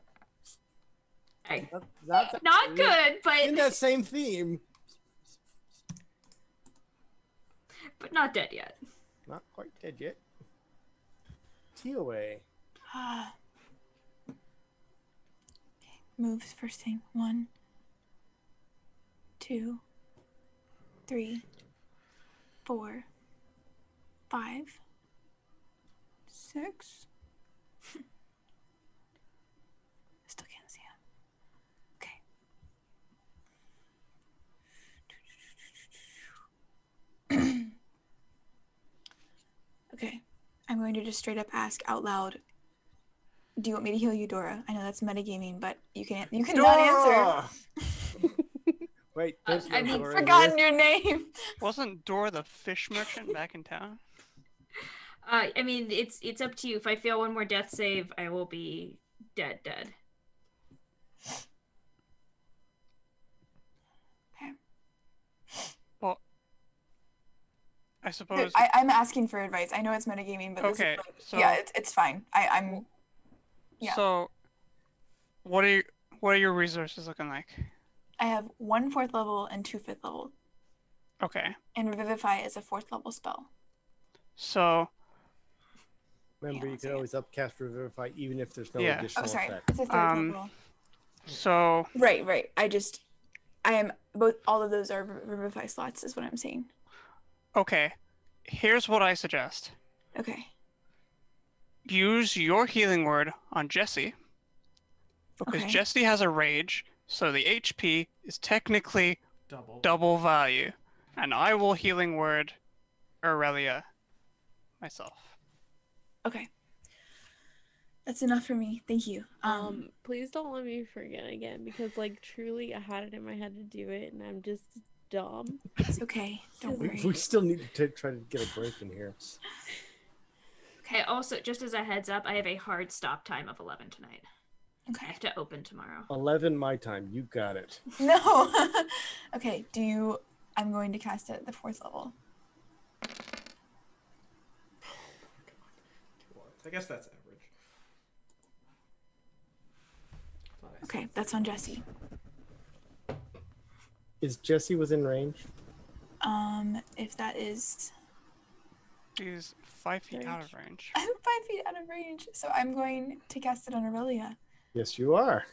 Hey. Not Good, but in that same theme. but not dead yet. Not quite dead yet. TOA. Okay. Moves first thing. 1, 2, 3, 4, 5, 6. Still can't see him. Okay. Okay. I'm going to just straight up ask out loud. Do you want me to heal you, Dora? I know that's metagaming, but you can not answer. Wait, there's no I mean, Dora Forgotten here. your name. Wasn't Dora the fish merchant back in town? I mean, it's up to you. If I fail one more death save, I will be dead. Well, I suppose. I'm asking for advice. I know it's metagaming, but Okay, this is like, so- yeah, it's fine. I'm yeah. So, what are your resources looking like? I have 1 4th level and 2 5th level, Okay, and Revivify is a 4th level spell. so Remember, you can always upcast Revivify even if there's no Yeah. additional Oh, sorry, effect. it's a 3rd level. so Right. I am both. All of those are Revivify slots, is what I'm saying. okay. Here's what I suggest: Okay. use your healing word on Jesse, because Okay. Jesse has a rage, so the HP is technically Double. double value, and I will healing word Aurelia myself. Okay. That's enough for me. Thank you. Please don't let me forget again because, like, truly, I had it in my head to do it, and I'm just dumb. It's okay. Don't worry. We still need to try to get a break in here. Okay. Also, just as a heads up, I have a hard stop time of 11 tonight. I Okay. have to open tomorrow. 11 my time. You got it. No. Okay. I'm going to cast it at the 4th level. I guess that's average. Okay, that's on Jesse. Is Jesse within range? If that is, She's 5 feet out of range. I'm 5 feet out of range, so I'm going to cast it on Aurelia. Yes, you are.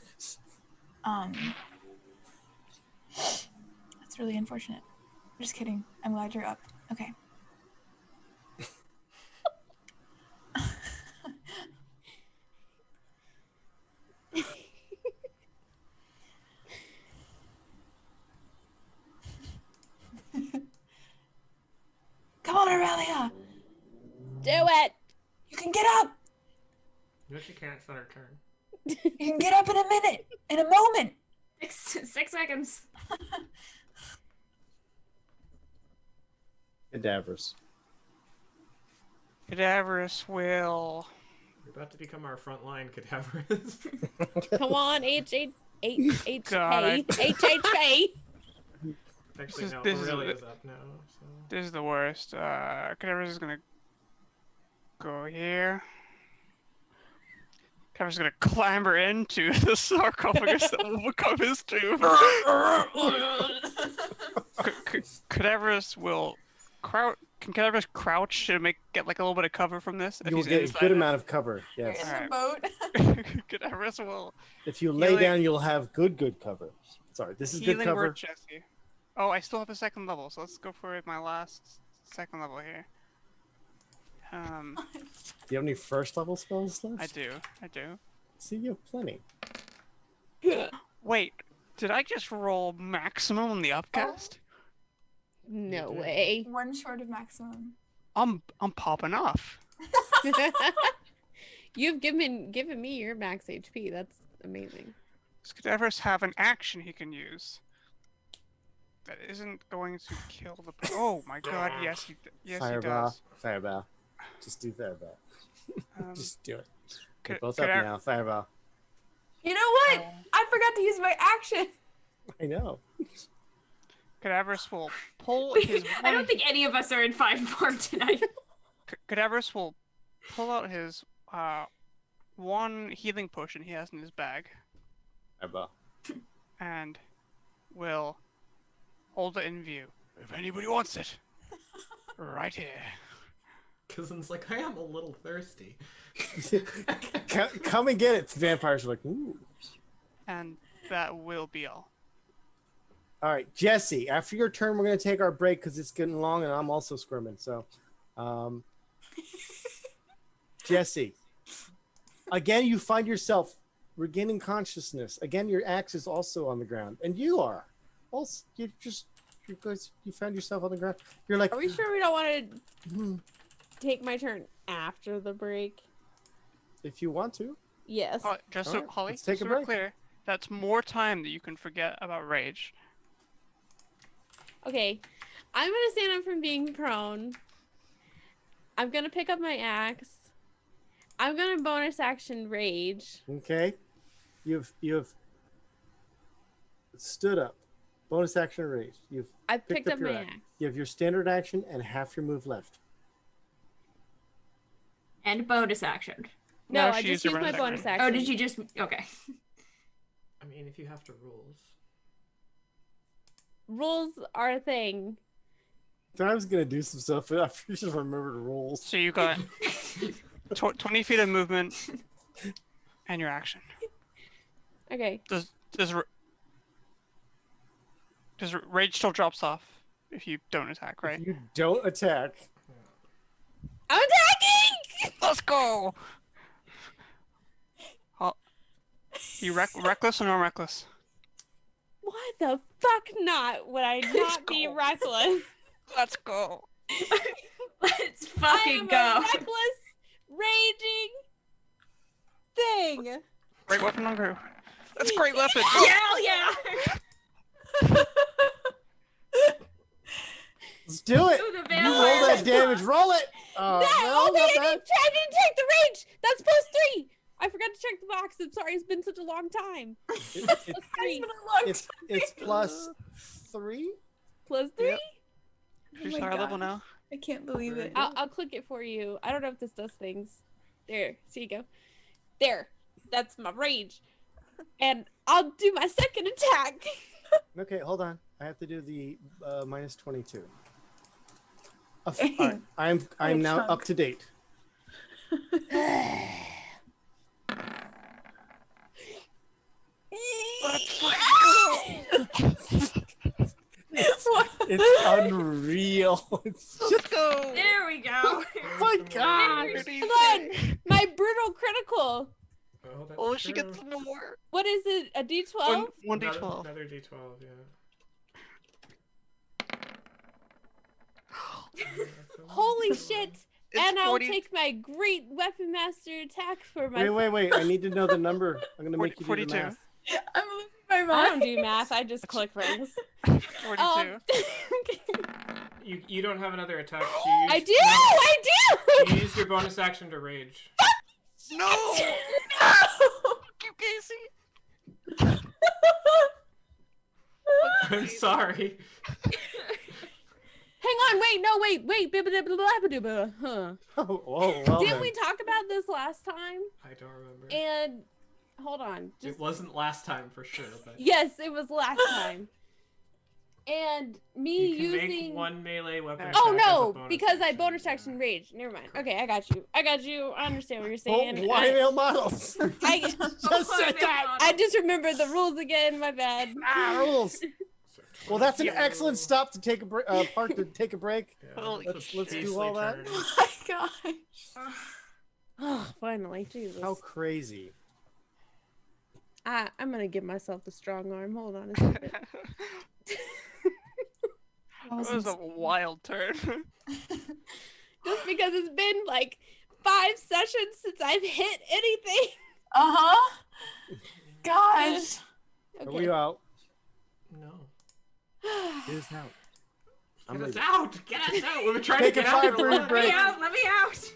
That's really unfortunate. Just kidding. I'm glad you're up. Okay. Come on, Aurelia! Do it! You can get up! No, she can't. It's not her turn. You can get up in a minute! In a moment! 6 seconds. Cadavers. Cadaverous will. You're about to become our frontline cadavers. Come on, HP. God, I- HHP. Actually, no, This is- Aurelia's up now. So. This is the worst. Cadaverous is gonna go here. Cadaverous is gonna clamber into the sarcophagus that will become his tomb. Cadaverous will crouch. Can Cadaverous crouch to get like a little bit of cover from this? You will get a good amount of cover. You're Yes. in the boat. Cadaverous will. If you lay Healing- down, you'll have good cover. Sorry, this is good Healing cover. word Jesse. Oh, I still have a 2nd level, so let's go for my last 2nd level here. Do you have any 1st level spells left? I do. See, you have plenty. Wait, did I just roll maximum on the upcast? No way. One short of maximum. I'm popping off. You've given me your max HP. That's amazing. Does Cadaverous have an action he can use? That isn't going to kill the. Oh my god! Yes, he Fireball. does. Fireball. Just do fireball. Just do it. You're Could- both could up I- now. Fireball. You know what? I forgot to use my action. I know. Cadaverous will pull his. I don't think any of us are in 5 form tonight. Cadaverous will pull out his one healing potion he has in his bag Fireball. and will hold it in view. If anybody wants it, right here. Cousin's like, I am a little thirsty. Come and get it. The vampires are like, ooh. And that will be all. All right, Jesse. After your turn, we're gonna take our break because it's getting long, and I'm also squirming. So, Jesse. Again, you find yourself regaining consciousness. Again, your axe is also on the ground, and you are. Also, you found yourself on the ground. You're like, Are we sure we don't want to take my turn after the break? if you want to. Yes. Just All so, right, Holly, let's take just a so we're break. clear, that's more time that you can forget about rage. Okay. I'm going to stand up from being prone. I'm going to pick up my axe. I'm going to bonus action rage. Okay, you've stood up. Bonus action raise. You've I picked up your my axe. axe. You have your standard action and half your move left. And bonus action. No, No, I she just used her used my bonus bonus action. action. Oh, did you just... Okay. I mean, if you have to rules. Rules are a thing. I was gonna do some stuff, but I just remembered the rules. So you got 20 feet of movement and your action. Okay. Does rage still drops off if you don't attack, right? If you don't attack, I'm attacking! Let's go. You reckless or non-reckless? Why the fuck not would I not be go. reckless? Let's go. Let's I fucking am go. a reckless, raging thing. Great weapon on crew. That's a great weapon. Hell yeah! let's do it. Do the You roll that damage. Roll it. No, No, oh, not I bad. didn't check the rage. That's +3. I forgot to check the box. I'm sorry. It's been such a long time. It's +3. it's plus 3. +3. Yep. Oh She's my higher level gosh. now. I can't believe it. I'll click it for you. I don't know if this does things. There. See you go. There. That's my rage. And I'll do my second attack. Okay, hold on. I have to do the minus 22. All Dang. right, I'm What a now chunk. up to date. It's unreal. It's just, Go. There we go. oh my god. Hold on. My brutal critical. Oh, that's Oh, she true. gets more. What is it? A D12? One Another- d12. Another D12, yeah. Yeah, that's a Holy nice shit. It's And I'll 40 take my great weapon master attack for my. Wait. I need to know the number. I'm gonna make you do 42. the math. I'm losing my I mind. don't do math. I just click things. 42. You don't have another attack. I do. I do. You used your bonus action to rage. No! Fuck you, Casey! I'm sorry. Hang on. Wait. No. Wait. Huh. Oh, well Didn't then. we talk about this last time? I don't remember. And hold on. It wasn't last time for sure, but Yes, it was last time. And me you can using. make one melee weapon. Oh attack as a no! bonus Because I action, bonus yeah. action rage. Never mind. Okay, I got you. I understand what you're Oh, saying. why male models? I Just said that. I just remembered the rules again. My bad. Rules. So Well, that's an 22. excellent stop to take a part to take a break. Yeah, Holy that's a let's do beastly all that. turn. Oh my gosh. Oh, finally, Jesus. How crazy! I'm gonna give myself the strong arm. Hold on a second. I That was a wild turn. Just because it's been like 5 sessions since I've hit anything. Uh-huh. Gosh. Are we out? No. Get us out. Get us out! Get us out! We've been trying Take to a get out. 5-minute break. Let me out!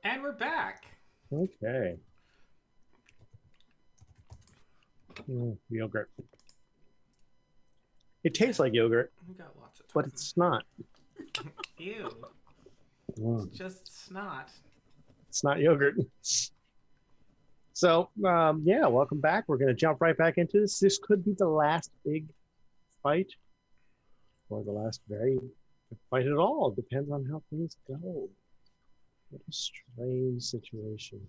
And we're back. Okay. Yogurt. It tastes like yogurt, We got lots of time. but it's not. Ew. Mm. It's just snot. It's not yogurt. So, yeah, welcome back. We're going to jump right back into this. This could be the last big fight or the last very big fight at all. It depends on how things go. What a strange situation.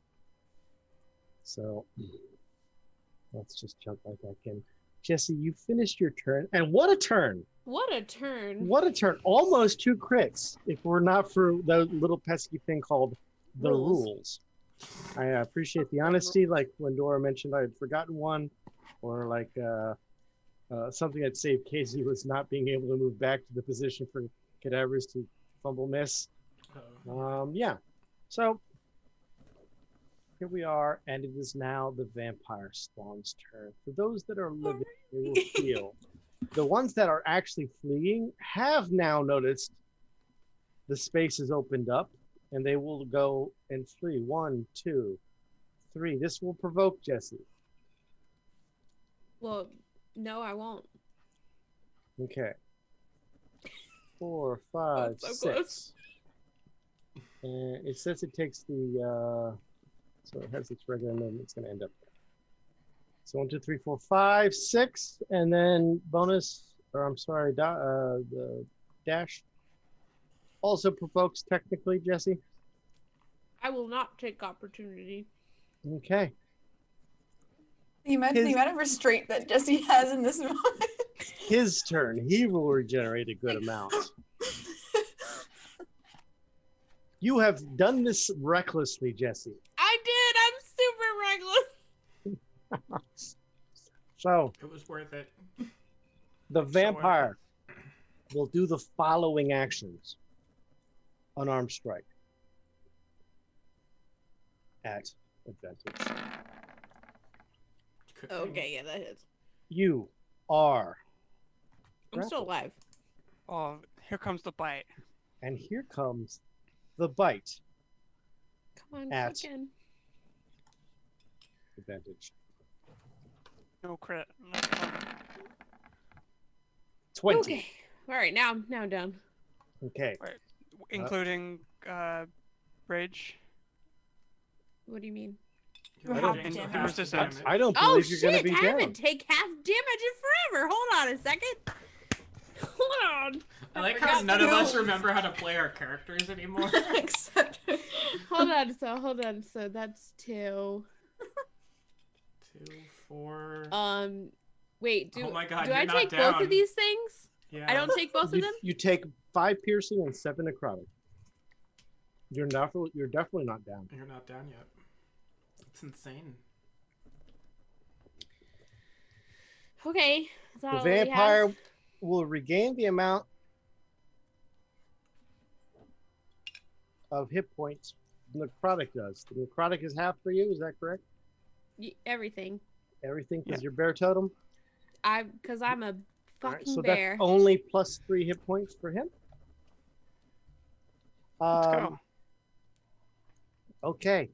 So, let's just jump right back in. Jesse, you finished your turn. And what a turn! What a turn. What a turn. Almost 2 crits if we're not for the little pesky thing called the rules. I appreciate the honesty. Like when Dora mentioned I had forgotten one, or like something that saved Casey was not being able to move back to the position for cadavers to fumble miss. Yeah. So here we are, and it is now the vampire spawn's turn. For those that are living, they will feel. The ones that are actually fleeing have now noticed the space is opened up, and they will go and flee. 1, 2, 3. This will provoke Jesse. Well, no, I won't. Okay. 4, 5, so 6. close. And it says it takes the so it has its regular movement. It's going to end up there. So 1, 2, 3, 4, 5, 6, and then bonus, or I'm sorry, the dash also provokes technically, Jesse. I will not take opportunity. Okay. The amount of restraint that Jesse has in this moment. His turn. He will regenerate a good amount. You have done this recklessly, Jesse. I did. I'm super reckless. So It was worth it. the vampire will do the following actions. Unarmed strike. At advantage. Okay, yeah, that is. You are. I'm still alive. Oh, here comes the bite. And here comes the bite. Come on, At click in. advantage. No crit. No fun. 20. Okay. All right, now I'm done. Okay. Including rage. What do you mean? You're I don't- half And damage. resistance. I don't Oh believe you're shit! going to be I down. haven't take half damage in forever. Hold on a second. Hold on. I like forgot how none to of us go. remember how to play our characters anymore. Except Hold on. So that's 2. 2, 4. Wait. Oh my God, do you're I not take both down. of these things? Yeah. I don't take both of them. You take 5 piercing and 7 necrotic. You're definitely not down. You're not down yet. It's insane. Okay. Is that The all he has? vampire will regain the amount of hit points necrotic does. The necrotic is half for you, is that correct? Everything. Everything because you're bear totem? Because I'm a All right, fucking so bear. that's only plus 3 hit points for him. Let's go. Okay.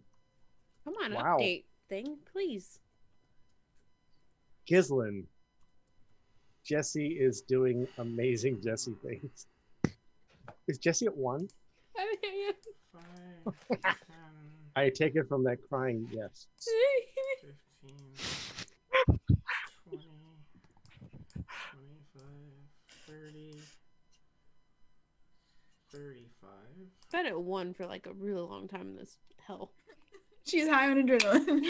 Come on, Wow. update thing, please. Gislin. Jesse is doing amazing Jesse things. Is Jesse at 1? 5, 10, I take it from that crying yes. 15, 20, 25, 30, 35. Been at 1 for like a really long time in this hell. she's high on adrenaline.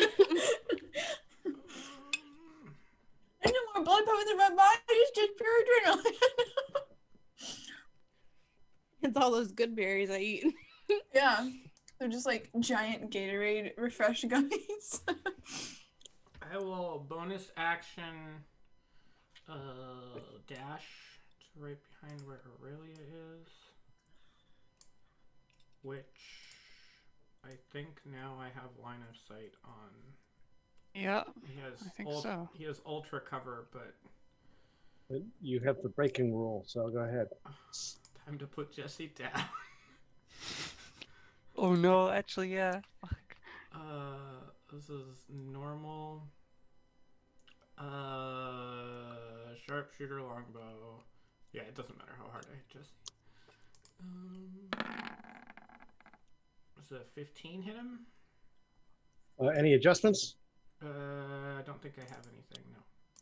There's no more blood pumping through my body. It's just pure adrenaline. It's all those good berries I eat. Yeah, they're just like giant Gatorade refresh gummies. I will bonus action dash to right behind where Aurelia is. Which I think now I have line of sight on. Yeah, He has I think so. He has ultra cover, but You have the breaking rule, so go ahead. time to put Jesse down. Oh no, actually, yeah. Fuck. This is normal. Sharpshooter longbow. Yeah, it doesn't matter how hard I hit Jesse. Does a 15 hit him? Any adjustments? I don't think I have anything.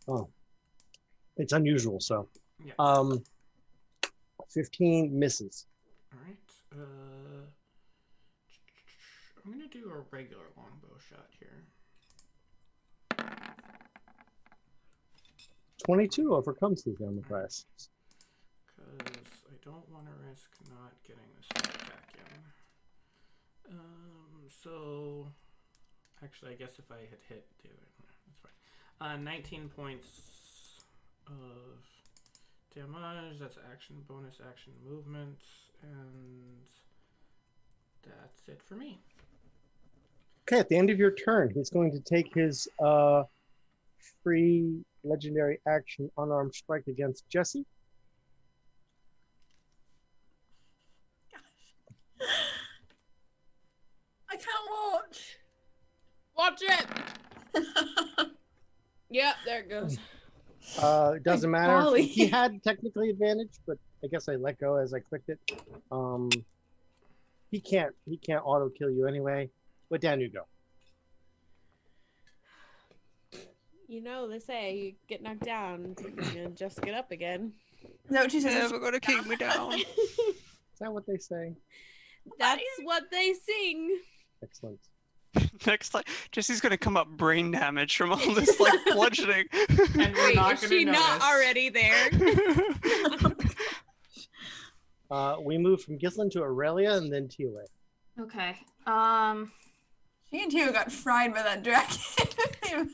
No. Oh, it's unusual. So, Yeah. 15 misses. All right. I'm gonna do a regular longbow shot here. 22 overcomes the armor class. Because I don't want to risk not getting this attack in. So actually, I guess if I had hit the other, that's fine. 19 points of damage. That's action, bonus action, movement, and that's it for me. Okay, at the end of your turn, he's going to take his free legendary action unarmed strike against Jesse. I can't watch. Watch it. Yep, there it goes. It doesn't matter. Golly. He had technically advantage, but I guess I let go as I clicked it. He can't auto kill you anyway. But down you go. You know, they say you get knocked down, you just get up again. No, she says. Never gonna keep me down. Is that what they say? That's what they sing. Excellent. Next time, Jesse's gonna come up brain damage from all this like bludgeoning. And we're Wait, not is gonna she notice. not already there? We move from Gislin to Aurelia and then Tioe. Okay. She and Tio got fried by that dragon.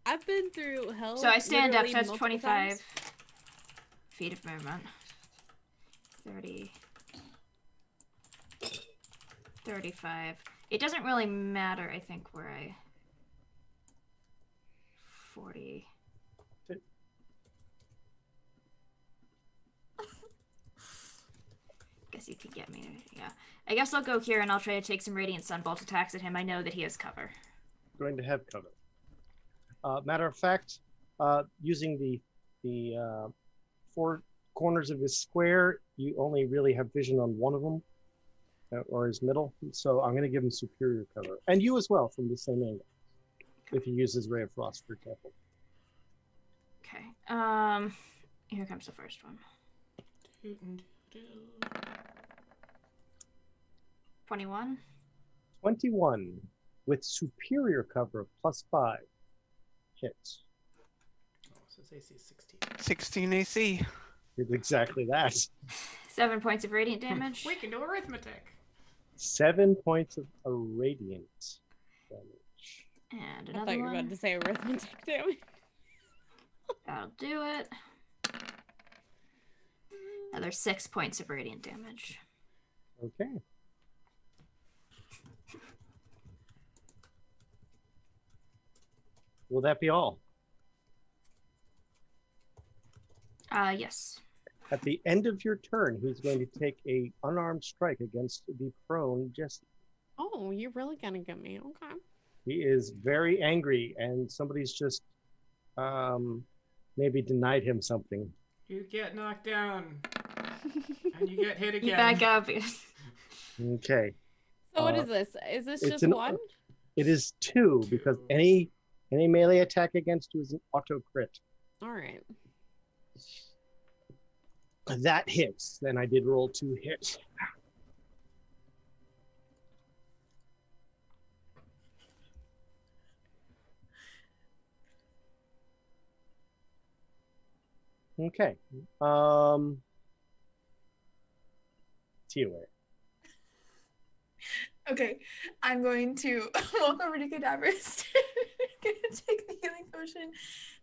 I've been through hell. So I stand up, literally so that's multiple 25 times. feet of movement. 30. 35. It doesn't really matter, I think, where I... 40. Guess you could get me. Yeah. I guess I'll go here and I'll try to take some Radiant Sunbolt attacks at him. I know that he has cover. Going to have cover. Matter of fact, using the four corners of his square, you only really have vision on one of them, or his middle. So I'm going to give him superior cover, and you as well from the same angle. If he uses Ray of Frost, for example. Okay. Here comes the first one. 21. 21 with superior cover of +5 hits. Oh, so his AC is 16. 16 AC. It's exactly that. 7 points of radiant damage. We can do arithmetic. 7 points of radiant damage. And I another thought you were one. about to say arithmetic damage. That'll do it. Another 6 points of radiant damage. Okay. Will that be all? Yes. At the end of your turn, he's going to take a unarmed strike against the prone Jesse. Oh, you're really gonna get me. Okay. He is very angry, and somebody's just maybe denied him something. You get knocked down. And you get hit again. You back up. Okay. So what is this? Is this it's just an- one? It is 2 because any melee attack against you is an auto crit. All right. That hits. Then I did roll 2 hits. Okay. Tioe. Okay, I'm going to walk over to Cadaverous. I'm gonna take the healing potion.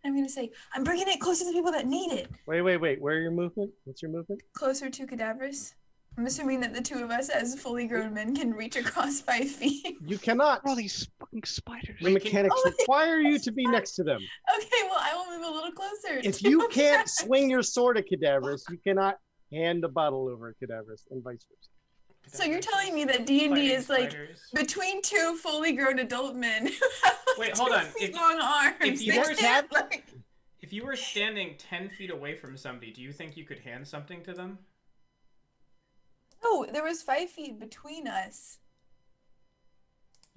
I'm gonna say, I'm bringing it closer to the people that need it. Wait. Where are your movement? What's your movement? Closer to Cadaverous. I'm assuming that the two of us, as fully grown men, can reach across 5 feet. You cannot. All these fucking spiders. The mechanics Oh, require you to be next to them. Okay, well, I will move a little closer. If you can't swing your sword at Cadaverous, you cannot hand the bottle over at Cadaverous, and vice versa. So you're telling me that D&D Fighting is like spiders. between two fully grown adult men who have Wait, like hold 2 on. feet If- long arms? if you They were- can't, like... If you were standing 10 feet away from somebody, do you think you could hand something to them? No, there was 5 feet between us.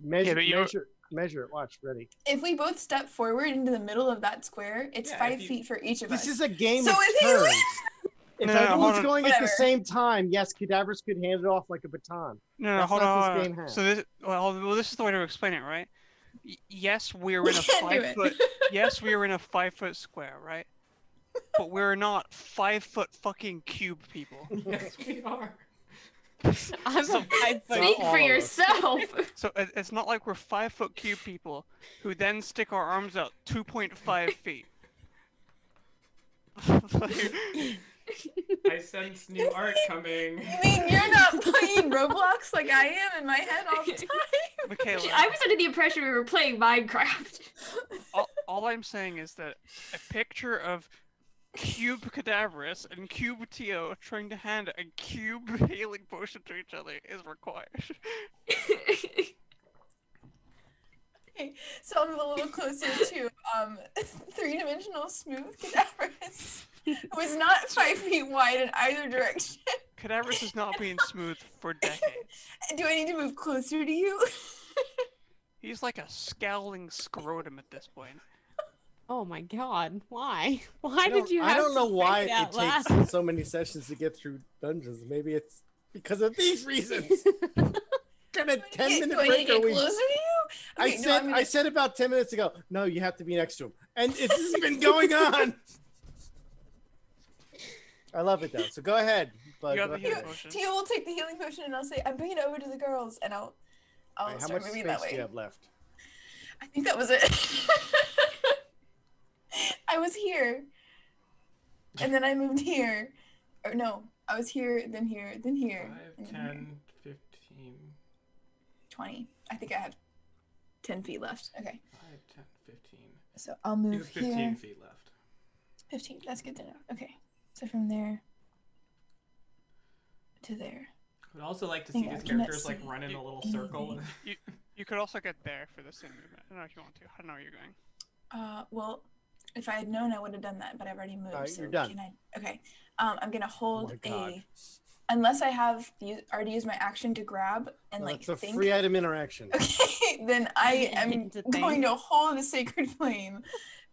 Measure, but you- measure it. Watch, ready. If we both step forward into the middle of that square, it's Yeah, 5 if you- feet for each of This us. is a game So of if he turns. leaves... If No, no, everyone's hold on. going at the Whatever. same time, yes, cadavers could hand it off like a baton. No, That's hold not on. this game has. So this, well, this is the way to explain it, right? Yes, we're in a can't do 5 it. foot. Yes, we are in a 5 foot square, right? But we're not 5 foot fucking cube people. Yes, we are. I'm a 5 foot. Speak all for of us. yourself. So it's not like we're 5 foot cube people who then stick our arms out 2.5 feet. Like, I sense new art coming. You mean you're not playing Roblox like I am in my head all the time? Michaela, I was under the impression we were playing Minecraft. all I'm saying is that a picture of Cube Cadaverous and Cube Tio trying to hand a cube healing potion to each other is required. Okay, so I'll move a little closer to three-dimensional smooth cadaverous, who is not 5 feet wide in either direction. Cadaverous has not been smooth for decades. Do I need to move closer to you? He's like a scowling scrotum at this point. Oh my god, why? Why I don't- did you have I don't know to say why that it takes loud? so many sessions to get through dungeons. Maybe it's because of these reasons. Kind of 10-minute Do I need break to are get we? closer to you? Okay, no, I'm gonna- I said about 10 minutes ago. No, you have to be next to him, and this has been going on. I love it though. So go ahead. Bud, You got go the healing ahead. potion. Tia will take the healing potion and I'll say, I'm bringing it over to the girls, and I'll Alright, how start much moving space that do you way. have left? I think that was it. I was here, and then I moved here. Or no, I was here, then here, then here. 5, and then here. 10, 15, 20. I think I have 10 feet left. Okay, 5, 10, 15. so I'll You move have 15 here. feet left. 15. That's good to know. Okay, so from there to there. I would also like to Hang see on, these can I characters like see run in a little anything? circle. You could also get there for the same movement. I don't know if you want to. I don't know where you're going. Well, if I had known, I would have done that, but I've already moved. Alright, so you're done. Can I? Okay. I'm gonna hold my God. a. Unless I have already used my action to grab and No, like it's a think. free item interaction. Okay, then I am To going think. to hold the sacred flame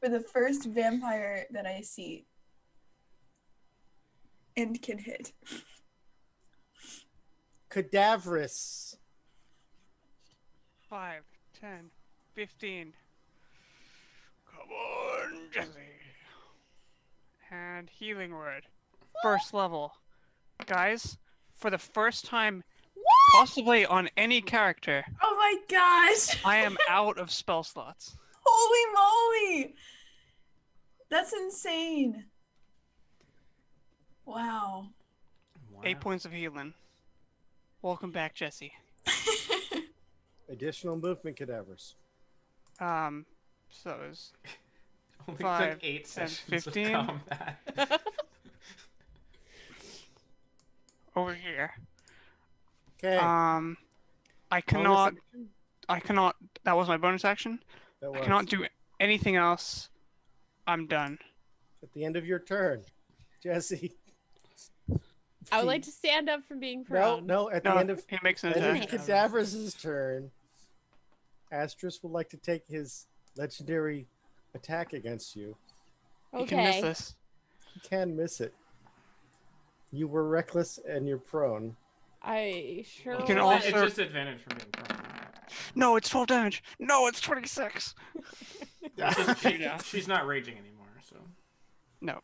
for the first vampire that I see. And can hit. Cadaverous. 5, 10, 15. Come on, Jesse. And healing word. First level. Guys, for the first time, possibly on any character, Oh my gosh! I am out of spell slots. Holy moly! That's insane. Wow. Wow. 8 points of healing. Welcome back, Jesse. Additional movement cadavers. So it's Only 5, took 8 10, sessions 15. of combat. over here. Okay. I cannot. That was my bonus action. that I was cannot do anything else. I'm done. at the end of your turn, Jesse. I would like to stand up from being No, prone. no. At No, the end of he makes an End attack. of Cadaverous' turn, Astrus would like to take his legendary attack against you. You can miss Okay. this. He can miss it. You were reckless and you're prone. I sure You can It's was. also- just advantage from being prone. No, it's 12 damage. No, it's 26. She's not raging anymore, so. No.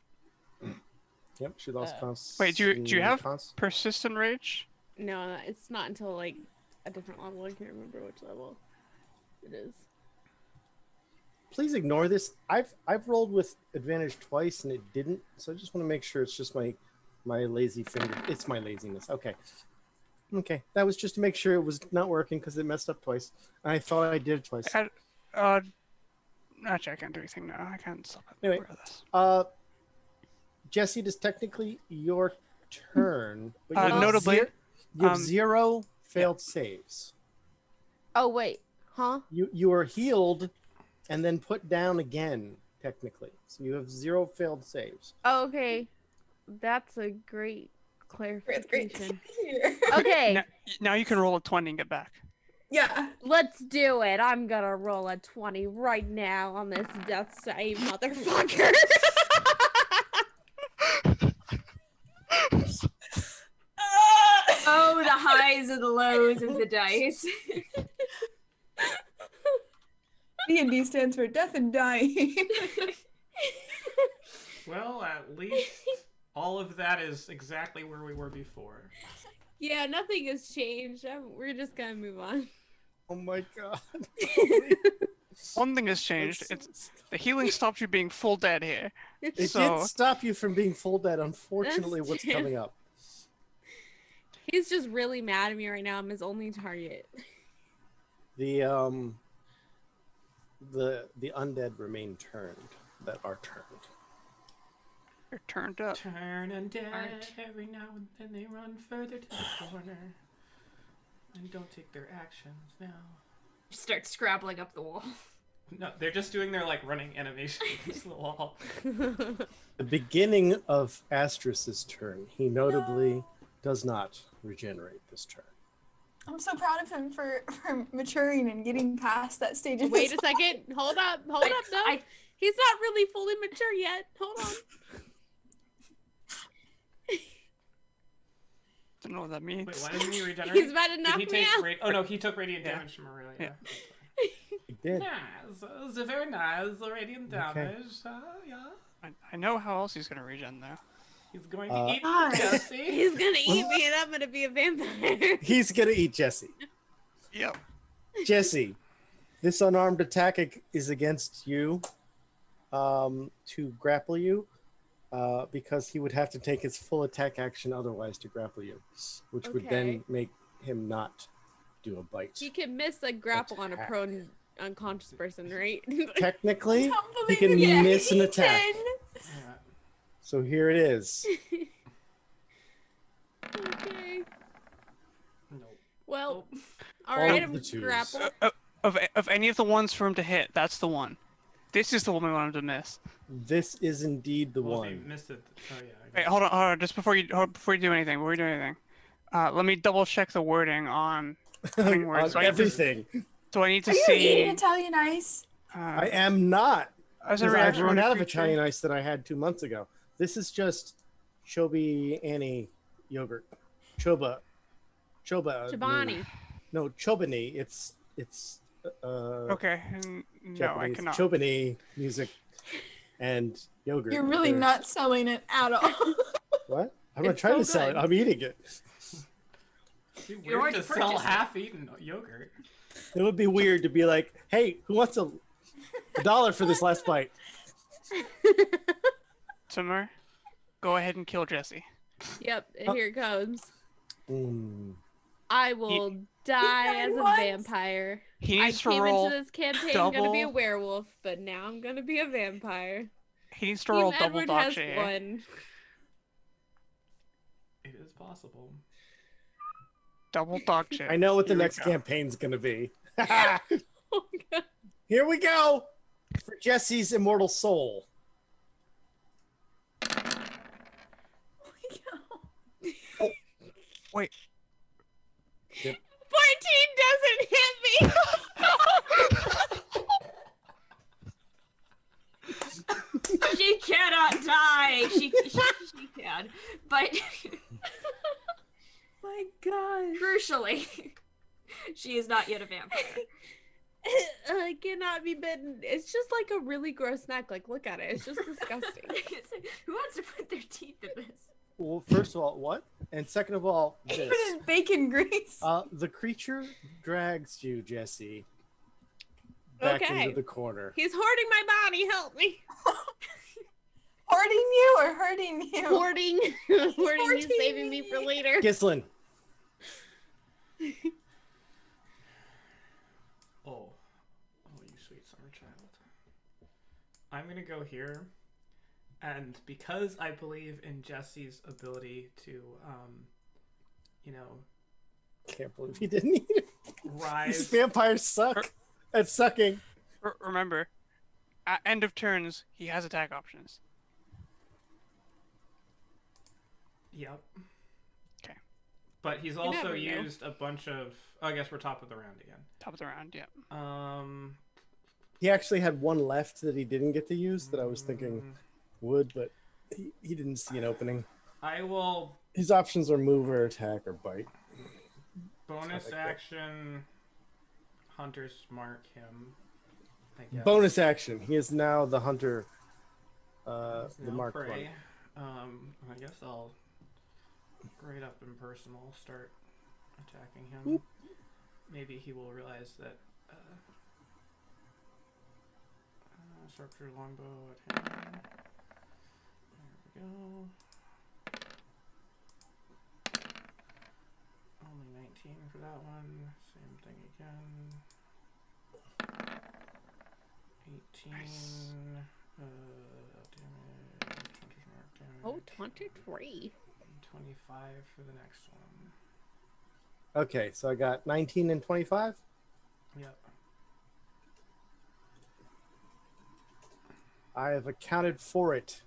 Yep, she lost cons. Wait, do you have cons? persistent rage? No, it's not until like a different level. I can't remember which level it is. Please ignore this. I've rolled with advantage twice and it didn't, so I just want to make sure it's just my lazy finger. It's my laziness. Okay. That was just to make sure it was not working because it messed up twice. I thought I did it twice. Actually, I can't do anything now. I can't stop it. Anyway. Jesse, it is technically your turn, but you're Notably- You have 0 failed saves. Oh wait, huh? You are healed, and then put down again. Technically, so you have 0 failed saves. Oh, okay, that's a great Great. clarification. Okay, Now you can roll a 20 and get back. Yeah. let's do it. I'm gonna roll a 20 right now on this death save, motherfucker. Oh, the highs and the lows of the dice. D&D stands for death and dying. Well, at least all of that is exactly where we were before. Yeah, nothing has changed. We're just gonna move on. Oh my god! One thing has changed. It's the healing stopped you being full dead here. It So- did stop you from being full dead. Unfortunately, That's what's true. coming up? He's just really mad at me right now. I'm his only target. The undead remain turned. That are turned. You're turned up. Turn and dead. Aren't. Every now and then they run further to the corner. And don't take their actions now. Start scrabbling up the wall. No, they're just doing their like running animation against the wall. The beginning of Astrus's turn. He notably does not regenerate this turn. I'm so proud of him for maturing and getting past that stage of Wait his a second. Hold up. Hold up. No. He's not really fully mature yet. Hold on. Don't know what that means. Wait, why doesn't he regenerate? He's about to knock Did he me take out. Oh no, he took radiant Yeah. damage from Aurelia. Yeah. He did. Nice. It was a very nice radiant damage. Yeah. I know how else he's gonna regen though. He's going to eat God. Jesse. He's gonna eat me and I'm gonna be a vampire. He's gonna eat Jesse. Yep. Jesse, this unarmed attack is against you to grapple you because he would have to take his full attack action otherwise to grapple you, which would Okay. then make him not do a bite. He can miss a grapple on a Attack. prone unconscious person, right? Technically, he Unbelievable. can miss an he attack. can. Yeah. So here it is. Okay. No. Well, Oh. all All right, of I'm the twos. grapple. Of any of the ones for him to hit, that's the one. This is the one we want him to miss. This is indeed the Well, if he one. missed it. Oh yeah. I Wait, guess. hold on. Just before you do anything, let me double check the wording on On words. So I need to- everything. Do I need to Are you see? eating Italian ice? I am not. As a Because I've reaction run to out of creature- Italian ice that I had 2 months ago. This is just Chobi Annie yogurt. Choba. Chobani. No, Chobani. It's Okay. No, I Japanese cannot. Chobani music and yogurt. You're really They're- not selling it at all. What? I'm not It's trying so to sell it. good. I'm eating it. It'd be You weird already to sell purchased it. half-eaten yogurt. It would be weird to be like, hey, who wants a $1 for this last bite? Timur, go ahead and kill Jesse. Yep, Oh. here it comes. Mm. I will die as a What? vampire. He I needs to came roll. into this campaign gonna be a double- werewolf, but now I'm gonna be a vampire. He needs to Team roll double Edward dog has shit. won. It is possible. Double dog shit. I know what the Here we next go. campaign's going to be. Oh, God. Here we go for Jesse's immortal soul. Wait. 14 doesn't hit me. She cannot die. She can. But My God. crucially, she is not yet a vampire. I cannot be bitten. It's just like a really gross snack. Like, look at it. It's just disgusting. Who wants to put their teeth in this? Well, first of all, what? And second of all, Put this. in bacon grease. The creature drags you, Jesse, back Okay. into the corner. He's hoarding my body. Help me. Hoarding you or hurting you? Hoarding. Hoarding is Hoarding saving me for me. later. Gislin, Oh, you sweet summer child. I'm gonna go here, and because I believe in Jesse's ability to, Can't believe he didn't eat it. These Rise. vampires suck at sucking. Remember, at end of turns, he has attack options. Yep. Okay. But he's You also never know. used a bunch of. Oh, I guess we're top of the round again. Top of the round, yeah. He actually had one left that he didn't get to use that I was thinking would, but he didn't see an opening. I will His options are move or attack or bite. bonus action Hunter's Mark him. I guess. Bonus action. He is now the hunter. He's The now Mark prey. one. I guess I'll right up in personal start attacking him. Boop. Maybe he will realize that sharpshooter longbow at him. There we go. Only 19 for that one. Same thing again. 18. Damage. Hunter's Mark damage. Oh, 23. 25 for the next one. Okay, so I got 19 and 25. Yep. I have accounted for it.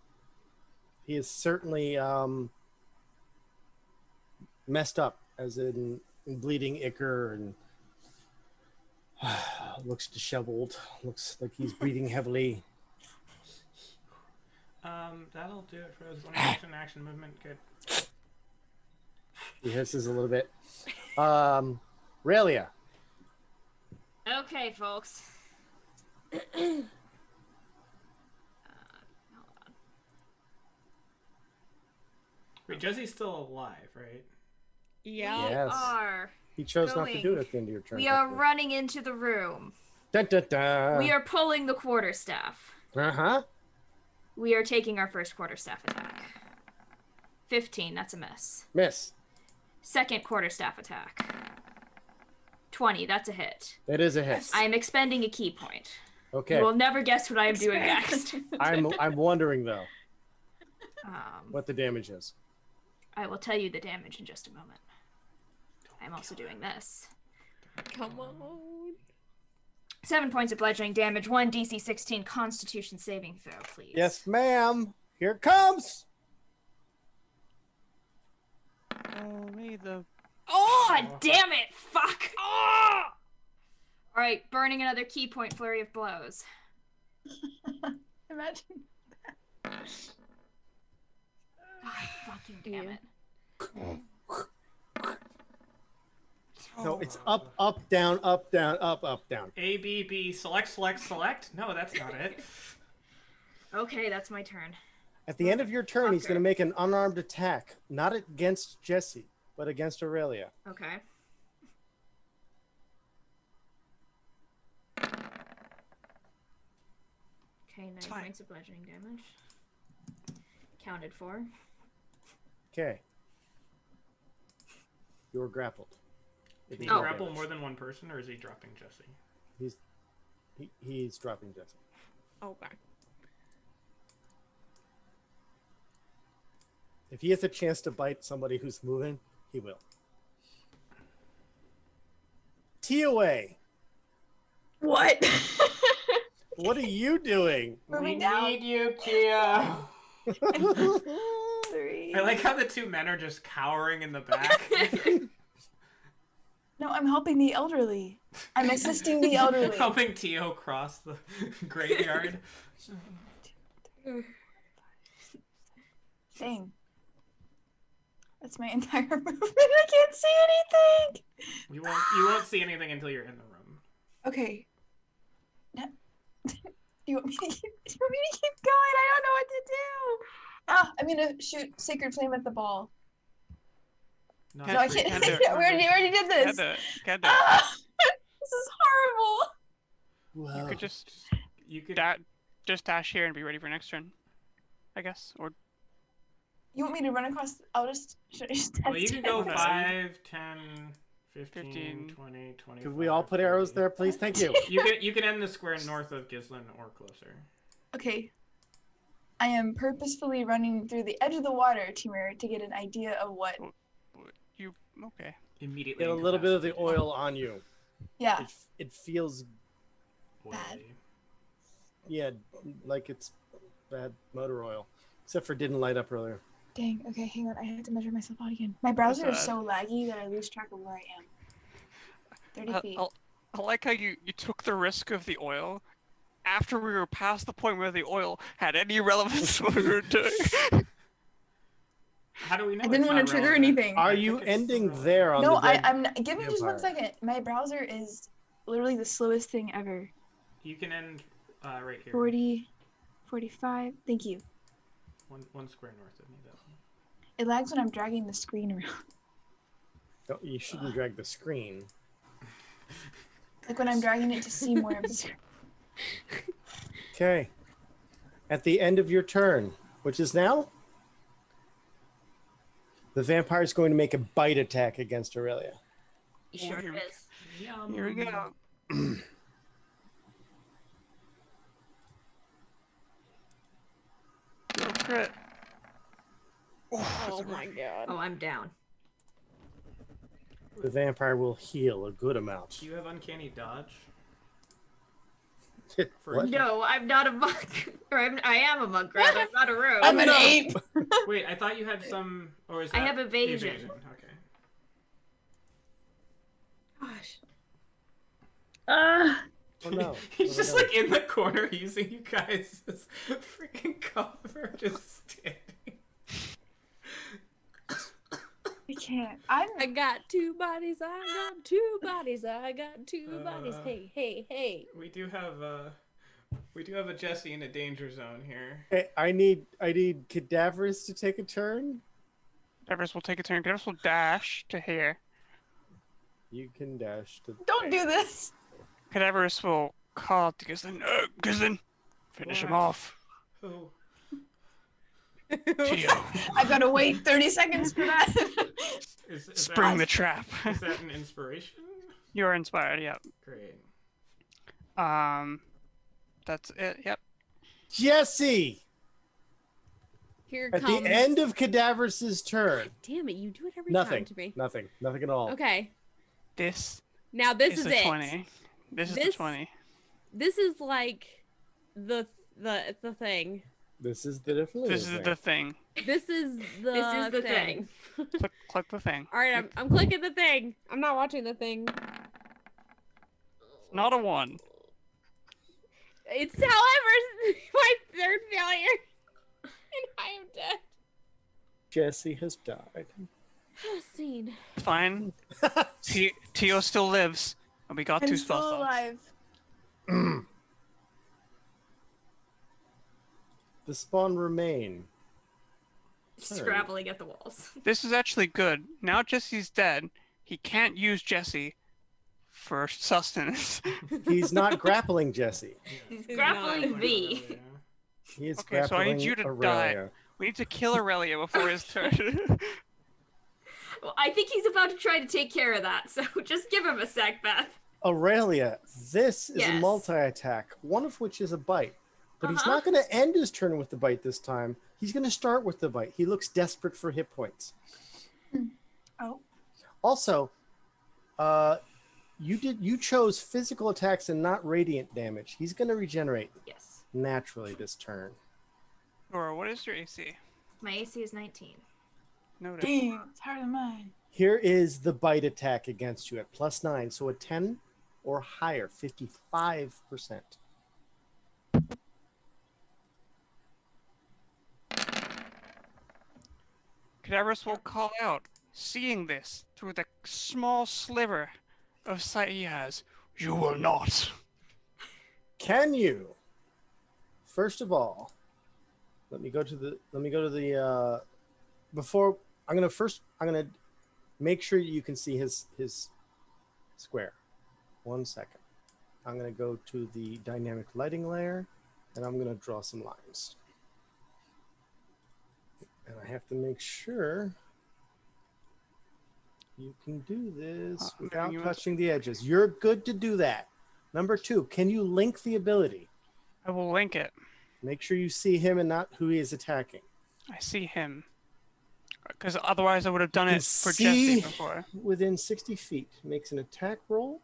He is certainly messed up, as in bleeding ichor, and looks disheveled. Looks like he's breathing heavily. That'll do it for his bonus action movement. Good. He hisses a little bit. Relia. Okay, folks. Hold on. Wait, Jesse's still alive, right? Yeah. We Yes. are. He chose not to Going. do it at the end of your turn. We are running into the room. Dun, dun, dun. We are pulling the quarterstaff. Uh-huh. We are taking our first quarterstaff attack. 15, that's a miss. Miss. Second quarterstaff attack. 20, that's a hit. That is a hit. I am expending a key point. Okay. You will never guess what I am doing next. I'm wondering though Um, what the damage is. I will tell you the damage in just a moment. I'm also doing this. Come on. 7 points of bludgeoning damage, 1 DC 16 Constitution saving throw, please. Yes, ma'am. Here it comes. Oh, me the. Oh, damn it! Fuck! Oh! Alright, burning another key point, flurry of blows. Imagine. Oh, fucking damn Yeah. it. So it's up, up, down, up, down, up, up, down. A, B, B, select, select, select? No, that's not it. Okay, that's my turn. At the end of your turn, he's Fucker. going to make an unarmed attack, not against Jesse, but against Aurelia. Okay. Okay, 9 fine. points of bludgeoning damage. Counted for. Okay. You're grappled. Can he Oh. grapple more than one person, or is he dropping Jesse? He's dropping Jesse. Okay. If he has a chance to bite somebody who's moving, he will. TOA, What? what are you doing? Moving down. need you, Kia. 3. I like how the two men are just cowering in the back. No, I'm helping the elderly. I'm assisting the elderly. Helping Tio cross the graveyard. Dang. That's my entire movement. I can't see anything. You won't see anything until you're in the room. Okay. Do you want me to keep going? I don't know what to do. Ah, I'm gonna shoot Sacred Flame at the ball. Not No, I free. can't. Can't do it. We already did this. Can't do it. Ah, this is horrible. Well, You could just You could. just dash here and be ready for next turn, I guess. Or You want me to run across? Should I just Well, you can go No. 5, 10, 15, 15. 20, 25. could we all put arrows 30. there, please? Thank you. You can end the square north of Gislin or closer. Okay. I am purposefully running through the edge of the water, Timur, to get an idea of what. you okay? immediately Get a little bit of the incapacitated. oil on you. Yeah. It feels, Bad. Oily. yeah, like it's bad motor oil. Except for it didn't light up earlier. Dang. Okay, hang on. I have to measure myself out again. My browser is so laggy that I lose track of where I am. 30 feet. I like how you took the risk of the oil after we were past the point where the oil had any relevance to what we were doing. How do we know? I didn't want to trigger anything. Are I you think it's ending relevant. there on No, the dead I'm not. Give me just 1 vampire? second. My browser is literally the slowest thing ever. You can end right here. 40, 45. Thank you. One square north of me, though. It lags when I'm dragging the screen around. No, you shouldn't drag the screen. Like when I'm dragging it to see more of the screen. Okay. At the end of your turn, which is now, the vampire is going to make a bite attack against Aurelia. Sure is. Yum. Here we go. Crit. Oh my god. Oh, I'm down. The vampire will heal a good amount. Do you have uncanny dodge? What? No, I'm not a monk. Or I am a monk, rather. I'm not a rogue. I'm an 8. Wait, I thought you had some. Or is I that have evasion. Okay. Gosh. Oh no. He's Oh, just no. like in the corner using you guys as freaking cover, just standing. I can't. I'm. I got 2 bodies. I got 2 bodies. I got 2 bodies. Hey, hey, hey. We do have a Jesse in a danger zone here. Hey, I need cadavers to take a turn. Cadavers will take a turn. Cadavers will dash to here. You can dash to. Don't do this. Cadavers will call out to Gizlin. Finish him Why? off. Oh, Tio, I gotta wait 30 seconds for that. is spring the that, trap. is that an inspiration? You're inspired, yep. Great. That's it, yep. Jesse! Here At comes. the end of Cadavers' turn. Damn it! You do it every Nothing. time to me. Nothing. Nothing at all. Okay. This Now this is the it. 20. This is the This- 20. This is like the thing. This is the different. This is the thing. This is the. This is the thing. Click the thing. All right, I'm clicking the thing. I'm not watching the thing. Not a 1. It's however my 3rd failure, and I am dead. Jesse has died. Scene. Fine. Tio still lives. And we got I'm 2 still spell slots. alive. The spawn remain. Scrabbling at the walls. This is actually good. Now Jesse's dead. He can't use Jesse for sustenance. He's not grappling Jesse. He's grappling Like V. Aurelia. He is Okay, so I grappling need you to Aurelia. We need to kill Aurelia before his turn. Well, I think he's about to try to take care of that, so just give him a sec, Beth. Aurelia, this is a Yes. multi-attack, one of which is a bite. But he's Uh-huh. not going to end his turn with the bite this time. He's going to start with the bite. He looks desperate for hit points. Oh. Also, you chose physical attacks and not radiant damage. He's going to regenerate Yes. naturally this turn. Or what is your AC? My AC is 19. Noted. Dang, it's harder than mine. Here is the bite attack against you at +9, so a 10 or higher, 55%. Cadavers will call out, seeing this through the small sliver of sight he has. You will not. Can you? First of all, let me go to the before I'm gonna make sure you can see his square. 1 second. I'm gonna go to the dynamic lighting layer and I'm gonna draw some lines. And I have to make sure you can do this without you- touching the edges. You're good to do that. Number 2, can you link the ability? I will link it. Make sure you see him and not who he is attacking. I see him. Because otherwise I would have done You it for see Jesse before. within 60 feet. Makes an attack roll.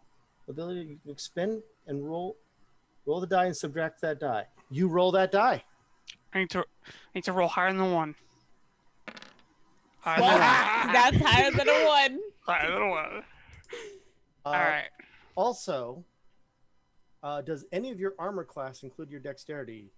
Ability to expend and roll the die and subtract that die. You roll that die. I need to roll higher than 1. Higher than 1. That's higher than a 1. Higher than 1. All right. Also, does any of your armor class include your dexterity,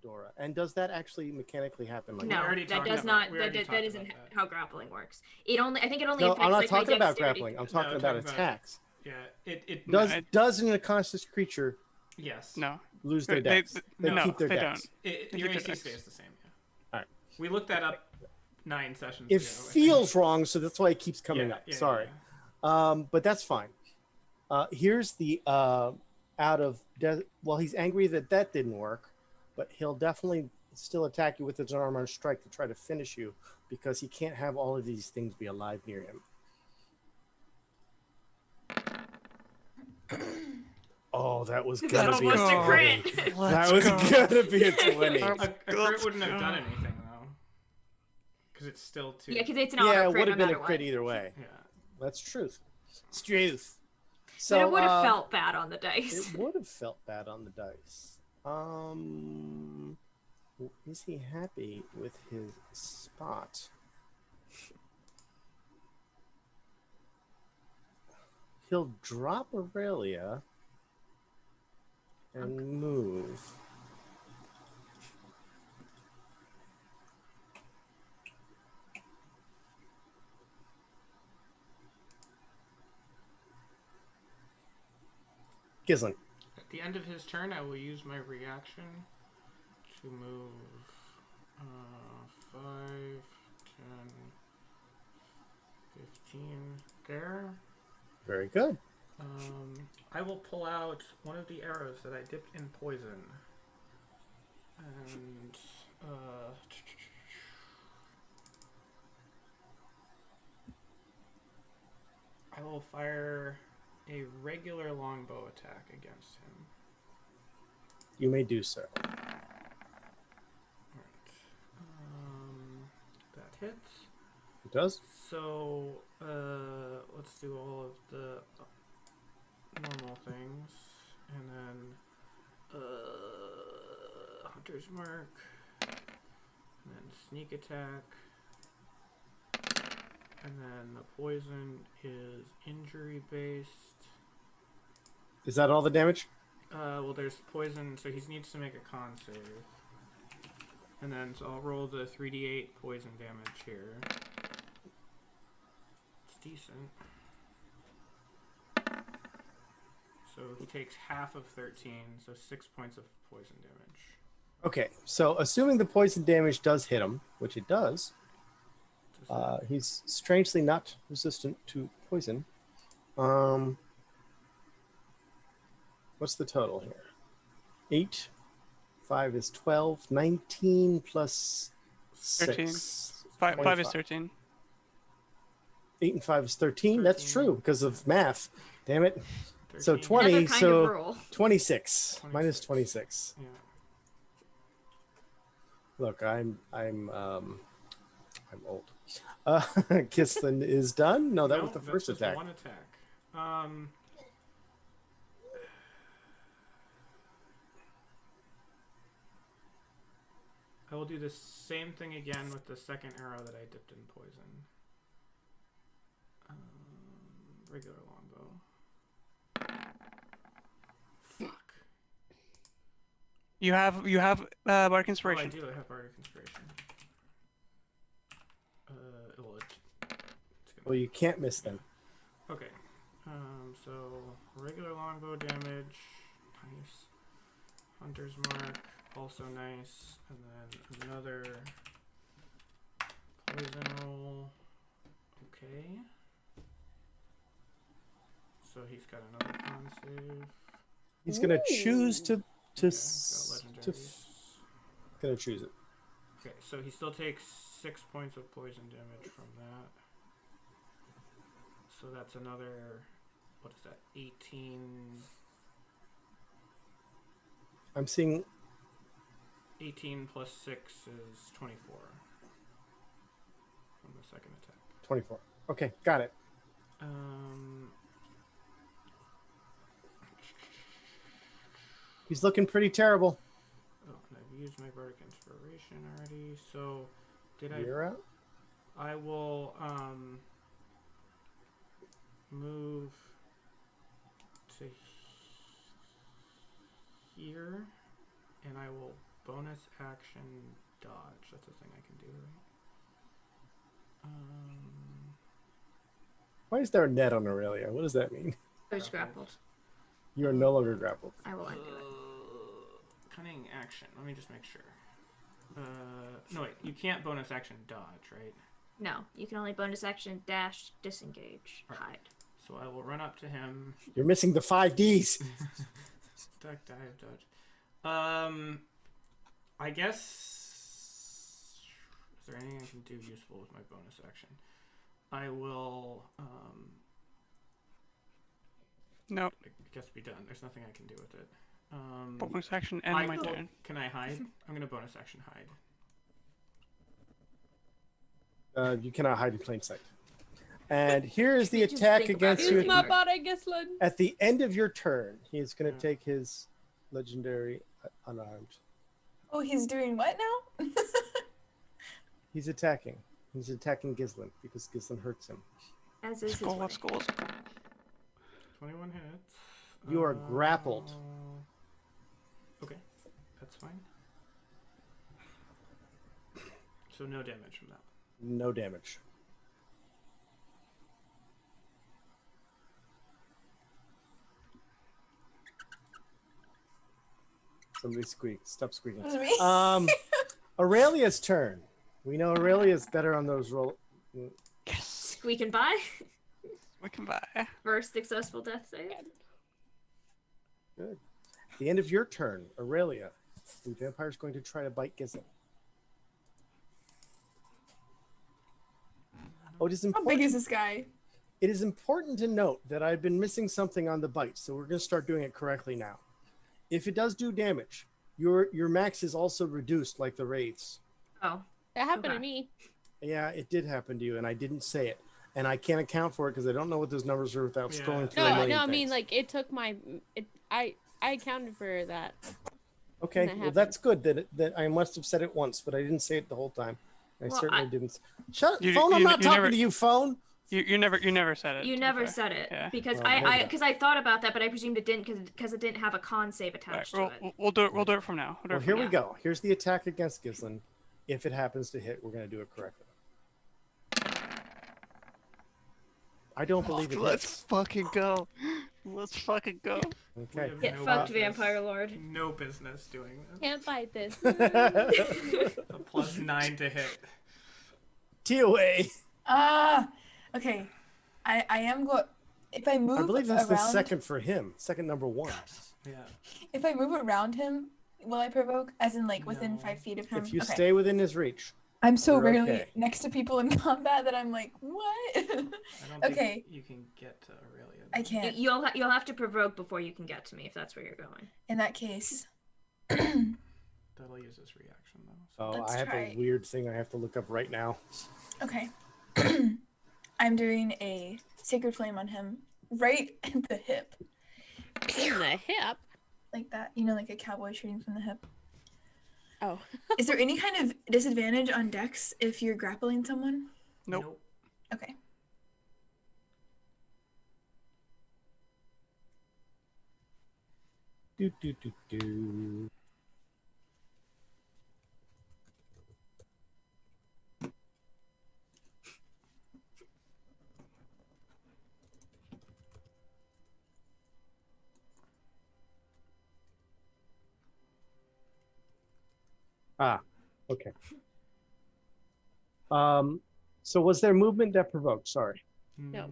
Dora? And does that actually mechanically happen? Like No, that does not. That isn't how grappling works. I think it only no, affects I'm not like my talking about dexterity. grappling. I'm talking about attacks. Yeah, it Does an unconscious creature yes. No. lose their dex? They no, keep their they dex. Your keep AC their dex. stays the same. Yeah. All right. We looked that up 9 sessions It ago. feels wrong, so that's why it keeps coming up. Yeah, Sorry. yeah. But that's fine. Here's the well, he's angry that didn't work, but he'll definitely still attack you with his unarmed strike to try to finish you because he can't have all of these things be alive near him. Oh, that was gonna be a almost a 20. crit. That was gonna be a 20. A crit wouldn't have done anything though, because it's still 2. Yeah, because it's an Yeah, auto it crit would no have been a matter crit what. either way. Yeah. That's truth. It's truth. So But it would have felt bad on the dice. It would have felt bad on the dice. Is he happy with his spot? He'll drop Aurelia and move. Gislin. At the end of his turn, I will use my reaction to move 5, 10, 15 there. Very good. I will pull out one of the arrows that I dipped in poison. And I will fire a regular longbow attack against him. You may do so. Alright. That hits. It does? So, let's do all of the normal things. And then, Hunter's Mark. And then Sneak Attack. And then the poison is injury based. Is that all the damage? Well, there's poison, so he needs to make a con save. And then, so I'll roll the 3d8 poison damage here. It's decent. So he takes half of 13, so 6 points of poison damage. Okay, so assuming the poison damage does hit him, which it does, he's strangely not resistant to poison. What's the total here? 8, 5 is 12, 19 plus 13. 6. 5 is 13. 8 and 5 is 13. That's true because of math. Damn it. 13. So 20, Another kind so of roll. 26. Minus 26. Yeah. Look, I'm old. Kislin is done. No, that was the first just attack. One attack. I will do the same thing again with the second arrow that I dipped in poison. Regular longbow. Fuck. You have Bardic Inspiration. Oh, I do. I have Bardic Inspiration. Well, you can't miss them. Okay. So regular longbow damage, nice. Hunter's Mark, also nice. And then another poison roll. Okay. So he's got another con save. He's gonna choose to Okay, he's got legendaries. gonna choose it. Okay, so he still takes 6 points of poison damage from that. So that's another, what is that, 18? I'm seeing 18 plus 6 is 24. from the second attack. 24. Okay, got it. He's looking pretty terrible. Oh, and I've used my bardic inspiration already. So, You're out. I will move to here, and I will bonus action dodge. That's a thing I can do, right? Why is there a net on Aurelia? What does that mean? I was grappled. You are no longer grappled. I will undo it. Cunning action. Let me just make sure. No, wait. You can't bonus action dodge, right? No, you can only bonus action dash, disengage, hide. So I will run up to him. You're missing the 5 Ds. Duck, dive, dodge. I guess. Is there anything I can do useful with my bonus action? I will. No. I guess be done. There's nothing I can do with it. Bonus action and my turn. Can I hide? I'm gonna bonus action hide. You cannot hide in plain sight. And here is the Just attack think about against it. you. Use my body, Gislin. At the end of your turn, he's going to take his legendary unarmed. Oh, he's doing what now? He's attacking. He's attacking Gislin because Gislin hurts him. As is his way. Let's go. 21 hits. You are grappled. Okay, that's fine. So no damage from that. No damage. Somebody squeak. Stop squeaking. Was it me? Aurelia's turn. We know Aurelia's better on those roll. Squeaking by. We can buy. First successful death save. Good. At the end of your turn, Aurelia, the vampire's going to try to bite Gislin. Oh, it is How important. big is this guy? It is important to note that I've been missing something on the bite, so we're going to start doing it correctly now. If it does do damage, your max is also reduced like the wraiths. Oh. That happened to Okay. me. Yeah, it did happen to you, and I didn't say it. And I can't account for it because I don't know what those numbers are without Yeah. scrolling through a No, million I mean things. like it took my. I accounted for that. Okay, that well that's good that I must have said it once, but I didn't say it the whole time. I Well, certainly didn't. Shut You- phone! I'm you- not you talking never- to you, phone. You never said it. You to be never fair. said it Yeah. because Well, I thought about that, but I presumed it didn't because it didn't have a con save Right, attached to it. we'll do it. We'll do it from now. We'll do Well, it here from we Yeah. go. Here's the attack against Gislin. If it happens to hit, we're going to do it correctly. I don't believe it Let's hits. fucking go. Let's fucking go. Okay. We have Get no fucked, business- Vampire Lord. No business doing this. Can't fight this. A +9 to hit. TOA. Okay. I am going. If I move I believe that's around, the second for him. Second number 1. Yeah. if I move around him, will I provoke? As in, like within No. 5 feet of him. If you Okay. stay within his reach. I'm so you're rarely okay. next to people in combat that I'm like, what? I don't Okay. think you can get to Aurelia. I can't. You'll have to provoke before you can get to me if that's where you're going. In that case, That'll use his reaction though. Oh, Let's I have try. a weird thing I have to look up right now. okay. I'm doing a sacred flame on him, right at the hip, In the hip. like that. You know, like a cowboy shooting from the hip. Oh. Is there any kind of disadvantage on dex if you're grappling someone? Nope. Okay. Do, do, do, do. Ah, okay. So was there movement that provoked? Sorry, No.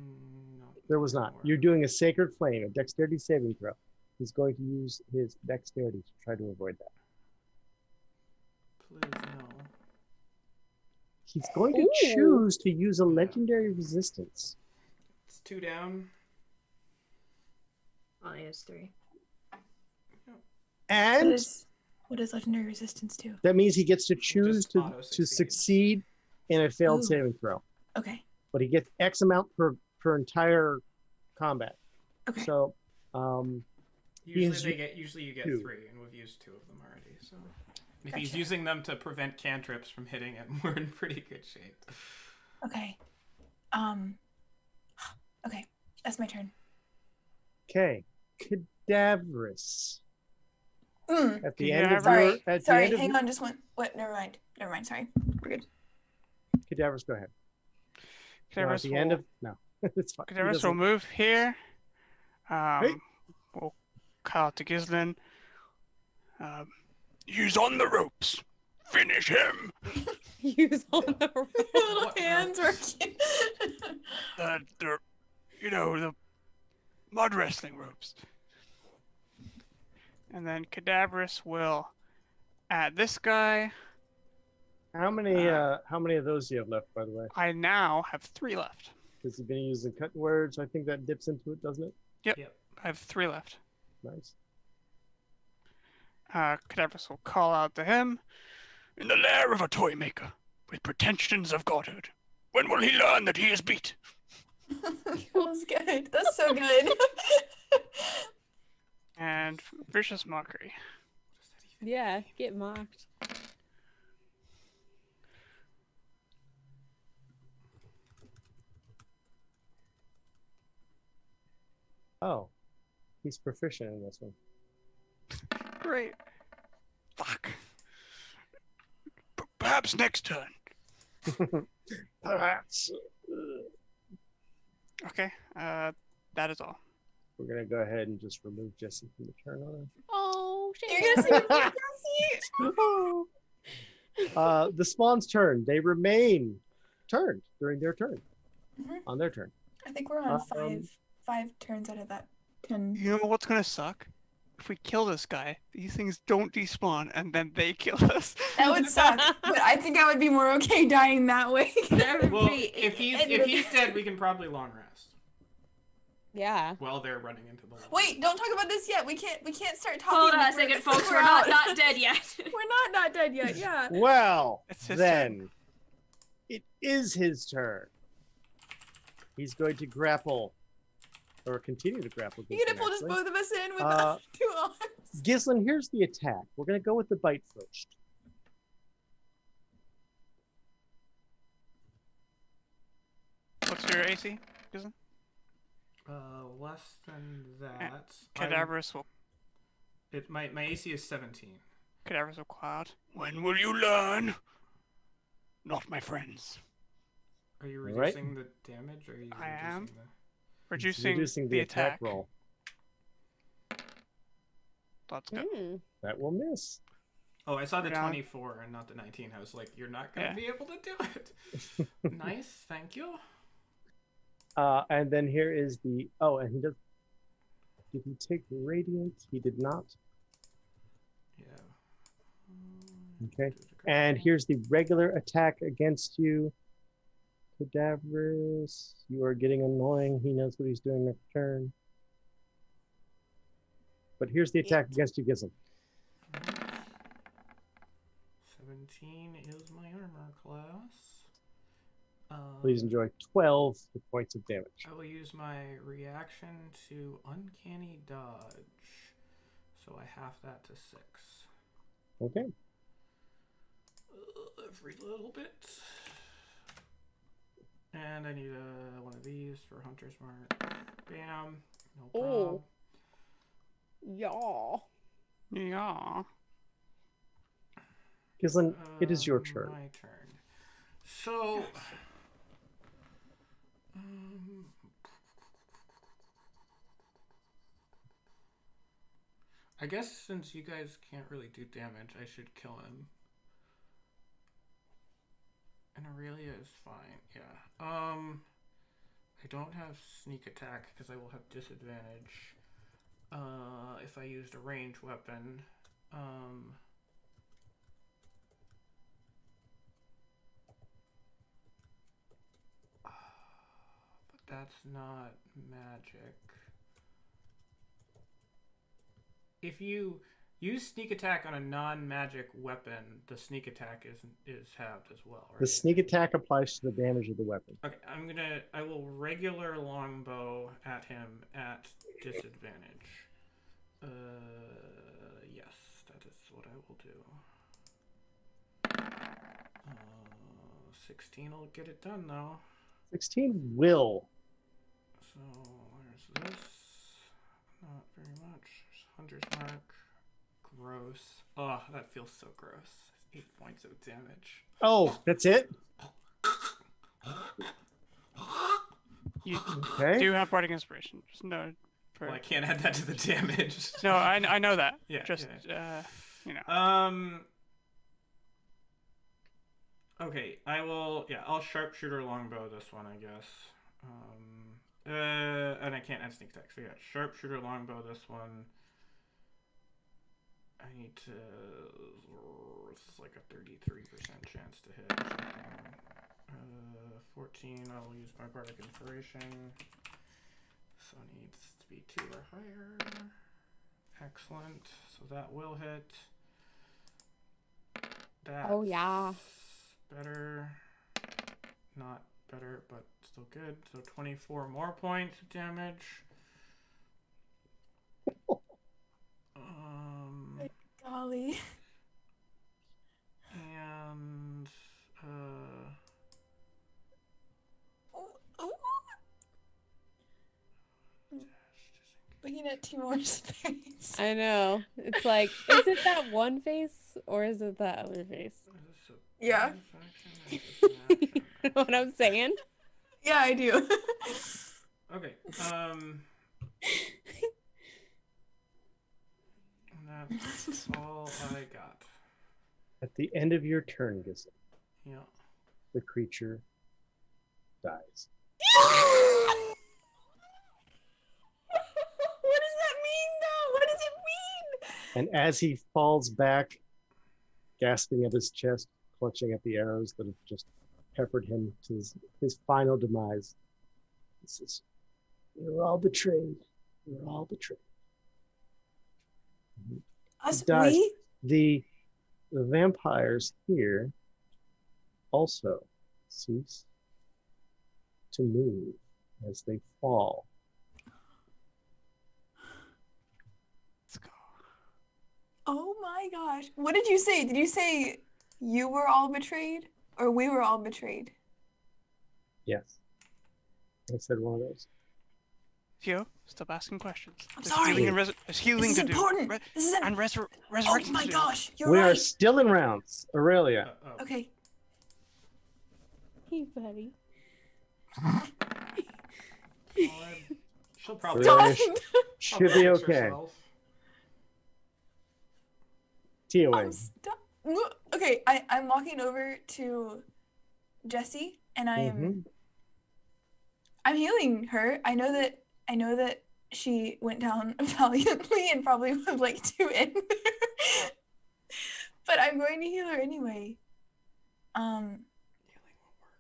No. there was not. You're doing a sacred flame, a dexterity saving throw. He's going to use his dexterity to try to avoid that. Please no. He's going to Ooh. choose to use a legendary resistance. It's 2 down. Well, he has 3. And What does legendary resistance do? that means he gets to choose Just auto to succeed. succeed in a failed Ooh. saving throw. Okay. But he gets X amount per entire combat. Okay. So, Usually you get 2. 3, and we've used 2 of them already. So if Gotcha. he's using them to prevent cantrips from hitting him, we're in pretty good shape. Okay. Okay. That's my turn. okay, Cadaverous. At the end of Sorry. your, at Sorry. the end of Hang your, on. Just one. What? Never mind. Never mind. Sorry. We're good. Cadaverous, go ahead. No, at Cadaverous the will, end of no, it's fine. He Cadaverous will doesn't- move here. Hey. We'll call out to Gislin. He's on the ropes. Finish him. Use all the Little What hands working. The mud wrestling ropes. And then Cadaverous will add this guy. How many of those do you have left, by the way? I now have 3 left. Because you've been using cut words, I think that dips into it, doesn't it? Yep. I have 3 left. Nice. Cadaverous will call out to him. In the lair of a toy maker, with pretensions of godhood, when will he learn that he is beat? That was good. That's so good. And vicious mockery. Yeah, get mocked. Oh, he's proficient in this one. Great. Fuck. Perhaps next turn. Perhaps. Okay. That is all. We're gonna go ahead and just remove Jesse from the turn order. Oh, shit. You're gonna see Jesse. The spawn's turn. They remain turned during their turn. Mhm. On their turn. I think we're on Um, five turns out of that 10. You know what's gonna suck? If we kill this guy, these things don't despawn, and then they kill us. That would suck. But I think I would be more okay dying that way. That would Well, be- if he's dead, we can probably long rest Yeah. while they're running into the wall. Wait, don't talk about this yet. We can't start talking. Hold on a like second, we're- folks. We're out. not dead yet. We're not dead yet. Yeah. Well, It's his then it is his turn. He's going to grapple, or continue to grapple. You're gonna Gislin, pull just actually. both of us in with Uh, the 2 arms. Gislin, here's the attack. We're gonna go with the bite first. What's your AC, Gislin? Less than that. Cadaverous will My AC is 17. Cadaverous will call out. When will you learn? Not my friends. Are you All right. reducing the damage, or are you I am. reducing Reducing the attack. roll. Let's go. Mm. That will miss. Oh, I saw the Yeah. 24 and not the 19. I was like, you're not gonna Yeah. be able to do it. Nice, thank you. And then here is the and he does. Did he take radiant? He did not. Yeah. Okay. And here's the regular attack against you. Cadaverous, you are getting annoying. He knows what he's doing next turn. But here's the attack against you, Gislin. 17 is my armor class. Please enjoy 12 hit points of damage. I will use my reaction to uncanny dodge. So I half that to 6. Okay. Every little bit. And I need one of these for Hunter's Mark. Bam. No problem. Yeah. Yeah. Gislin, it is your turn. My turn. So, I guess since you guys can't really do damage, I should kill him. And Aurelia is fine. Yeah. I don't have sneak attack because I will have disadvantage if I used a ranged weapon. But that's not magic. If you Use sneak attack on a non-magic weapon. The sneak attack is halved as well, right? The sneak attack applies to the damage of the weapon. Okay, I will regular longbow at him at disadvantage. Yes, that is what I will do. 16 will get it done though. 16 will. So where's this? Not very much. Hunter's mark. Gross. Oh, that feels so gross. 8 points of damage. Oh, that's it? You Okay. do have bardic inspiration. Just no. Well, I can't add that to the damage. No, I know that. Yeah. Just yeah. you know. Okay, I'll sharpshooter longbow this one, I guess. And I can't add sneak attack. So yeah, sharpshooter longbow this one. I need to. This is like a 33% chance to hit. Or something. 14. I'll use my bardic inspiration. So it needs to be 2 or higher. Excellent. So that will hit. That's Oh yeah. better. Not better, but still good. So 24 more points of damage. Golly. And Looking at Timor's face. I know. It's like, is it that one face or is it that other face? Yeah. You know what I'm saying? Yeah, I do. Okay. That's all I got. At the end of your turn, Gissel, Yeah. the creature dies. What does that mean, though? What does it mean? And as he falls back, gasping at his chest, clutching at the arrows that have just peppered him to his final demise, he says, "We're all betrayed. We're all betrayed." Us, dies. we? The vampires here also cease to move as they fall. Let's go. Oh my gosh. What did you say? Did you say you were all betrayed? Or we were all betrayed? Yes. I said one of those. Theo, stop asking questions. I'm There's sorry. Healing and there's healing This is to do. important. This is And Oh resurrection my to do. gosh. You're We right. are still in rounds. Aurelia. Okay. Hey, buddy. She'll probably Aurelia Stop. should be fix okay. herself. TOA. Okay, I'm walking over to Jessie and I'm healing her. I know that she went down valiantly and probably would like to end there. But I'm going to heal her anyway. Healing won't work.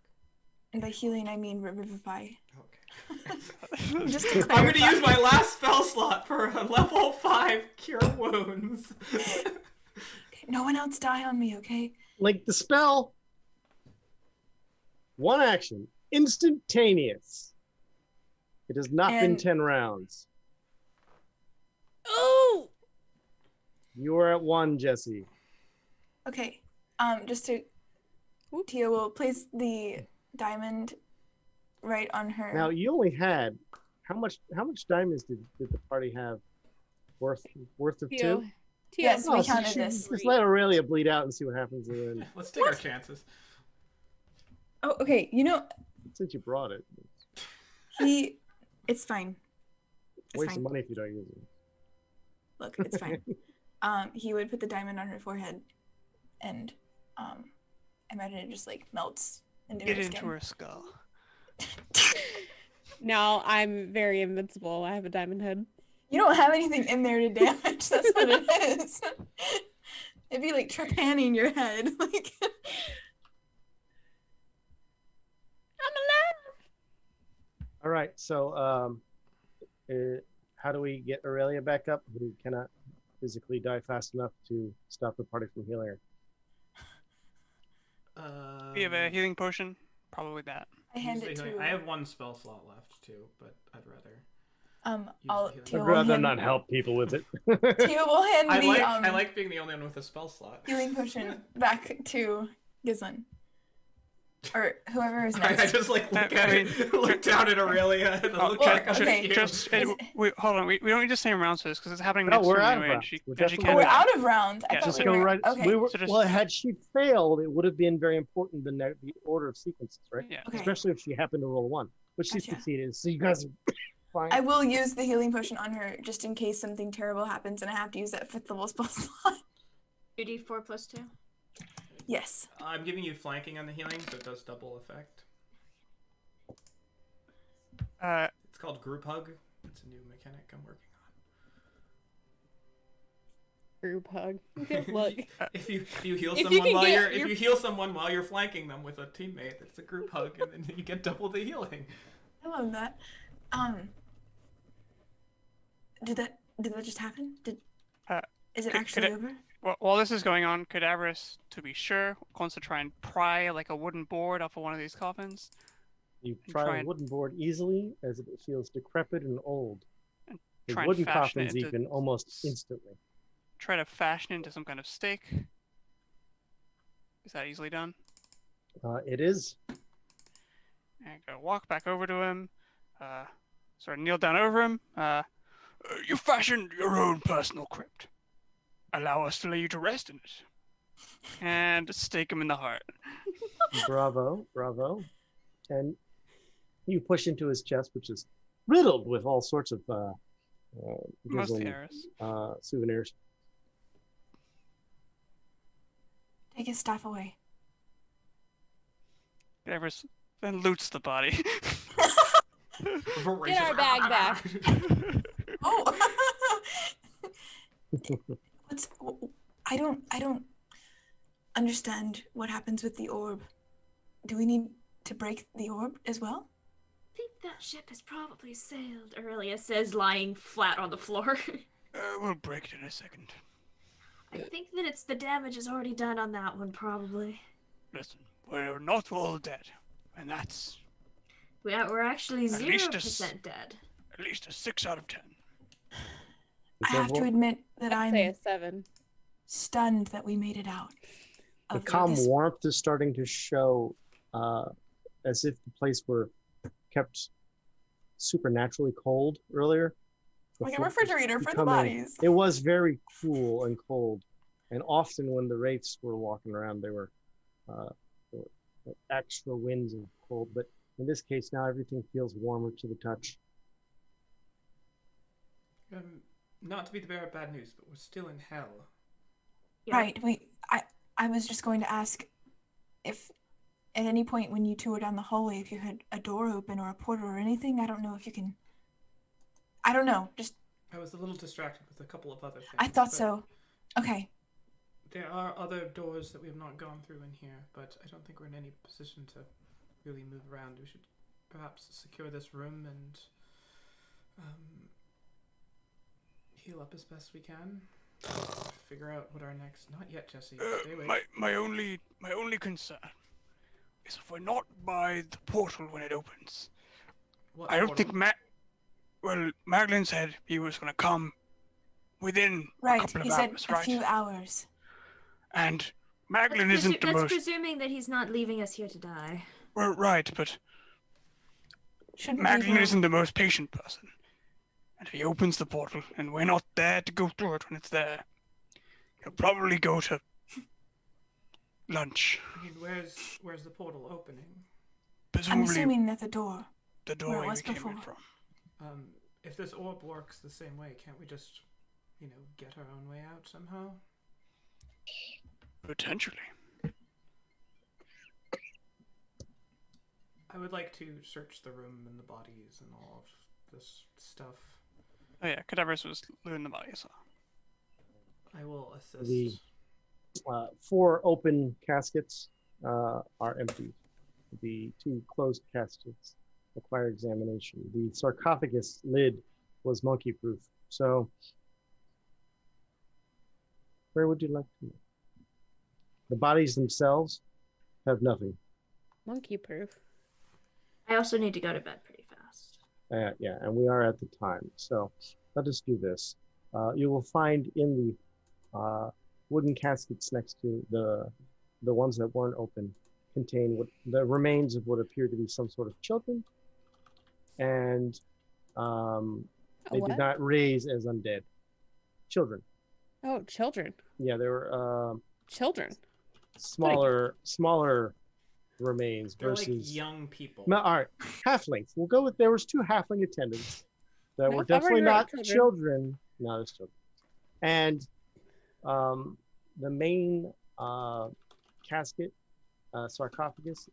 And by healing I mean revivify. Okay. Just to I'm going to clarify. use my last spell slot for a level 5 cure wounds. No one else die on me, okay? Like the spell. One action. Instantaneous. It has not been And- 10 rounds. Oh! You are at 1, Jesse. Okay. Just to Tia will place the diamond right on her. Now you only had how much diamonds did the party have? Worth of Theo. 2? Yes, we so counted you this. just let Aurelia bleed out and see what happens then. Let's take our chances. Oh, okay. You know, Since you brought it. it's fine. It's Waste fine. of money if you don't use it. Look, it's fine. He would put the diamond on her forehead, and I imagine it just like melts into Get her into skin. her skull. Now I'm very invincible. I have a diamond head. You don't have anything in there to damage. That's what it is. It'd be like trepanning your head. Like, I'm alive! All right, so how do we get Aurelia back up? Who physically die fast enough to stop the party from healing her. We have a healing potion. Probably that. I hand it to. I have one spell slot left too, but I'd rather. I'll. the healing. Tio I'd will rather hand, not help people with it. Tio will hand the I like being the only one with a spell slot. healing potion back to Gizlin. Or whoever is next. I just like look at it, look down at Aurelia, and look well, back okay. at you. Wait, hold on. We don't need to say rounds for this because it's happening No, next we're turn out of anyway. rounds. She We're can't. definitely Oh, we're out of rounds. I Yeah, thought Just we go were. right. Okay. So just- Well, had she failed, it would have been very important the order of sequences, right? Yeah. Okay. Especially if she happened to roll 1, which she Gotcha. succeeded. So you guys are fine. I will use the healing potion on her just in case something terrible happens and I have to use that 5th level spell slot. 2d4 plus 2. Yes. I'm giving you flanking on the healing, so it does double effect. It's called group hug. It's a new mechanic I'm working on. Group hug. Good luck. If you heal If you someone can while get if you heal someone while you're flanking them with a teammate, it's a group hug, and then you get double the healing. I love that. Did that just happen? Is it actually over? Well, while this is going on, Cadaverous, to be sure, wants to try and pry like a wooden board off of one of these coffins. You and try try a and- wooden board easily as it feels decrepit and old. The try and wooden fashion it coffins you into can almost instantly. Try to fashion it into some kind of stake. Is that easily done? It is. And go walk back over to him. Sort of kneel down over him. You fashioned your own personal crypt. Allow us to lay you to rest in it. And stake him in the heart. Bravo, bravo. And you push into his chest, which is riddled with all sorts of Mostly Gizlin, arrows. souvenirs. Take his staff away. Cadaverous then loots the body. Get our bag back. Oh. I don't understand what happens with the orb. Do we need to break the orb as well? I think that ship has probably sailed, Aurelia says, lying flat on the floor. We'll break it in a second. I think that it's the damage is already done on that one, probably. Listen, we're not all dead. And that's We're actually At least 0% dead. at least a 6 out of 10. I have to admit that I'd say I'm a 7. stunned that we made it out. The of calm this- warmth is starting to show, as if the place were kept supernaturally cold earlier. Like a before- refrigerator for the becoming- bodies. It was very cool and cold, and often when the wraiths were walking around, they were extra winds and cold. But in this case, now everything feels warmer to the touch. Not to be the bearer of bad news, but we're still in hell. Yeah. Right. I was just going to ask if at any point when you two were down the hallway, if you had a door open or a portal or anything. I don't know if you can. I don't know. Just I was a little distracted with a couple of other things. I thought but so. Okay. There are other doors that we have not gone through in here, but I don't think we're in any position to really move around. We should perhaps secure this room and heal up as best we can. Figure out what our next. Not yet, Jesse. Stay away. My only concern is if we're not by the portal when it opens. What I don't portal? think Maglin said he was going to come within a Right. couple He of said hours, a right? few hours. And Maglin isn't the That's most presuming that he's not leaving us here to die. well, right, but Shouldn't Maglin we isn't the most patient person. And if he opens the portal and we're not there to go through it when it's there, he'll probably go to lunch. I mean, where's the portal opening? I'm Presumably assuming that the door. the where it doorway was we came in before. from. If this orb works the same way, can't we just, get our own way out somehow? Potentially. I would like to search the room and the bodies and all of this stuff. Oh yeah, Cadaverous was looting the body, so. I will assist. The 4 open caskets are empty. The 2 closed caskets require examination. The sarcophagus lid was monkey-proof, so Where would you like to move? The bodies themselves have nothing. Monkey proof. I also need to go to bed pretty fast. Yeah, and we are at the time. So let us do this. You will find in the wooden caskets next to the ones that weren't open contain the remains of what appear to be some sort of children, and they did not raise as undead children. Oh, children. Yeah, they were children. Smaller remains They're versus like young people. No, all right, halflings. We'll go with there was 2 halfling attendants that were Nope, definitely already not right, children. No, there's children. And the main casket, sarcophagus.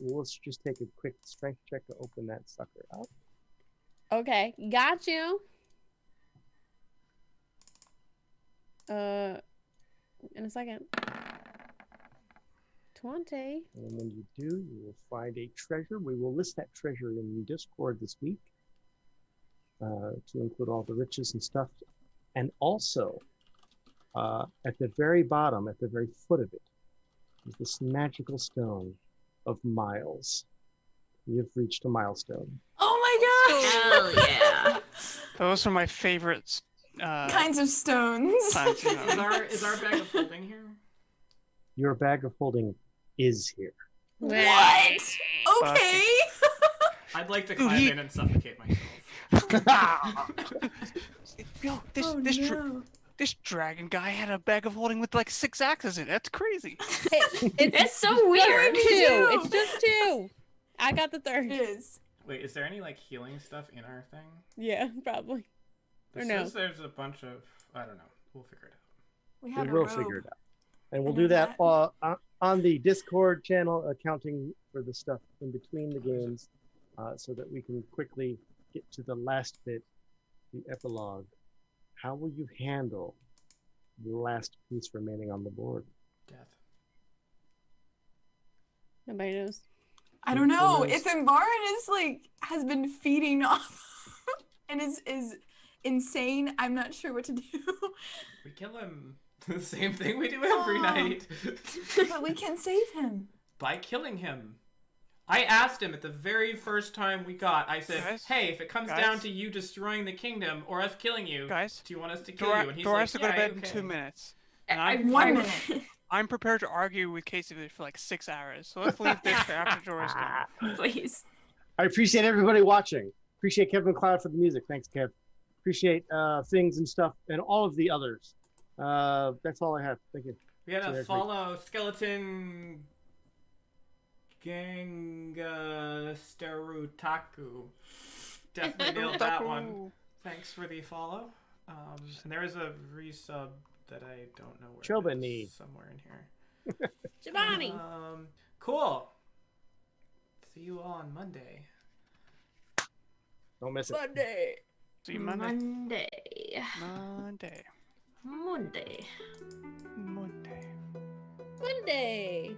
Let's just take a quick strength check to open that sucker up. Okay, got you. In a second. 20. And when you do, you will find a treasure. We will list that treasure in Discord this week to include all the riches and stuff. And also, at the very bottom, at the very foot of it, is this magical stone of miles. You've reached a milestone. Oh my gosh! Hell yeah. Those are my favorites. Kinds of stones. Is our bag of holding here? Your bag of holding is here. What? Okay. I'd like to climb in and suffocate myself. Yo, No. this dragon guy had a bag of holding with like 6 axes in it. That's crazy. It's so weird. It's just 2. I got the 3rd. It is. Wait, is there any like healing stuff in our thing? Yeah, probably. This Or no. says there's a bunch of, I don't know. We'll figure it out. We have We a will robe. figure it out. And we'll I know do that that. on the Discord channel, accounting for the stuff in between the games, so that we can quickly get to the last bit, the epilogue. How will you handle the last piece remaining on the board? Death. Nobody knows. I don't know. Who knows? If Embaran is like has been feeding off and is insane, I'm not sure what to do. We kill him. The same thing we do every night. But we can save him. By killing him. I asked him at the very first time we got, I said, Guys? hey, if it comes Guys? down to you destroying the kingdom or us killing you, Guys? do you want us to kill Dora, you? And he's Dora like, has to go to yeah, bed okay. in 2 minutes. I- And 1 I'm- minute. I'm prepared to argue with Casey for like 6 hours. So let's leave this for after Dora's done. Please. I appreciate everybody watching. Appreciate Kevin McLeod for the music. Thanks, Kev. Appreciate things and stuff and all of the others. That's all I have. Thank you. We had See you to next week. follow Skeleton Sterutaku. Definitely nailed that one. Thanks for the follow. And there is a resub that I don't know where it Chobani. is, somewhere in here. Giovanni. Cool. See you on Monday. Don't miss it. Monday. See you Monday. Monday. Monday. Monday. Monday. Monday.